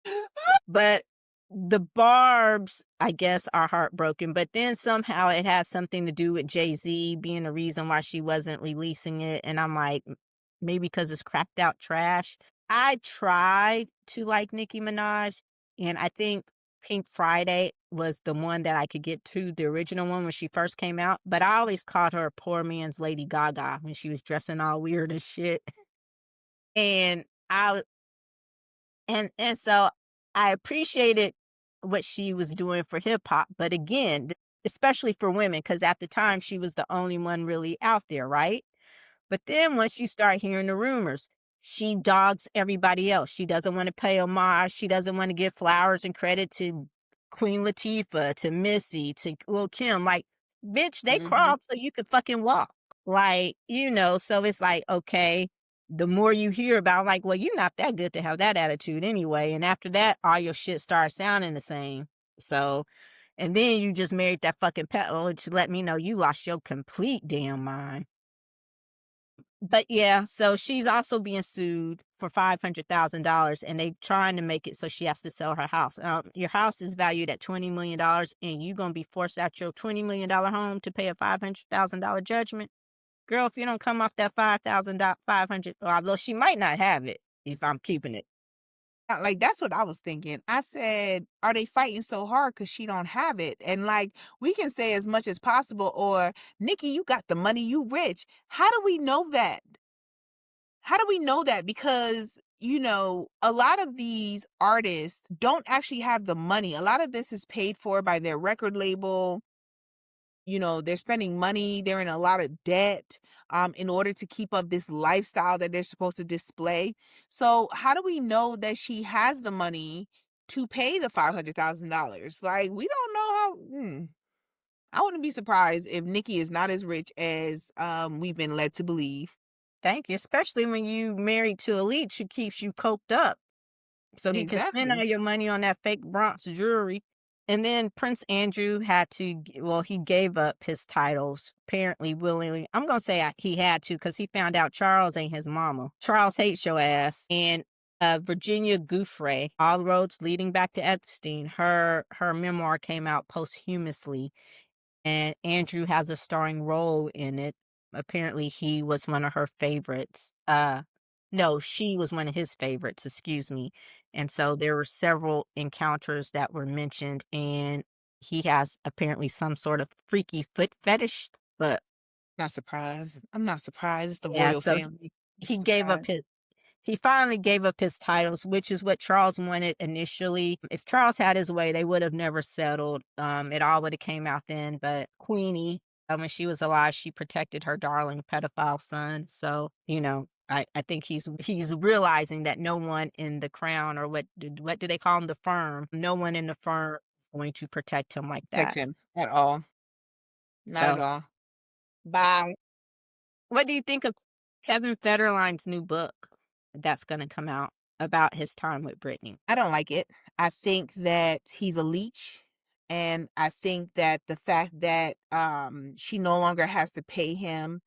Speaker 1: But the Barbs, I guess, are heartbroken. But then somehow it has something to do with Jay-Z being the reason why she wasn't releasing it. And I'm like, maybe because it's cracked out trash. I tried to like Nicki Minaj, and I think Pink Friday was the one that I could get to, the original one when she first came out. But I always called her a poor man's Lady Gaga when she was dressing all weird and shit. And I and so I appreciated what she was doing for hip hop, but again, especially for women, because at the time she was the only one really out there, right? But then once you start hearing the rumors, she dogs everybody else. She doesn't want to pay homage. She doesn't want to give flowers and credit to Queen Latifah, to Missy, to Lil Kim. Like, bitch, they
Speaker 2: Mhm.
Speaker 1: crawled so you could fucking walk. So it's like, okay, the more you hear about, like, well, you're not that good to have that attitude anyway. And after that, all your shit starts sounding the same. So, and then you just married that fucking petal to let me know you lost your complete damn mind. But yeah, so she's also being sued for $500,000 and they trying to make it so she has to sell her house. Your house is valued at $20 million and you going to be forced out your $20 million home to pay a $500,000 judgment. Girl, if you don't come off that 5,000, 500, although she might not have it if I'm keeping it.
Speaker 2: Like, that's what I was thinking. I said, "Are they fighting so hard because she don't have it?" And, like, we can say as much as possible, or, "Nikki, you got the money, you rich." How do we know that? How do we know that? Because, a lot of these artists don't actually have the money. A lot of this is paid for by their record label. They're spending money, they're in a lot of debt, in order to keep up this lifestyle that they're supposed to display. So how do we know that she has the money to pay the $500,000? Like, we don't know how. I wouldn't be surprised if Nikki is not as rich as we've been led to believe.
Speaker 1: Thank you, especially when you married to a leech who keeps you coked up. So he could spend all
Speaker 2: Exactly.
Speaker 1: your money on that fake Bronx jewelry. And then Prince Andrew had to, well, he gave up his titles apparently willingly. I'm gonna say he had to because he found out Charles ain't his mama. Charles hates your ass. And Virginia Giuffre, All Roads Leading Back to Epstein. Her memoir came out posthumously, and Andrew has a starring role in it. Apparently, he was one of her favorites. No, she was one of his favorites, excuse me. And so there were several encounters that were mentioned, and he has apparently some sort of freaky foot fetish. But
Speaker 2: Not surprised. I'm not surprised. It's the
Speaker 1: yeah,
Speaker 2: royal
Speaker 1: so
Speaker 2: family. Not
Speaker 1: he gave up
Speaker 2: surprised.
Speaker 1: his he finally gave up his titles, which is what Charles wanted initially. If Charles had his way, they would have never settled. It all would have came out then. But Queenie, when she was alive, she protected her darling pedophile son. So, I think he's realizing that no one in the crown, or what do they call him, the firm? No one in the firm is going to protect him like
Speaker 2: Protect
Speaker 1: that.
Speaker 2: him at all. Not at
Speaker 1: So,
Speaker 2: all. Bye.
Speaker 1: what do you think of Kevin Federline's new book that's going to come out about his time with Britney?
Speaker 2: I don't like it. I think that he's a leech, and I think that the fact that, she no longer has to pay him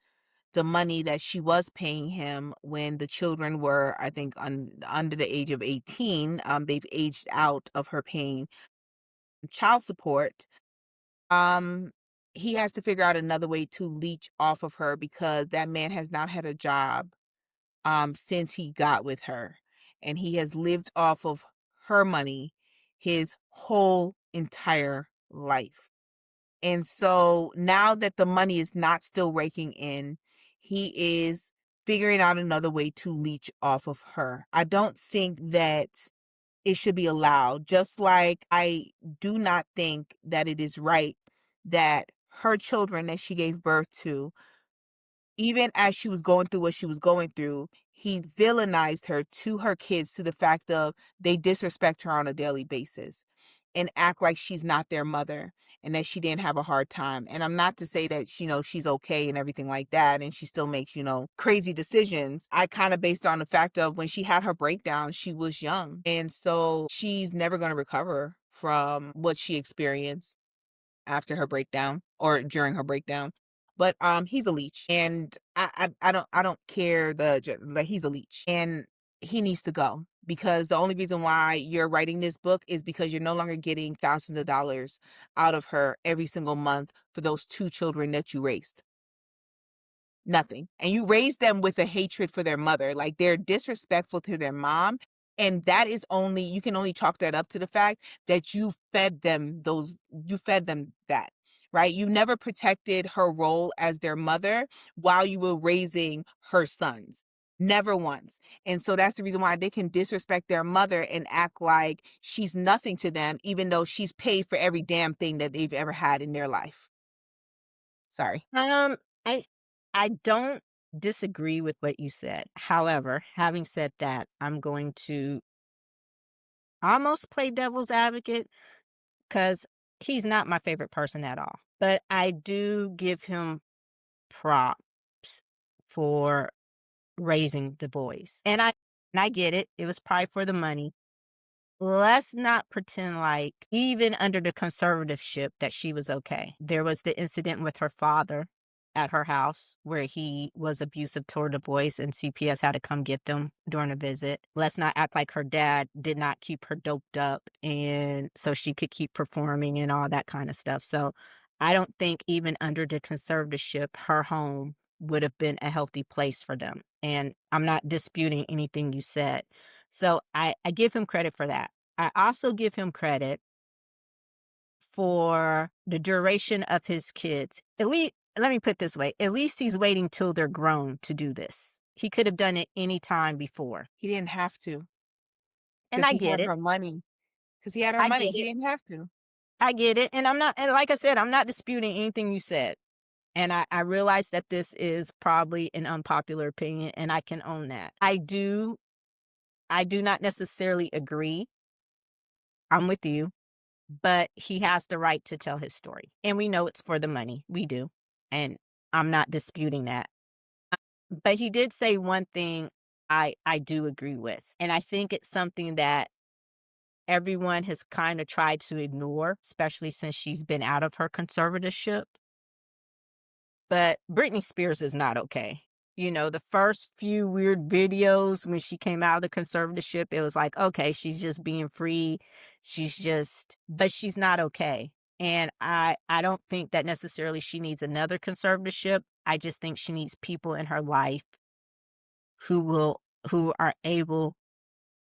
Speaker 2: the money that she was paying him when the children were, I think, under the age of 18, they've aged out of her paying child support. Um, he has to figure out another way to leech off of her because that man has not had a job since he got with her. And he has lived off of her money his whole entire life. And so now that the money is not still raking in, he is figuring out another way to leech off of her. I don't think that it should be allowed. Just like I do not think that it is right that her children that she gave birth to, even as she was going through what she was going through, he villainized her to her kids, to the fact of they disrespect her on a daily basis and act like she's not their mother and that she didn't have a hard time. And I'm not to say that, she's okay and everything like that. And she still makes, crazy decisions. I kind of based on the fact of when she had her breakdown, she was young. And so she's never going to recover from what she experienced after her breakdown or during her breakdown. But he's a leech, and I don't care like he's a leech, and he needs to go because the only reason why you're writing this book is because you're no longer getting thousands of dollars out of her every single month for those two children that you raised. Nothing. And you raise them with a hatred for their mother. Like, they're disrespectful to their mom. And that is only, you can only chalk that up to the fact that you fed them that, right? You never protected her role as their mother while you were raising her sons. Never once. And so that's the reason why they can disrespect their mother and act like she's nothing to them, even though she's paid for every damn thing that they've ever had in their life. Sorry.
Speaker 1: Um, I I don't disagree with what you said. However, having said that, I'm going to almost play devil's advocate because he's not my favorite person at all. But I do give him props for raising the boys. And I get it. It was probably for the money. Let's not pretend like even under the conservatorship that she was okay. There was the incident with her father at her house where he was abusive toward the boys and CPS had to come get them during a visit. Let's not act like her dad did not keep her doped up and so she could keep performing and all that kind of stuff. So I don't think even under the conservatorship, her home would have been a healthy place for them. And I'm not disputing anything you said. So I give him credit for that. I also give him credit for the duration of his kids. At least, let me put it this way, at least he's waiting till they're grown to do this. He could have done it any time before.
Speaker 2: He didn't have to
Speaker 1: And
Speaker 2: because
Speaker 1: I
Speaker 2: he
Speaker 1: get
Speaker 2: had
Speaker 1: it.
Speaker 2: her money. Because he had her
Speaker 1: I
Speaker 2: money.
Speaker 1: get
Speaker 2: He
Speaker 1: it.
Speaker 2: didn't have to.
Speaker 1: I get it. And I'm not, and like I said, I'm not disputing anything you said. And I realize that this is probably an unpopular opinion, and I can own that. I do not necessarily agree. I'm with you, but he has the right to tell his story. And we know it's for the money. We do. And I'm not disputing that. But he did say one thing I do agree with. And I think it's something that everyone has kind of tried to ignore, especially since she's been out of her conservatorship. But Britney Spears is not okay. You know, the first few weird videos when she came out of the conservatorship, it was like, okay, she's just being free. But she's not okay. And I don't think that necessarily she needs another conservatorship. I just think she needs people in her life who are able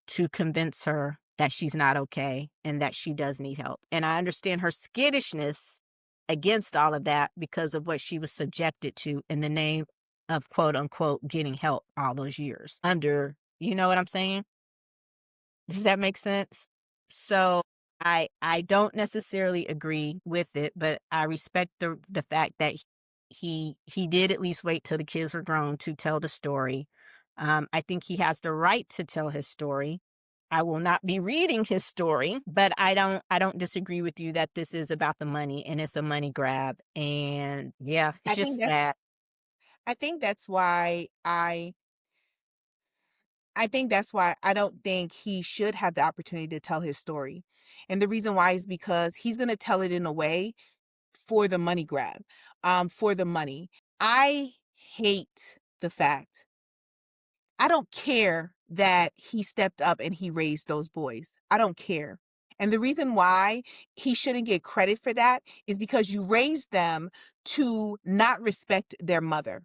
Speaker 1: to convince her that she's not okay and that she does need help. And I understand her skittishness against all of that because of what she was subjected to in the name of quote unquote getting help all those years under, you know what I'm saying? Does that make sense? So I don't necessarily agree with it, but I respect the fact that he did at least wait till the kids were grown to tell the story. I think he has the right to tell his story. I will not be reading his story, but I don't disagree with you that this is about the money and it's a money grab. And yeah, it's
Speaker 2: I think
Speaker 1: just
Speaker 2: that's
Speaker 1: sad.
Speaker 2: I think that's why I think that's why I don't think he should have the opportunity to tell his story. And the reason why is because he's going to tell it in a way for the money grab, for the money. I hate the fact I don't care that he stepped up and he raised those boys. I don't care. And the reason why he shouldn't get credit for that is because you raised them to not respect their mother,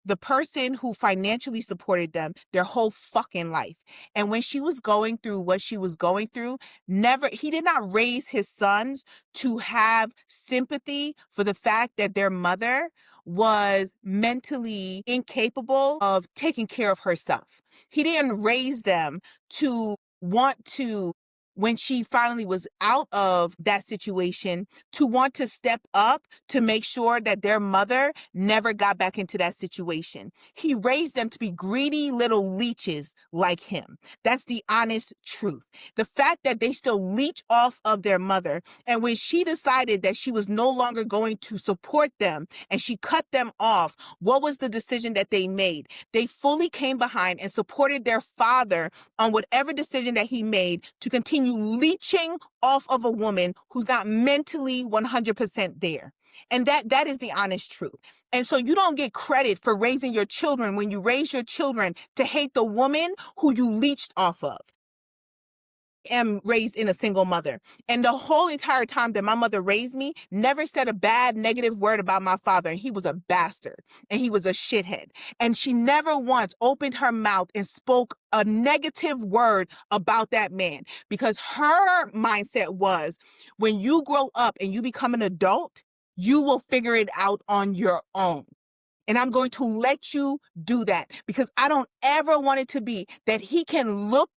Speaker 2: the person who financially supported them their whole fucking life. And when she was going through what she was going through, he did not raise his sons to have sympathy for the fact that their mother was mentally incapable of taking care of herself. He didn't raise them to want to, when she finally was out of that situation, to want to step up to make sure that their mother never got back into that situation. He raised them to be greedy little leeches like him. That's the honest truth. The fact that they still leech off of their mother, and when she decided that she was no longer going to support them and she cut them off, what was the decision that they made? They fully came behind and supported their father on whatever decision that he made to continue leeching off of a woman who's not mentally 100% there. And that is the honest truth. And so you don't get credit for raising your children when you raise your children to hate the woman who you leached off of. Am raised in a single mother. And the whole entire time that my mother raised me, never said a bad, negative word about my father. And he was a bastard and he was a shithead. And she never once opened her mouth and spoke a negative word about that man, because her mindset was, when you grow up and you become an adult, you will figure it out on your own. And I'm going to let you do that, because I don't ever want it to be that he can look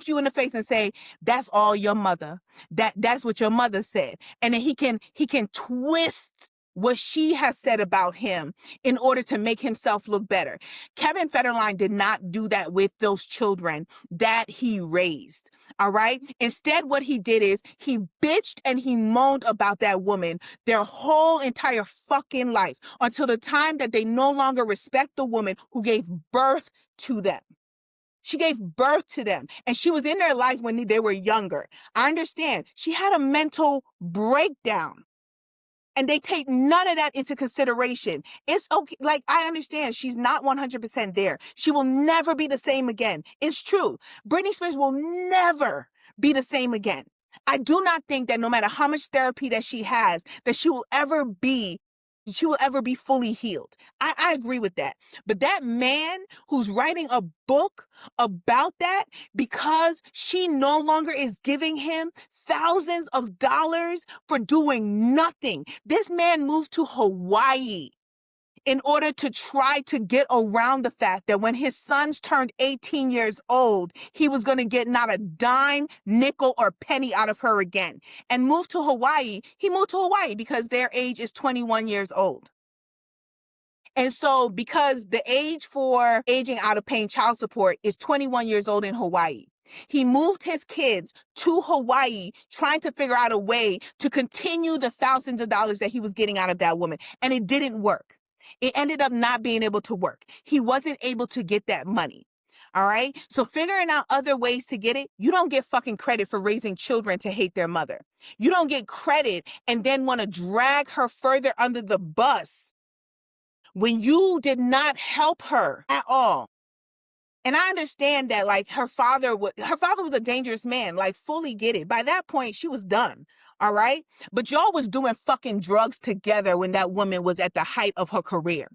Speaker 2: you in the face and say, that's all your mother. That's what your mother said. And then he can twist what she has said about him in order to make himself look better. Kevin Federline did not do that with those children that he raised. All right. Instead, what he did is he bitched and he moaned about that woman their whole entire fucking life, until the time that they no longer respect the woman who gave birth to them. She gave birth to them, and she was in their life when they were younger. I understand. She had a mental breakdown, and they take none of that into consideration. It's okay. Like, I understand she's not 100% there. She will never be the same again. It's true. Britney Spears will never be the same again. I do not think that no matter how much therapy that she has, that she will ever be she will ever be fully healed. I agree with that. But that man who's writing a book about that because she no longer is giving him thousands of dollars for doing nothing. This man moved to Hawaii in order to try to get around the fact that when his sons turned 18 years old, he was going to get not a dime, nickel, or penny out of her again. And moved to Hawaii. He moved to Hawaii because their age is 21 years old. And so, because the age for aging out of paying child support is 21 years old in Hawaii, he moved his kids to Hawaii trying to figure out a way to continue the thousands of dollars that he was getting out of that woman. And it didn't work. It ended up not being able to work. He wasn't able to get that money. All right. So figuring out other ways to get it, you don't get fucking credit for raising children to hate their mother. You don't get credit and then want to drag her further under the bus when you did not help her at all. And I understand that, like, her father was a dangerous man, like, fully get it. By that point, she was done. All right. But y'all was doing fucking drugs together when that woman was at the height of her career.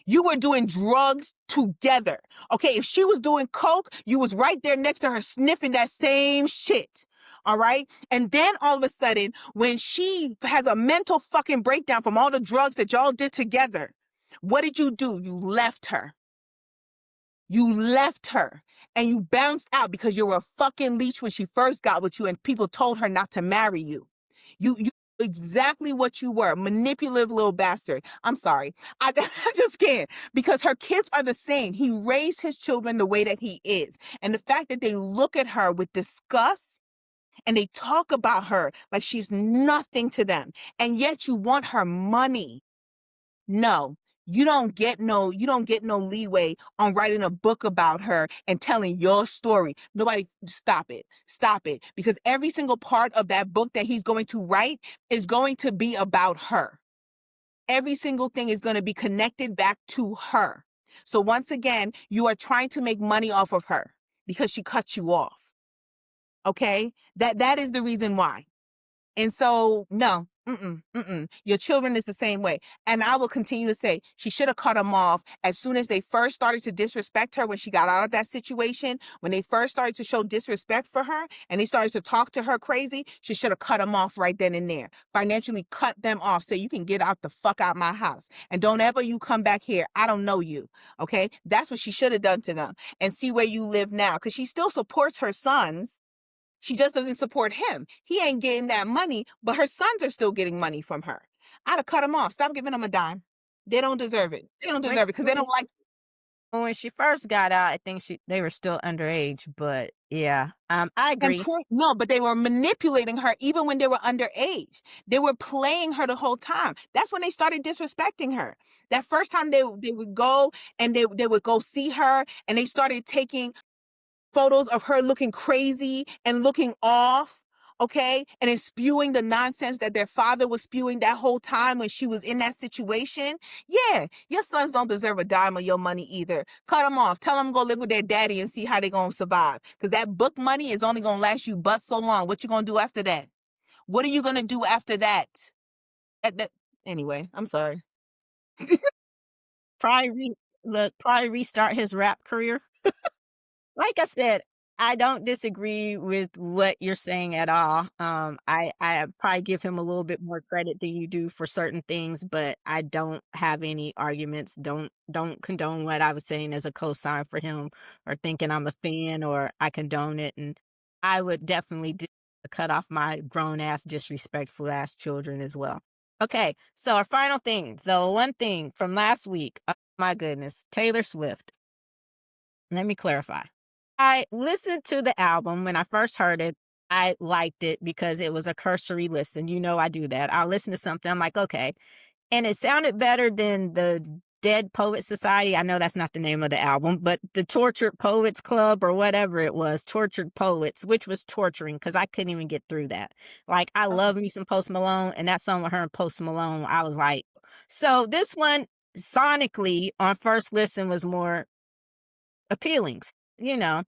Speaker 2: You were doing drugs together. Okay. If she was doing coke, you was right there next to her sniffing that same shit. All right. And then all of a sudden, when she has a mental fucking breakdown from all the drugs that y'all did together, what did you do? You left her. You left her and you bounced out because you were a fucking leech when she first got with you and people told her not to marry you. You exactly what you were, manipulative little bastard. I'm sorry. I just can't, because her kids are the same. He raised his children the way that he is. And the fact that they look at her with disgust and they talk about her like she's nothing to them. And yet you want her money. No, you don't get no leeway on writing a book about her and telling your story. Nobody, stop it. Stop it. Because every single part of that book that he's going to write is going to be about her. Every single thing is going to be connected back to her. So once again, you are trying to make money off of her because she cut you off. Okay? That is the reason why. And so, no, your children is the same way. And I will continue to say she should have cut them off as soon as they first started to disrespect her when she got out of that situation. When they first started to show disrespect for her and they started to talk to her crazy, she should have cut them off right then and there. Financially cut them off so you can get out the fuck out my house. And don't ever you come back here. I don't know you. Okay? That's what she should have done to them. And see where you live now. Because she still supports her sons. She just doesn't support him. He ain't getting that money, but her sons are still getting money from her. I'd have cut them off. Stop giving them a dime. They don't deserve it. They don't deserve it because they don't like
Speaker 1: When she first got out, I think they were still underage, but yeah, I
Speaker 2: and
Speaker 1: agree.
Speaker 2: no, but they were manipulating her even when they were underage. They were playing her the whole time. That's when they started disrespecting her. That first time they would go and they would go see her and they started taking photos of her looking crazy and looking off, okay? And then spewing the nonsense that their father was spewing that whole time when she was in that situation. Yeah, your sons don't deserve a dime of your money either. Cut them off. Tell them to go live with their daddy and see how they're going to survive. Because that book money is only going to last you but so long. What you going to do after that? What are you going to do after that? Anyway, I'm sorry.
Speaker 1: Probably restart his rap career. Like I said, I don't disagree with what you're saying at all. I probably give him a little bit more credit than you do for certain things, but I don't have any arguments. Don't condone what I was saying as a cosign for him, or thinking I'm a fan or I condone it. And I would definitely cut off my grown ass, disrespectful ass children as well. Okay, so our final thing, the one thing from last week. Oh my goodness, Taylor Swift. Let me clarify. I listened to the album when I first heard it. I liked it because it was a cursory listen. You know I do that. I'll listen to something, I'm like, "Okay." And it sounded better than the Dead Poets Society. I know that's not the name of the album, but the Tortured Poets Club or whatever it was, Tortured Poets, which was torturing because I couldn't even get through that. Like, I love me some Post Malone, and that song with her and Post Malone, I was like, so this one sonically on first listen was more appealing, you know.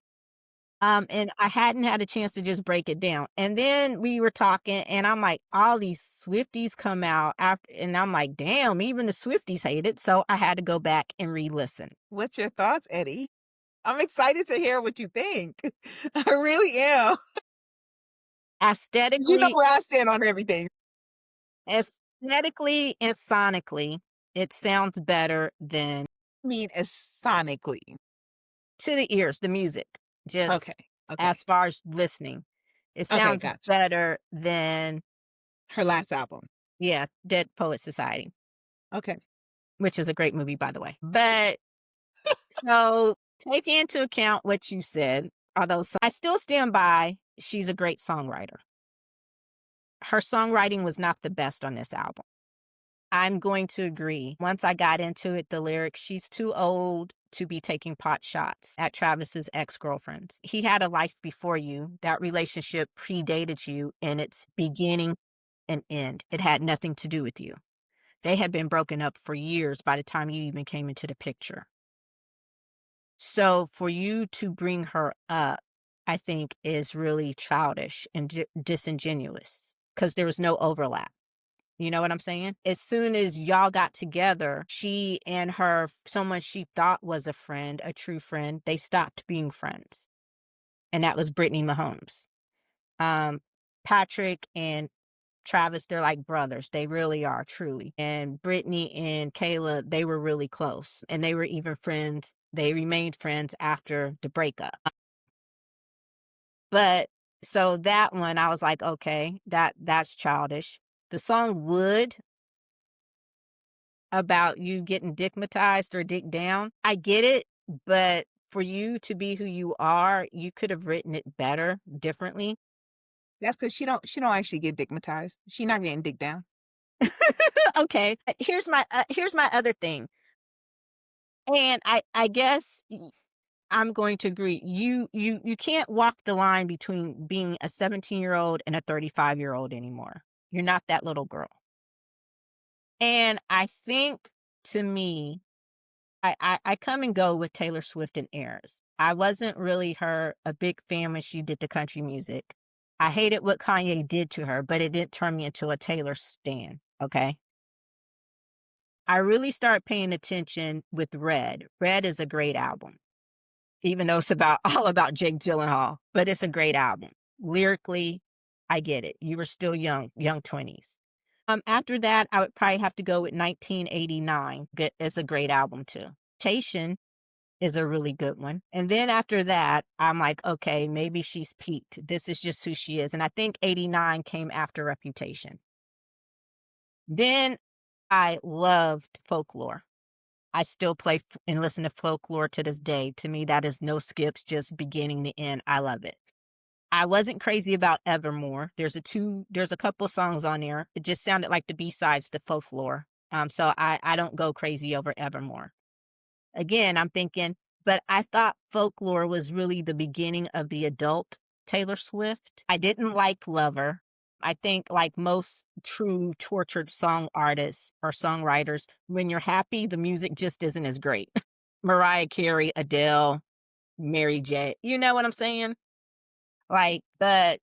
Speaker 1: And I hadn't had a chance to just break it down. And then we were talking, and I'm like, all these Swifties come out after, and I'm like, damn, even the Swifties hate it. So I had to go back and re-listen.
Speaker 2: What's your thoughts, Eddie? I'm excited to hear what you think. I really am. You know
Speaker 1: Aesthetically,
Speaker 2: where I stand on everything.
Speaker 1: aesthetically and sonically, it sounds better than
Speaker 2: I mean, as sonically.
Speaker 1: to the ears, the music.
Speaker 2: Okay.
Speaker 1: Just
Speaker 2: Okay.
Speaker 1: as far as listening, it
Speaker 2: Okay,
Speaker 1: sounds
Speaker 2: gotcha.
Speaker 1: better than,
Speaker 2: Her last album.
Speaker 1: yeah, Dead Poet Society,
Speaker 2: Okay.
Speaker 1: which is a great movie, by the way. But so taking into account what you said, although I still stand by, she's a great songwriter. Her songwriting was not the best on this album. I'm going to agree. Once I got into it, the lyrics, she's too old to be taking pot shots at Travis's ex-girlfriends. He had a life before you. That relationship predated you in its beginning and end. It had nothing to do with you. They had been broken up for years by the time you even came into the picture. So for you to bring her up, I think is really childish and disingenuous because there was no overlap. You know what I'm saying? As soon as y'all got together, she and her, someone she thought was a friend, a true friend, they stopped being friends. And that was Brittany Mahomes. Um, Patrick and Travis, they're like brothers. They really are, truly. And Brittany and Kayla, they were really close. And they were even friends. They remained friends after the breakup. But so that one, I was like, okay, that's childish. The song Would, about you getting dickmatized or dick down, I get it, but for you to be who you are, you could have written it better, differently.
Speaker 2: That's because she don't actually get digmatized. She not getting dick down.
Speaker 1: Okay, here's my other thing, and I guess I'm going to agree. You can't walk the line between being a 17-year-old and a 35-year-old anymore. You're not that little girl. And I think, to me, I come and go with Taylor Swift in eras. I wasn't really a big fan when she did the country music. I hated what Kanye did to her, but it didn't turn me into a Taylor stan, okay? I really started paying attention with Red. Red is a great album, even though it's about all about Jake Gyllenhaal, but it's a great album. Lyrically, I get it. You were still young 20s. After that, I would probably have to go with 1989. It's a great album too. Tation is a really good one. And then after that, I'm like, okay, maybe she's peaked. This is just who she is. And I think 89 came after Reputation. Then I loved Folklore. I still play and listen to Folklore to this day. To me, that is no skips, just beginning to end. I love it. I wasn't crazy about Evermore. There's a couple songs on there. It just sounded like the B-sides to Folklore. So I don't go crazy over Evermore. Again, I'm thinking, but I thought Folklore was really the beginning of the adult Taylor Swift. I didn't like Lover. I think, like most true tortured song artists or songwriters, when you're happy, the music just isn't as great. Mariah Carey, Adele, Mary J. You know what I'm saying? Like, but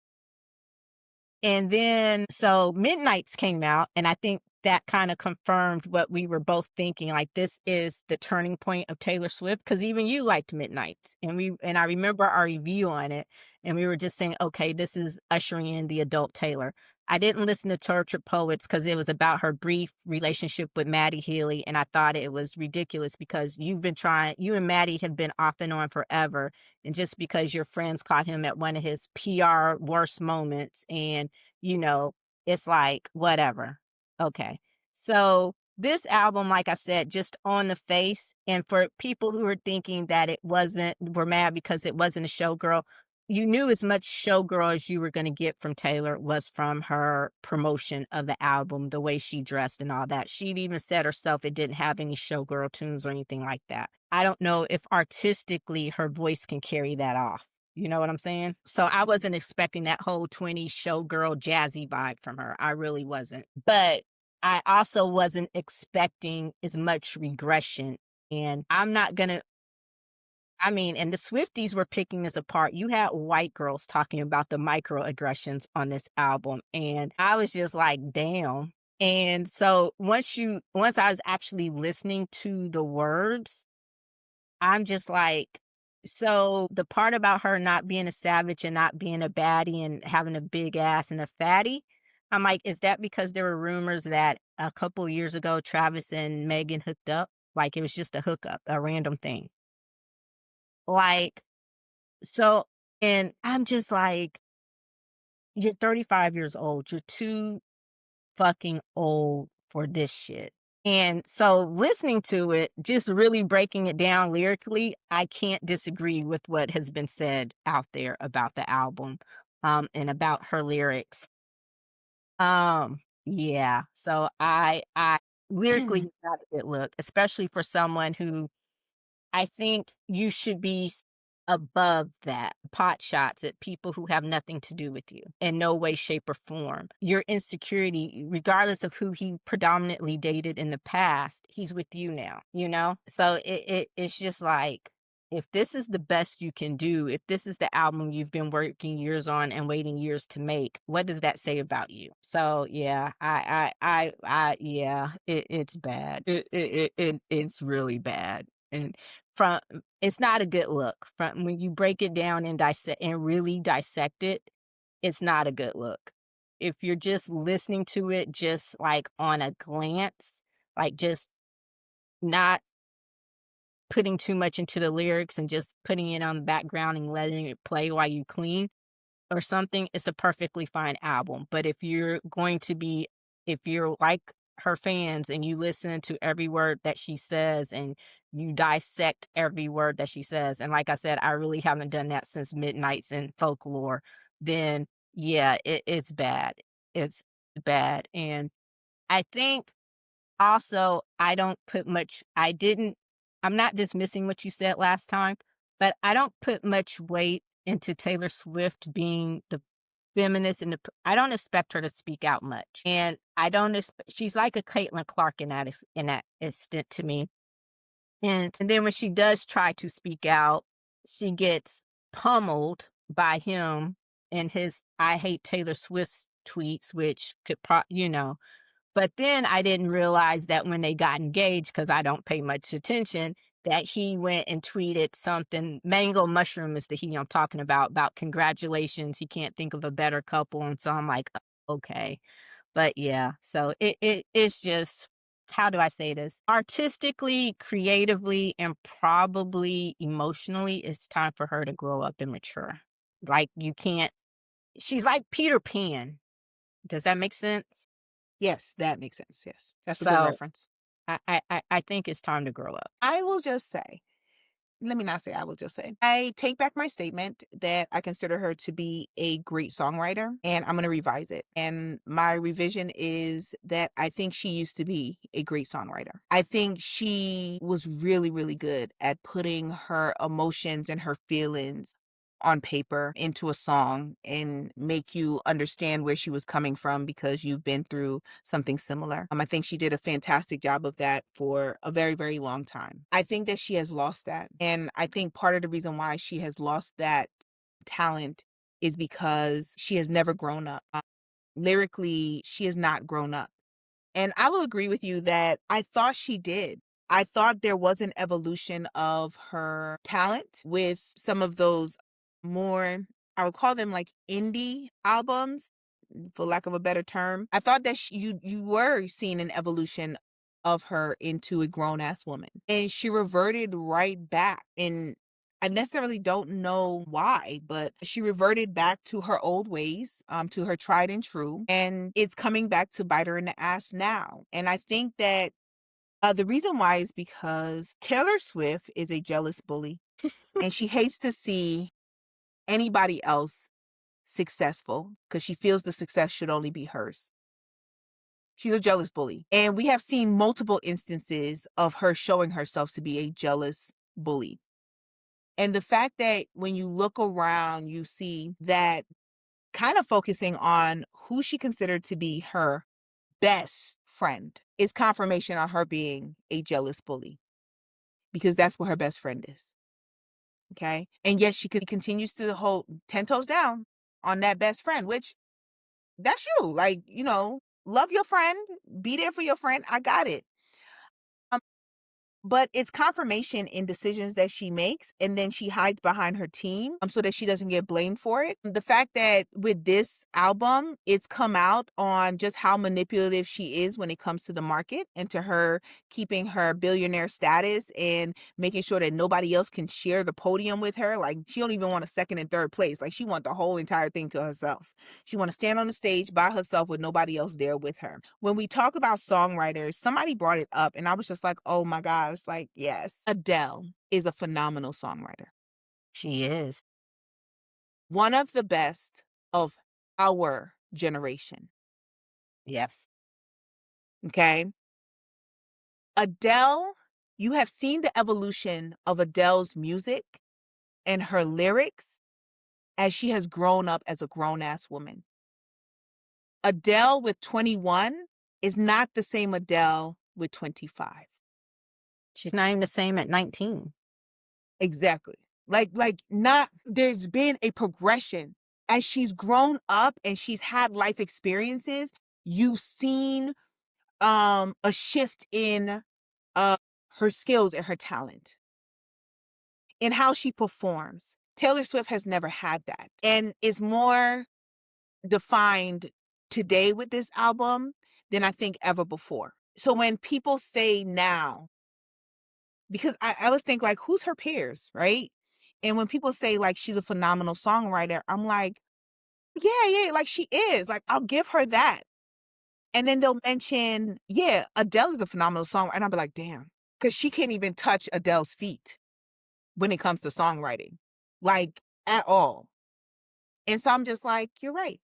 Speaker 1: and then so Midnights came out, and I think that kind of confirmed what we were both thinking, like, this is the turning point of Taylor Swift, because even you liked Midnights, and I remember our review on it, and we were just saying, okay, this is ushering in the adult Taylor. I didn't listen to Tortured Poets because it was about her brief relationship with Maddie Healy, and I thought it was ridiculous because you and Maddie have been off and on forever, and just because your friends caught him at one of his PR worst moments, and it's like, whatever. Okay. So this album, like I said, just on the face, and for people who are thinking that were mad because it wasn't a showgirl, you knew as much showgirl as you were going to get from Taylor was from her promotion of the album, the way she dressed and all that. She'd even said herself it didn't have any showgirl tunes or anything like that. I don't know if artistically her voice can carry that off. You know what I'm saying? So I wasn't expecting that whole 20s showgirl jazzy vibe from her. I really wasn't. But I also wasn't expecting as much regression. And I mean, and the Swifties were picking this apart. You had white girls talking about the microaggressions on this album, and I was just like, "Damn." And so once I was actually listening to the words, I'm just like, so the part about her not being a savage and not being a baddie and having a big ass and a fatty, I'm like, is that because there were rumors that a couple years ago Travis and Megan hooked up? Like it was just a hookup, a random thing. Like, so, and I'm just like, you're 35 years old. You're too fucking old for this shit. And so listening to it, just really breaking it down lyrically, I can't disagree with what has been said out there about the album, and about her lyrics. Yeah. So I lyrically it's not a good look, especially for someone who I think you should be above that. Pot shots at people who have nothing to do with you in no way, shape, or form. Your insecurity, regardless of who he predominantly dated in the past, he's with you now, you know? So it's just like, if this is the best you can do, if this is the album you've been working years on and waiting years to make, what does that say about you? So yeah, yeah, it's bad. It's really bad. And from it's not a good look. From when you break it down and dissect and really dissect it, it's not a good look. If you're just listening to it just like on a glance, like just not putting too much into the lyrics and just putting it on the background and letting it play while you clean or something, it's a perfectly fine album. But if you're like her fans and you listen to every word that she says and you dissect every word that she says, and like I said, I really haven't done that since Midnights and Folklore, then yeah, it's bad. It's bad. And I think also I'm not dismissing what you said last time, but I don't put much weight into Taylor Swift being the feminist and I don't expect her to speak out much. And I don't she's like a Caitlin Clark in that extent to me. And then when she does try to speak out, she gets pummeled by him and his "I hate Taylor Swift" tweets, which could but then I didn't realize that when they got engaged, because I don't pay much attention, that he went and tweeted something. Mango Mushroom is the he I'm talking about congratulations. He can't think of a better couple. And so I'm like, okay. But yeah, so it's just, how do I say this? Artistically, creatively, and probably emotionally, it's time for her to grow up and mature. Like you can't, she's like Peter Pan. Does that make sense?
Speaker 2: Yes, that makes sense. Yes, that's a good
Speaker 1: So
Speaker 2: reference.
Speaker 1: I think it's time to grow up.
Speaker 2: I will just say, let me not say I will just say. I take back my statement that I consider her to be a great songwriter, and I'm going to revise it. And my revision is that I think she used to be a great songwriter. I think she was really, really good at putting her emotions and her feelings on paper into a song and make you understand where she was coming from because you've been through something similar. I think she did a fantastic job of that for a very, very long time. I think that she has lost that. And I think part of the reason why she has lost that talent is because she has never grown up. Lyrically, she has not grown up. And I will agree with you that I thought she did. I thought there was an evolution of her talent with some of those more, I would call them like indie albums, for lack of a better term. I thought that you were seeing an evolution of her into a grown ass woman, and she reverted right back. And I necessarily don't know why, but she reverted back to her old ways, to her tried and true, and it's coming back to bite her in the ass now. And I think that the reason why is because Taylor Swift is a jealous bully, and she hates to see anybody else successful because she feels the success should only be hers. She's a jealous bully. And we have seen multiple instances of her showing herself to be a jealous bully. And the fact that when you look around, you see that kind of focusing on who she considered to be her best friend is confirmation on her being a jealous bully because that's what her best friend is. okay? And yet she continues to hold 10 toes down on that best friend, which that's you. Like, love your friend, be there for your friend. I got it. But it's confirmation in decisions that she makes, and then she hides behind her team so that she doesn't get blamed for it. The fact that with this album, it's come out on just how manipulative she is when it comes to the market and to her keeping her billionaire status and making sure that nobody else can share the podium with her. Like, she don't even want a second and third place. Like, she want the whole entire thing to herself. She want to stand on the stage by herself with nobody else there with her. When we talk about songwriters, somebody brought it up and I was just like, oh my gosh, like, yes. Adele is a phenomenal songwriter.
Speaker 1: She is.
Speaker 2: One of the best of our generation.
Speaker 1: Yes.
Speaker 2: Okay. Adele, you have seen the evolution of Adele's music and her lyrics as she has grown up as a grown ass woman. Adele with 21 is not the same Adele with 25.
Speaker 1: She's not even the same at 19.
Speaker 2: Exactly. Like not there's been a progression as she's grown up and she's had life experiences. You've seen a shift in uh her skills and her talent in how she performs. Taylor Swift has never had that and is more defined today with this album than I think ever before. So when people say now, because I always think like, who's her peers, right? And when people say like she's a phenomenal songwriter, I'm like, yeah, like she is. Like, I'll give her that. And then they'll mention, yeah, Adele is a phenomenal songwriter. And I'll be like, damn, because she can't even touch Adele's feet when it comes to songwriting, like at all. And so I'm just like, you're right.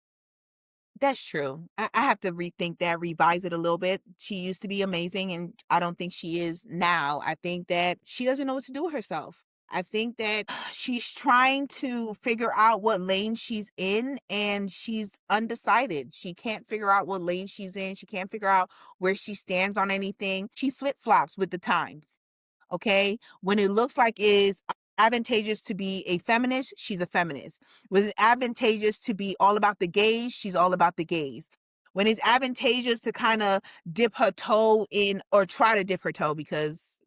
Speaker 2: That's true. I have to rethink that, revise it a little bit. She used to be amazing, and I don't think she is now. I think that she doesn't know what to do with herself. I think that she's trying to figure out what lane she's in, and she's undecided. She can't figure out what lane she's in. She can't figure out where she stands on anything. She flip-flops with the times. Okay? When it looks like it's advantageous to be a feminist, she's a feminist. When it's advantageous to be all about the gays, she's all about the gays. When it's advantageous to kind of dip her toe in or try to dip her toe because,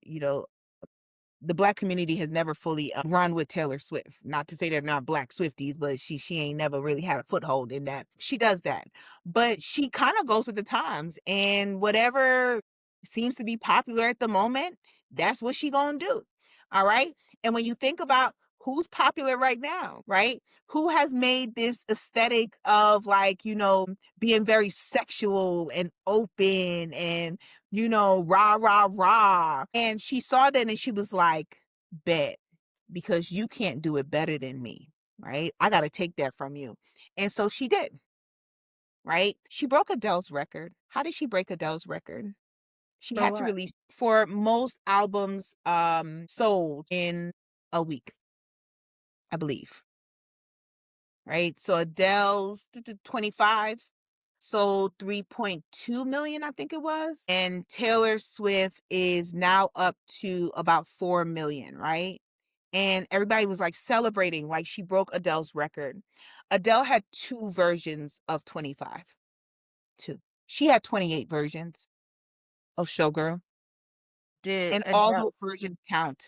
Speaker 2: the Black community has never fully run with Taylor Swift. Not to say they're not Black Swifties, but she ain't never really had a foothold in that. She does that. But she kind of goes with the times, and whatever seems to be popular at the moment, that's what she gonna do. All right? And when you think about who's popular right now, right? Who has made this aesthetic of like, being very sexual and open and rah, rah, rah. And she saw that and she was like, bet, because you can't do it better than me, right? I got to take that from you. And so she did, right? She broke Adele's record. How did she break Adele's record? She
Speaker 1: For
Speaker 2: had to
Speaker 1: what?
Speaker 2: release for most albums sold in a week, I believe, right? So Adele's 25 sold 3.2 million, I think it was. And Taylor Swift is now up to about 4 million, right? And everybody was like celebrating, like she broke Adele's record. Adele had two versions of 25. Two. She had 28 versions of Showgirl,
Speaker 1: Did
Speaker 2: and all
Speaker 1: Adele
Speaker 2: those versions count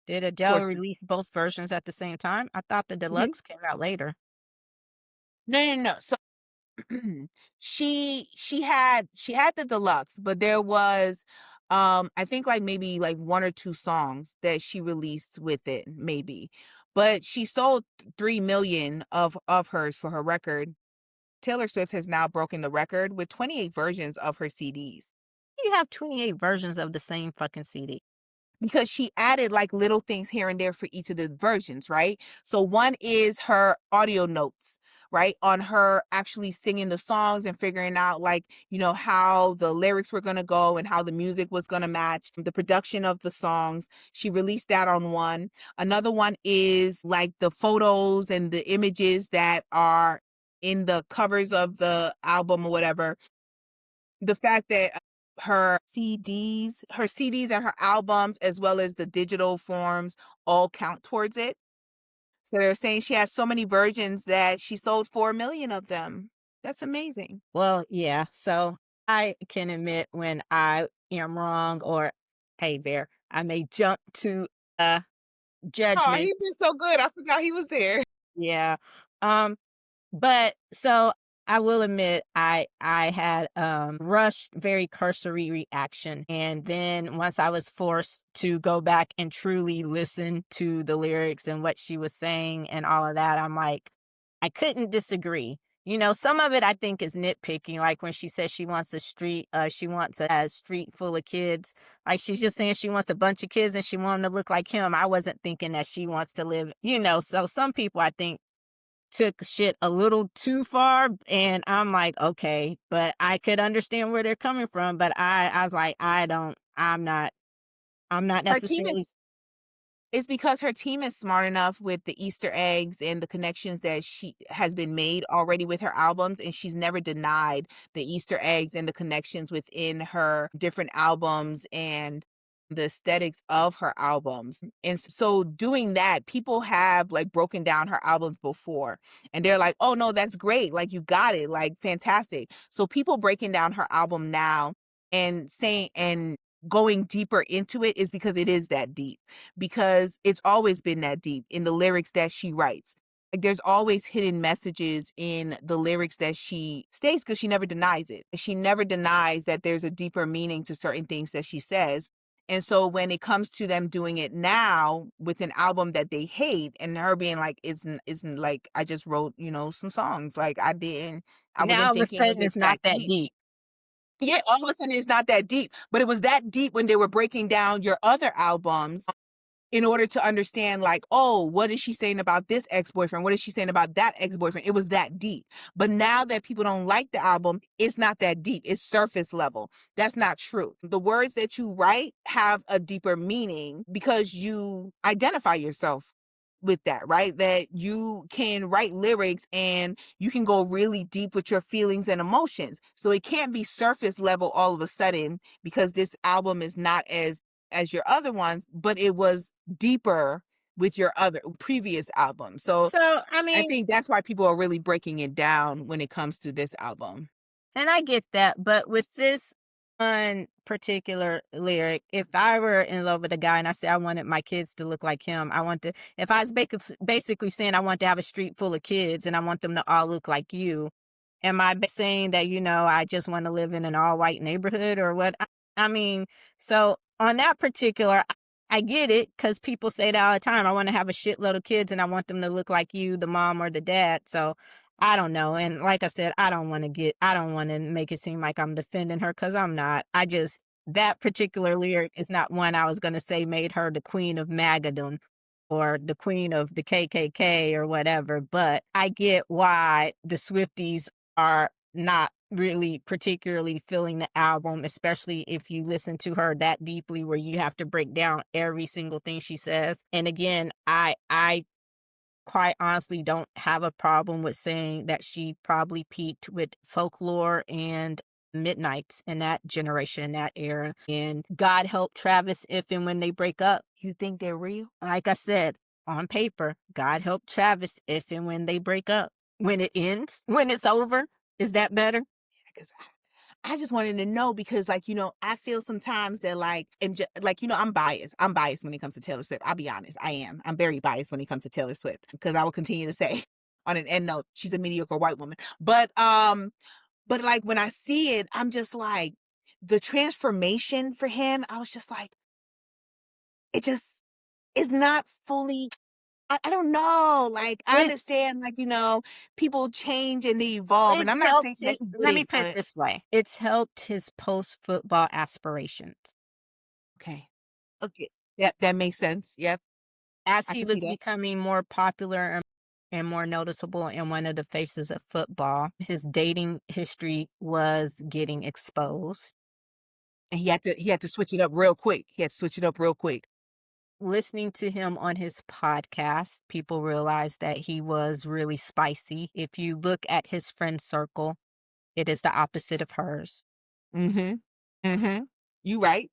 Speaker 1: did Adele
Speaker 2: towards.
Speaker 1: release both versions at the same time? I thought the
Speaker 2: Mhm.
Speaker 1: deluxe came out later.
Speaker 2: No, no, no. So she had the deluxe, but there was I think like maybe like one or two songs that she released with it, maybe. But she sold 3 million of hers for her record. Taylor Swift has now broken the record with 28 versions of her CDs.
Speaker 1: You have 28 versions of the same fucking CD.
Speaker 2: Because she added like little things here and there for each of the versions, right? So one is her audio notes, right? On her actually singing the songs and figuring out like, how the lyrics were going to go and how the music was going to match the production of the songs. She released that on one. Another one is like the photos and the images that are in the covers of the album or whatever. The fact that her CDs and her albums, as well as the digital forms, all count towards it. So they're saying she has so many versions that she sold 4 million of them. That's amazing.
Speaker 1: Well, yeah. So I can admit when I am wrong or, hey, there, I may jump to
Speaker 2: Oh,
Speaker 1: judgment.
Speaker 2: he's been so good. I forgot he was there.
Speaker 1: Yeah. Um, But so I will admit I had rushed very cursory reaction, and then once I was forced to go back and truly listen to the lyrics and what she was saying and all of that, I'm like, I couldn't disagree. You know, some of it I think is nitpicking, like when she says she wants a street full of kids. Like she's just saying she wants a bunch of kids and she want them to look like him. I wasn't thinking that she wants to live, so some people I think took shit a little too far, and I'm like, "Okay," but I could understand where they're coming from, but I was like, I'm not
Speaker 2: Her team
Speaker 1: necessarily."
Speaker 2: is It's because her team is smart enough with the Easter eggs and the connections that she has been made already with her albums, and she's never denied the Easter eggs and the connections within her different albums and the aesthetics of her albums. And so doing that, people have like broken down her albums before and they're like, "Oh no, that's great. Like you got it. Like fantastic." So people breaking down her album now and saying and going deeper into it is because it is that deep, because it's always been that deep in the lyrics that she writes. Like there's always hidden messages in the lyrics that she states because she never denies it. She never denies that there's a deeper meaning to certain things that she says. And so when it comes to them doing it now with an album that they hate and her being like, isn't like I just wrote, some songs. Like I
Speaker 1: Now
Speaker 2: wasn't
Speaker 1: all of a
Speaker 2: thinking of
Speaker 1: sudden
Speaker 2: it
Speaker 1: it's not
Speaker 2: that
Speaker 1: that
Speaker 2: deep.
Speaker 1: deep.
Speaker 2: Yeah, all of a sudden it's not that deep, but it was that deep when they were breaking down your other albums in order to understand like, oh, what is she saying about this ex-boyfriend? What is she saying about that ex-boyfriend? It was that deep. But now that people don't like the album, it's not that deep. It's surface level. That's not true. The words that you write have a deeper meaning because you identify yourself with that, right? That you can write lyrics and you can go really deep with your feelings and emotions. So it can't be surface level all of a sudden because this album is not as your other ones, but it was deeper with your other previous album. So
Speaker 1: So, I
Speaker 2: I
Speaker 1: mean,
Speaker 2: think that's why people are really breaking it down when it comes to this album.
Speaker 1: and I get that, but with this one particular lyric, if I were in love with a guy and I said I wanted my kids to look like him, if I was basically saying I want to have a street full of kids and I want them to all look like you, am I saying that, I just want to live in an all white neighborhood or what? I mean, so on that particular, I get it because people say that all the time. I want to have a shitload of kids and I want them to look like you, the mom or the dad. So I don't know. And like I said, I don't want to make it seem like I'm defending her because I'm not. That particular lyric is not one I was going to say made her the queen of Magadon or the queen of the KKK or whatever. But I get why the Swifties are not really particularly feeling the album, especially if you listen to her that deeply where you have to break down every single thing she says. And again, I quite honestly don't have a problem with saying that she probably peaked with Folklore and Midnights in that generation, that era. And God help Travis if and when they break up.
Speaker 2: You think they're real?
Speaker 1: Like I said, on paper, God help Travis if and when they break up. When it ends, when it's over, is that better?
Speaker 2: Because I just wanted to know because, like, I feel sometimes that, like, like, I'm biased. I'm biased when it comes to Taylor Swift. I'll be honest. I am. I'm very biased when it comes to Taylor Swift because I will continue to say on an end note, she's a mediocre white woman. But like when I see it, I'm just like the transformation for him. I was just like, it just is not fully. I don't know. Like I
Speaker 1: It's
Speaker 2: understand, like people change and they evolve, and
Speaker 1: it's
Speaker 2: I'm not saying
Speaker 1: helped
Speaker 2: that
Speaker 1: his
Speaker 2: he
Speaker 1: let me
Speaker 2: wouldn't,
Speaker 1: put it
Speaker 2: but
Speaker 1: this way. It's helped his post-football aspirations.
Speaker 2: okay. Okay. That makes sense. Yep.
Speaker 1: As
Speaker 2: I
Speaker 1: he
Speaker 2: can see
Speaker 1: was
Speaker 2: that.
Speaker 1: becoming more popular and more noticeable and one of the faces of football, his dating history was getting exposed.
Speaker 2: And he had to switch it up real quick. He had to switch it up real quick.
Speaker 1: Listening to him on his podcast, people realized that he was really spicy. If you look at his friend circle, it is the opposite of hers.
Speaker 2: Mhm. Mhm. You right.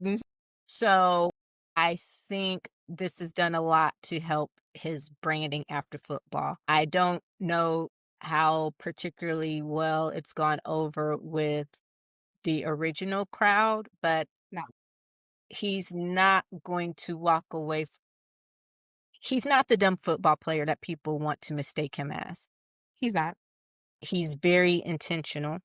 Speaker 2: Mhm.
Speaker 1: So, I think this has done a lot to help his branding after football. I don't know how particularly well it's gone over with the original crowd, but
Speaker 2: No,
Speaker 1: he's not going to walk away he's not the dumb football player that people want to mistake him as.
Speaker 2: he's not.
Speaker 1: He's very intentional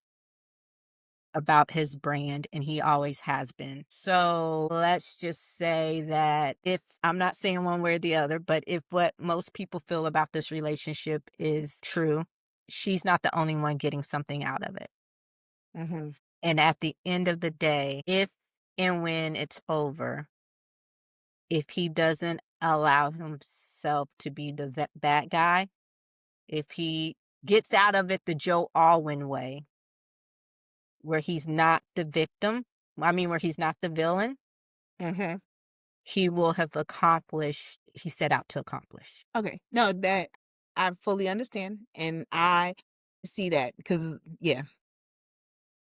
Speaker 1: about his brand, and he always has been. So let's just say that if I'm not saying one way or the other, but if what most people feel about this relationship is true, she's not the only one getting something out of it.
Speaker 2: Mhm.
Speaker 1: And at the end of the day, if and when it's over, if he doesn't allow himself to be the bad guy, if he gets out of it the Joe Alwyn way, where he's not the victim, I mean, where he's not the villain,
Speaker 2: Mhm.
Speaker 1: he will have accomplished he set out to accomplish.
Speaker 2: Okay. No, that I fully understand, and I see that because yeah,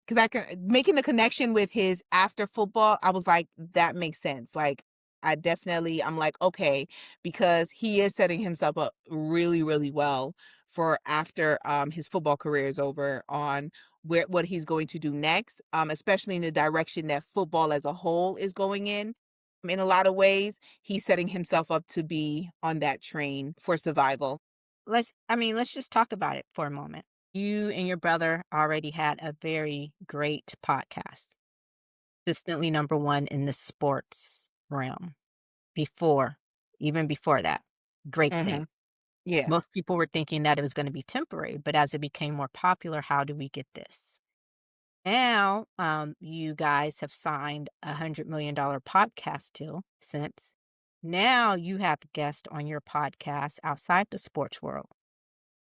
Speaker 2: because I can making the connection with his after football, I was like, that makes sense. Like, I'm like, okay, because he is setting himself up really, really well for after his football career is over on where what he's going to do next, especially in the direction that football as a whole is going in. In a lot of ways, he's setting himself up to be on that train for survival.
Speaker 1: Let's just talk about it for a moment. You and your brother already had a very great podcast, consistently number 1 in the sports realm before even before that. Great thing.
Speaker 2: Mhm. Yeah.
Speaker 1: Most people were thinking that it was gonna be temporary, but as it became more popular, how do we get this? Now, you guys have signed $100 million podcast deal since. Now you have guests on your podcast outside the sports world.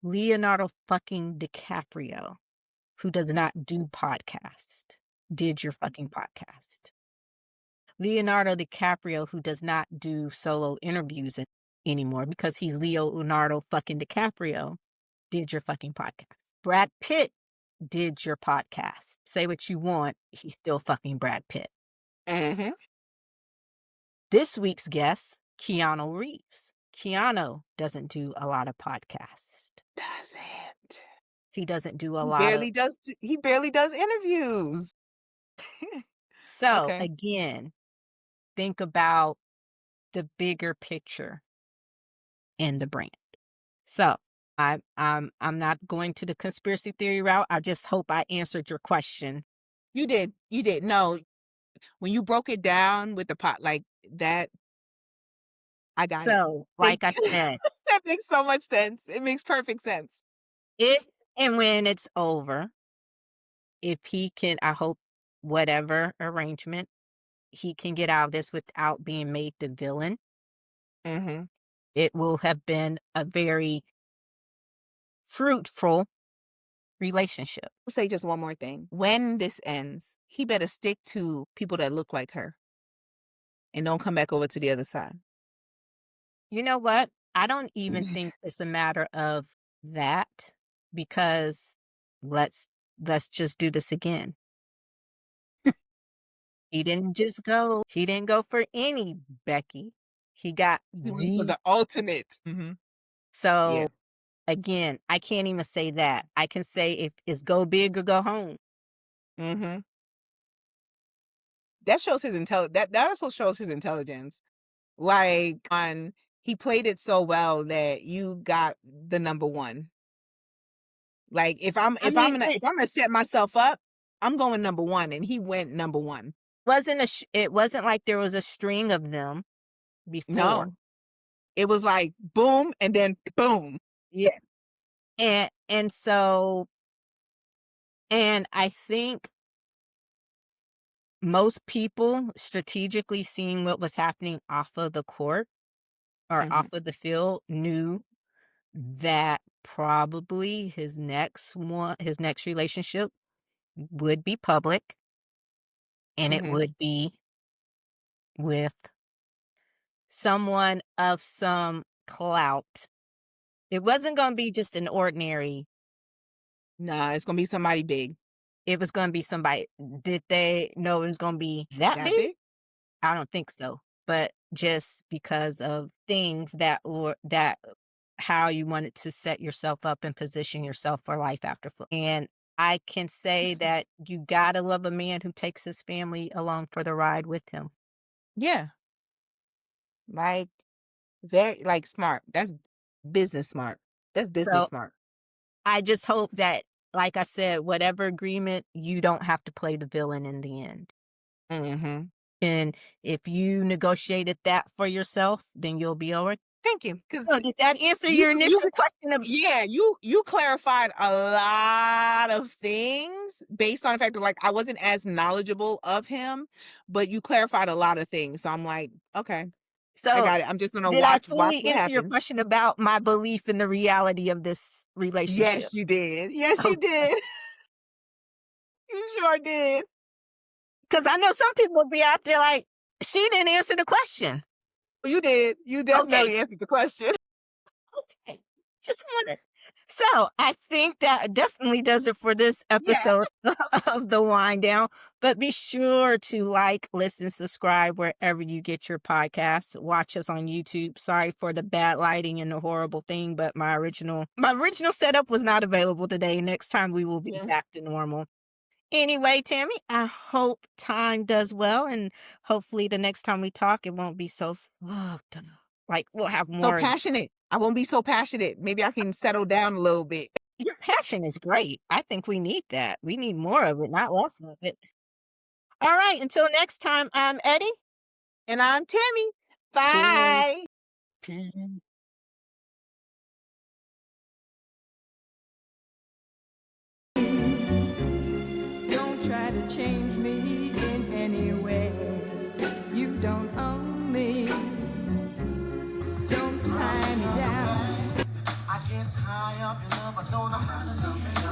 Speaker 1: Leonardo fucking DiCaprio, who does not do podcast, did your fucking podcast. Leonardo DiCaprio, who does not do solo interviews anymore because he's Leonardo fucking DiCaprio, did your fucking podcast. Brad Pitt did your podcast. Say what you want, he's still fucking Brad Pitt.
Speaker 2: Mhm.
Speaker 1: This week's guest, Keanu Reeves. Keanu doesn't do a lot of podcasts.
Speaker 2: Doesn't.
Speaker 1: He doesn't do a
Speaker 2: He
Speaker 1: lot of
Speaker 2: barely does he barely does interviews.
Speaker 1: so
Speaker 2: Okay.
Speaker 1: again, think about the bigger picture in the brand. So I'm not going to the conspiracy theory route. I just hope I answered your question.
Speaker 2: You did, you did. No, when you broke it down with the pot like that, I got it.
Speaker 1: So,
Speaker 2: Thank
Speaker 1: like I
Speaker 2: you.
Speaker 1: said,
Speaker 2: That makes so much sense. It makes perfect sense.
Speaker 1: if and when it's over, if he can, I hope whatever arrangement he can get out of this without being made the villain,
Speaker 2: Mhm.
Speaker 1: it will have been a very fruitful relationship.
Speaker 2: I'll say just one more thing. When this ends, he better stick to people that look like her and don't come back over to the other side.
Speaker 1: You know what? I don't even think it's a matter of that because let's let's just do this again. He didn't go for any Becky. He got
Speaker 2: He went for
Speaker 1: the
Speaker 2: the ultimate. Mhm. Yeah.
Speaker 1: so again, I can't even say that. I can say if it's go big or go home.
Speaker 2: Mhm. That shows his that also shows his intelligence. Like, on he played it so well that you got the number 1. Like,
Speaker 1: I mean,
Speaker 2: if I'm gonna set myself up, I'm going number 1, and he went number 1.
Speaker 1: it wasn't like there was a string of them before.
Speaker 2: No. It was like boom and then boom.
Speaker 1: Yeah. And so and I think most people strategically seeing what was happening off of the court or off
Speaker 2: Mhm,
Speaker 1: of the field knew that probably his next relationship would be public and it
Speaker 2: mhm.
Speaker 1: would be with someone of some clout. It wasn't going to be just an ordinary
Speaker 2: Nah, it's gonna be somebody big.
Speaker 1: it was gonna be somebody. Did they know it was gonna be that
Speaker 2: That
Speaker 1: big?
Speaker 2: big?
Speaker 1: I don't think so. But just because of things that how you wanted to set yourself up and position yourself for life after and I can say that you gotta love a man who takes his family along for the ride with him.
Speaker 2: Yeah. Like, very like, smart. That's business smart. That's business
Speaker 1: So
Speaker 2: smart.
Speaker 1: I just hope that, like I said, whatever agreement, you don't have to play the villain in the end.
Speaker 2: Mhm.
Speaker 1: And if you negotiated that for yourself, then you'll be alright.
Speaker 2: Thank you, 'cause
Speaker 1: So did that answer
Speaker 2: you
Speaker 1: your
Speaker 2: you
Speaker 1: initial question of
Speaker 2: yeah, you clarified a lot of things based on the fact that, like, I wasn't as knowledgeable of him, but you clarified a lot of things, so I'm like, "Okay, I
Speaker 1: so
Speaker 2: got it. I'm just gonna
Speaker 1: did I
Speaker 2: watch
Speaker 1: fully
Speaker 2: what
Speaker 1: answer your
Speaker 2: happens."
Speaker 1: question about my belief in the reality of this relationship?
Speaker 2: Yes, you did. Yes, you
Speaker 1: Okay.
Speaker 2: did. You sure did.
Speaker 1: 'Cause I know some people will be out there like, "She didn't answer the question."
Speaker 2: You did. You
Speaker 1: Okay.
Speaker 2: definitely answered the question.
Speaker 1: Okay. Just wanted so, I think that definitely does it for this
Speaker 2: Yeah.
Speaker 1: episode of the Wind Down, but be sure to like, listen, subscribe wherever you get your podcasts. Watch us on YouTube. Sorry for the bad lighting and the horrible thing, but my original setup was not available today. Next time we will be
Speaker 2: Yeah.
Speaker 1: back to normal. Anyway, Tammy, I hope time does well, and hopefully the next time we talk, it won't be so fucked up. Like, we'll have
Speaker 2: So
Speaker 1: more.
Speaker 2: passionate. I won't be so passionate. Maybe I can settle down a little bit.
Speaker 1: Your passion is great. I think we need that. We need more of it, not less of it. All right, until next time, I'm Eddie.
Speaker 2: And I'm Tammy.
Speaker 1: Peace.
Speaker 2: Bye.
Speaker 1: Peace.
Speaker 3: Don't try to change me in any way. You don't own me. Don't tie me down.
Speaker 4: I guess high up in love, I don't know how to